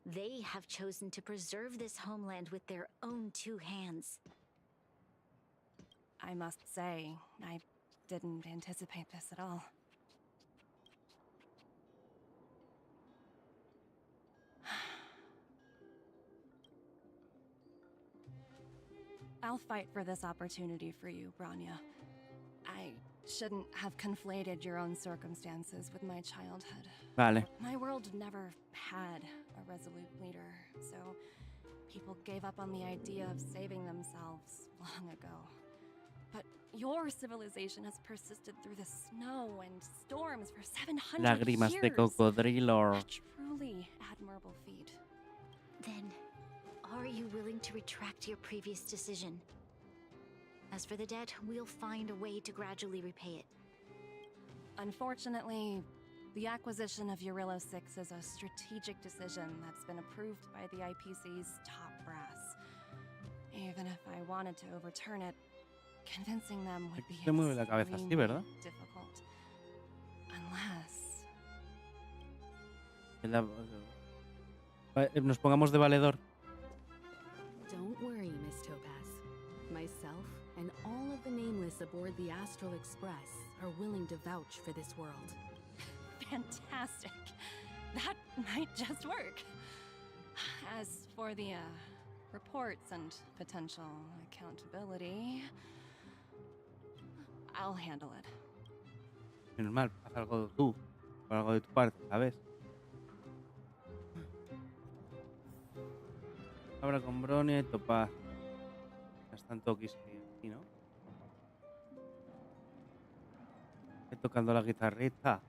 They have chosen to preserve this homeland with their own two hands.
I must say, I didn't anticipate this at all. I'll fight for this opportunity for you, Branya. I shouldn't have conflated your own circumstances with my childhood.
Vale.
My world never had a resolute leader, so people gave up on the idea of saving themselves long ago. But your civilization has persisted through the snow and storms for 700
Lágrimas
years.
de cocodrilo.
A truly admirable feat.
Then, are you willing to retract your previous decision? As for the debt, we'll find a way to gradually repay it.
Unfortunately, the acquisition of Eurillo 6 is a strategic decision that's been approved by the IPC's top brass. Even if I wanted to overturn it, convincing them would be
Se mueve la cabeza así,
extremely
¿verdad?
difficult. Unless...
Nos pongamos de valedor.
Don't worry, Miss Topaz. Myself and all of the nameless aboard the Astral Express are willing to vouch for this world.
Fantastic. That might just work. As for the reports and potential accountability, I'll handle it.
Menos mal, haz algo tú. O algo de tu parte, ¿sabes? Ahora con Bronia y Topaz. Están toquis aquí, ¿no? Estoy tocando la guitarrita.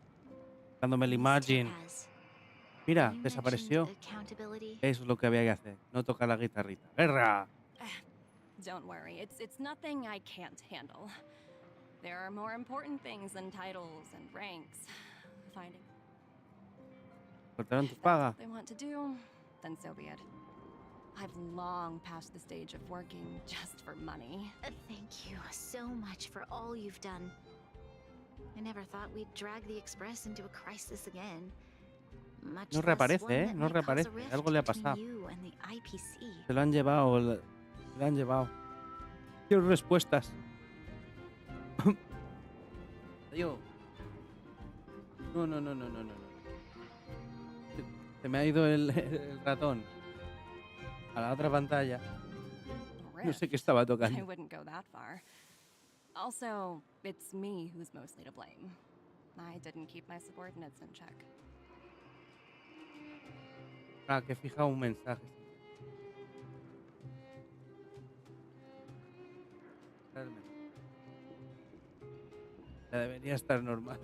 Tocándome el Imagine. Mira, desapareció. Eso es lo que había que hacer. No tocar la guitarrita. ¡Guerra!
Don't worry, it's nothing I can't handle. There are more important things than titles and ranks. Finding
Cortaron tu paga.
what they want to do, then so be it. I've long passed the stage of working just for money.
Thank you so much for all you've done. I never thought we'd drag the Express into a crisis again. Much
No
less
reaparece,
one
¿eh?
that
No
might cause a
reaparece.
rift
Algo le ha
between
pasado.
you and the IPC.
Se lo han llevado. Se lo han llevado. Quiero respuestas. Tío. No. Se me ha ido el ratón a la otra pantalla. No sé qué estaba
I
tocando.
wouldn't go that far. Also, it's me who's mostly to blame. I didn't keep my subordinates in check.
Ah, que he fijado un mensaje. Ya debería estar normal.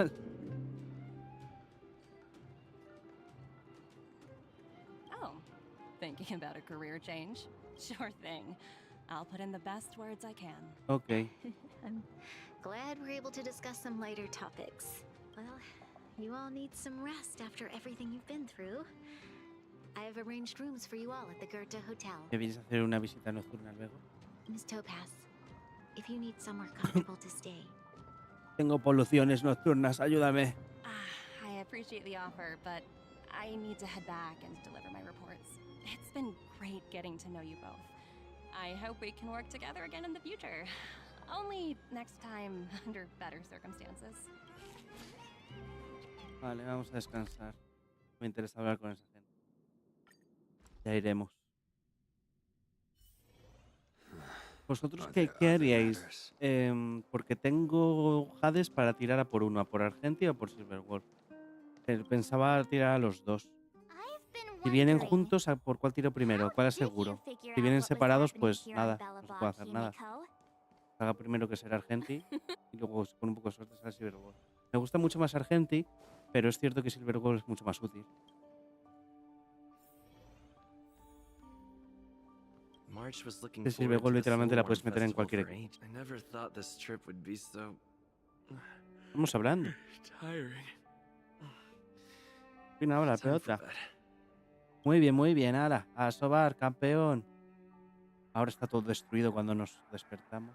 Oh, Thinking about a career change? Sure thing. I'll put in the best words I can.
Ok.
I'm glad we're able to discuss some lighter topics. Well, you all need some rest after everything you've been through. I have arranged rooms for you all at the Goethe Hotel.
¿Me vienes a hacer una visita nocturna luego?
Miss Topaz, if you need somewhere comfortable to stay.
Tengo poluciones nocturnas, ayúdame.
I appreciate the offer, but I need to head back and deliver my reports. It's been great getting to know you both. I hope we can work together again in the future. Only next time under better circumstances.
Vale, vamos a descansar. Me interesa hablar con esa gente. Ya iremos. ¿Vosotros qué haríais? Porque tengo jades para tirar a por uno, a por Argenti o por Silverwolf. Pensaba tirar a los dos. Si vienen juntos, ¿a por cuál tiro primero? ¿Cuál aseguro? Si vienen separados, pues nada, no se puede hacer nada. Haga primero que ser Argenti y luego con un poco de suerte será Silverwolf. Me gusta mucho más Argenti, pero es cierto que Silverwolf es mucho más útil.
March was looking
De
forward
Silverwolf
to the
literalmente la
Soulworm
puedes meter en
Festival
cualquier
for
equipo.
ages. I never thought this trip would be so
Estamos hablando.
tiring.
Fin, ahora la
Time for
pelota.
bed.
Muy bien, ala. A sobar, campeón. Ahora está todo destruido cuando nos despertamos.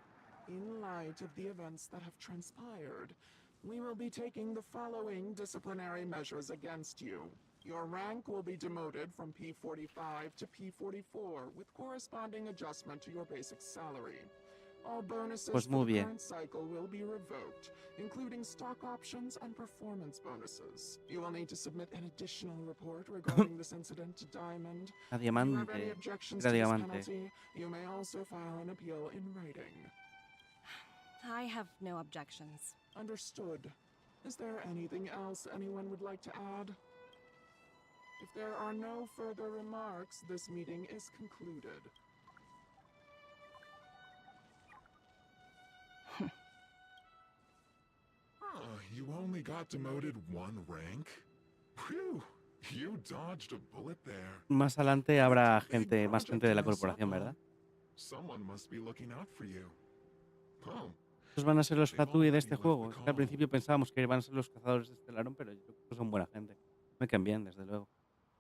In light of the events that have transpired, we will be taking the following disciplinary measures against you. Your rank will be demoted from P45 to P44 with corresponding adjustment to your basic salary. All bonuses
Pues
for
muy
the
bien.
current cycle will be revoked, including stock options and performance bonuses. You will need to submit an additional report regarding this incident to Diamond.
A
If you have any
diamante.
objections
Era
to this
diamante.
penalty, you may also file an appeal in writing.
I have no objections.
Understood. Is there anything else anyone would like to add? If there are no further remarks, this meeting is concluded.
You only got demoted one rank? Phew, you dodged a bullet there.
Más adelante habrá gente, más gente de la corporación, ¿verdad?
Someone must be looking out for you. Oh,
Estos van a ser los Fatui de este juego. Es que al principio pensábamos que iban a ser los cazadores de Stellaron, pero yo creo que son buena gente. Me caen bien, desde luego.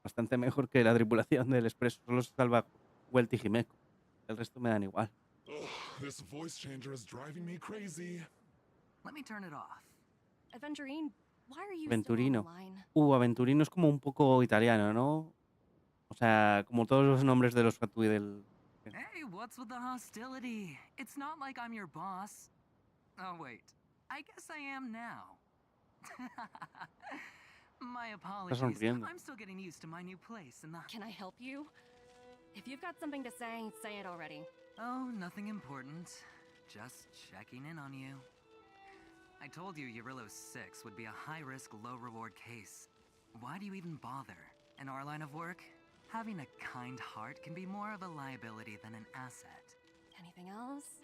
Bastante mejor que la tripulación del Expreso. Solo se salva Welty y Jimeko. El resto me dan igual.
this voice changer is driving me crazy.
Let me turn it off.
Aventurine, why are you
Aventurino.
still online?
Aventurino es como un poco italiano, ¿no? O sea, como todos los nombres de los Fatui del...
Hey, what's with the hostility? It's not like I'm your boss. Oh, wait. I guess I am now. My apologies.
sonriendo.
I'm still getting used to my new place in the...
Can I help you? If you've got something to say it already.
Oh, nothing important. Just checking in on you. I told you Eurillo 6 would be a high-risk, low-reward case. Why do you even bother? In our line of work, having a kind heart can be more of a liability than an asset.
Anything else?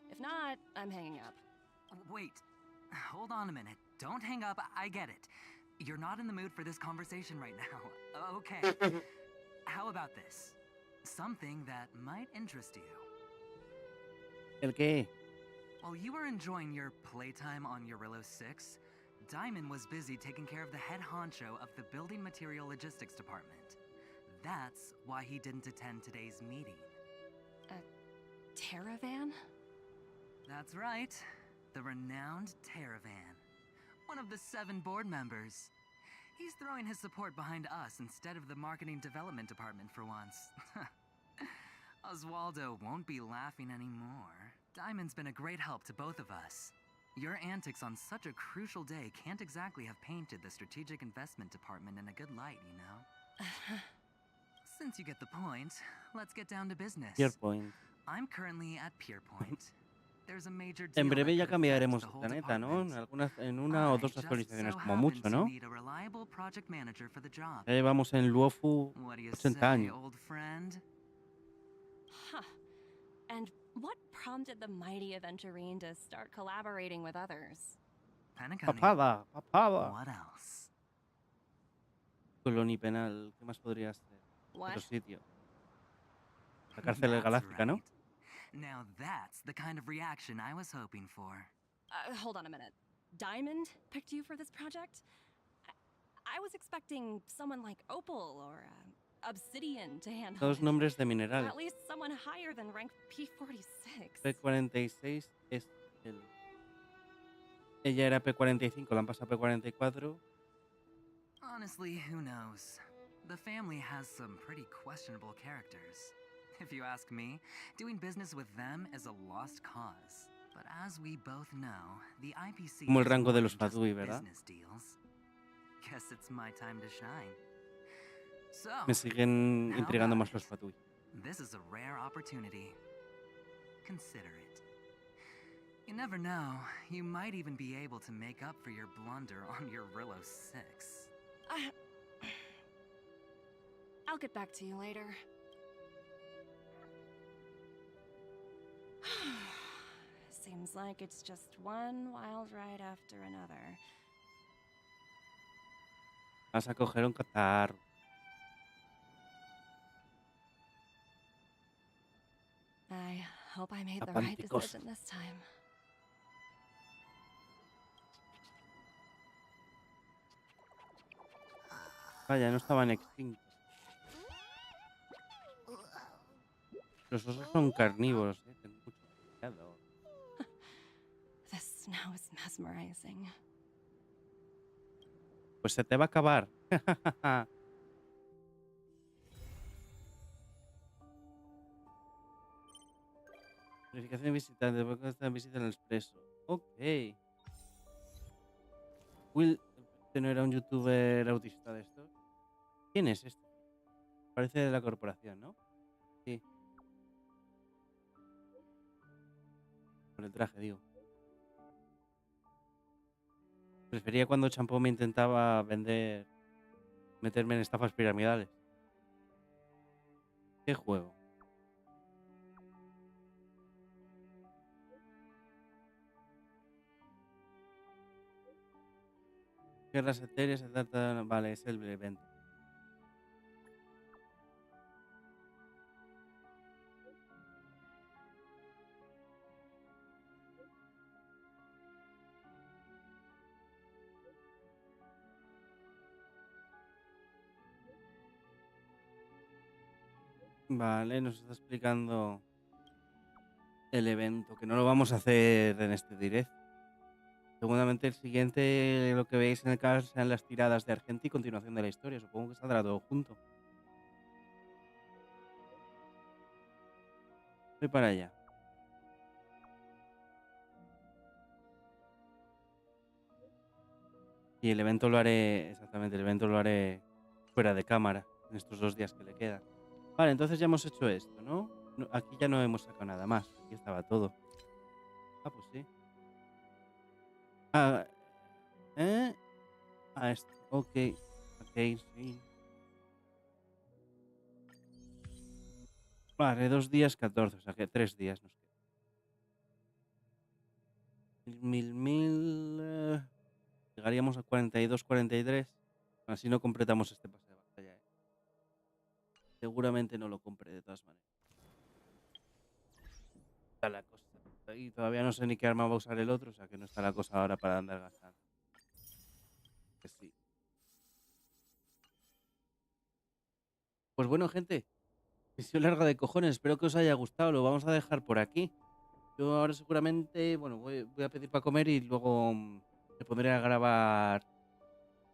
If not, I'm hanging up.
Wait. Hold on a minute. Don't hang up. I get it. You're not in the mood for this conversation right now. Okay. How about this? Something that might interest you.
¿El qué?
While you were enjoying your playtime on Eurillo 6, Diamond was busy taking care of the head honcho of the Building Material Logistics Department. That's why he didn't attend today's meeting.
A Terravan?
That's right. The renowned Terravan. One of the 7 board members. He's throwing his support behind us instead of the Marketing Development Department for once. Oswaldo won't be laughing anymore. Diamond's been a great help to both of us. Your antics on such a crucial day can't exactly have painted the Strategic Investment Department in a good light, you know? Since you get the point, let's get down to business.
Pierpoint.
I'm currently at Pierpoint. There's a major
En
deal
breve
that
ya
could affect
cambiaremos
the
el
whole
planeta, ¿no?
department.
En una o dos
I just
actualizaciones
so
como
happen
mucho,
to
¿no?
need a reliable project manager for the job.
Ya llevamos en Luofu
What do you
80
say,
años.
old friend?
Huh. And what prompted the mighty Aventurine to start collaborating with others?
Penacony.
Papada.
What else?
Colonia penal. ¿Qué más podría ser?
What?
Otro sitio. La cárcel
That's
galáctica, ¿no?
right. Now that's the kind of reaction I was hoping for.
Hold on a minute. Diamond picked you for this project? I was expecting someone like Opal or Obsidian to handle
Todos
it.
nombres de
Or
minerales.
at least someone higher than rank P46.
P46 es el... Ella era P45, la han pasado a P44.
Honestly, who knows? The family has some pretty questionable characters. If you ask me, doing business with them is a lost cause. But as we both know, the IPC
Como el
is
rango
more
de los
than just
Fatui, ¿verdad?
business deals. Guess it's my time to shine. So,
Me siguen
how
intrigando
about
más los
it?
Fatui.
This is a rare opportunity. Consider it. You never know, you might even be able to make up for your blunder on your Rillo 6.
I'll get back to you later. Seems like it's just one wild ride after another.
Vas a coger un catarro.
I hope I made the
Tapante
right
cosas.
decision this time.
Vaya, no estaban extintos. Los osos son carnívoros, ¿eh? Ten mucho cuidado.
This snow is mesmerizing.
Pues se te va a acabar. Verificación de visitantes. Porque está en visita en el expreso. Ok. Will, ¿este no era un youtuber autista de estos? ¿Quién es este? Parece de la corporación, ¿no? Sí. Por el traje, digo. Prefería cuando Champó me intentaba vender... meterme en estafas piramidales. ¿Qué juego? Guerras etéreas se trata... Vale, es el evento. Vale, nos está explicando el evento, que no lo vamos a hacer en este directo. Seguramente el siguiente, lo que veis en el canal, sean las tiradas de Argenti y continuación de la historia. Supongo que saldrá todo junto. Voy para allá. Y el evento lo haré, exactamente, el evento lo haré fuera de cámara, en estos 2 días que le quedan. Vale, entonces ya hemos hecho esto, ¿no? Aquí ya no hemos sacado nada más. Aquí estaba todo. Ah, pues sí. Ah, esto. Ok. Ok, sí. Vale, 2 días 14, o sea que 3 días nos quedan. 1000. Llegaríamos a 42, 43. Así no completamos este pase de batalla. Seguramente no lo compré de todas maneras. Está la cosa. Y todavía no sé ni qué arma va a usar el otro, o sea que no está la cosa ahora para andar gastando. Que sí. Pues bueno, gente. Misión larga de cojones. Espero que os haya gustado. Lo vamos a dejar por aquí. Yo ahora seguramente, bueno, voy a pedir para comer y luego me pondré a grabar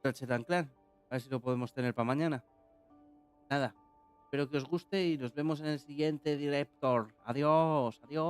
ratchet&clank. A ver si lo podemos tener para mañana. Nada. Espero que os guste y nos vemos en el siguiente director. Adiós, adiós.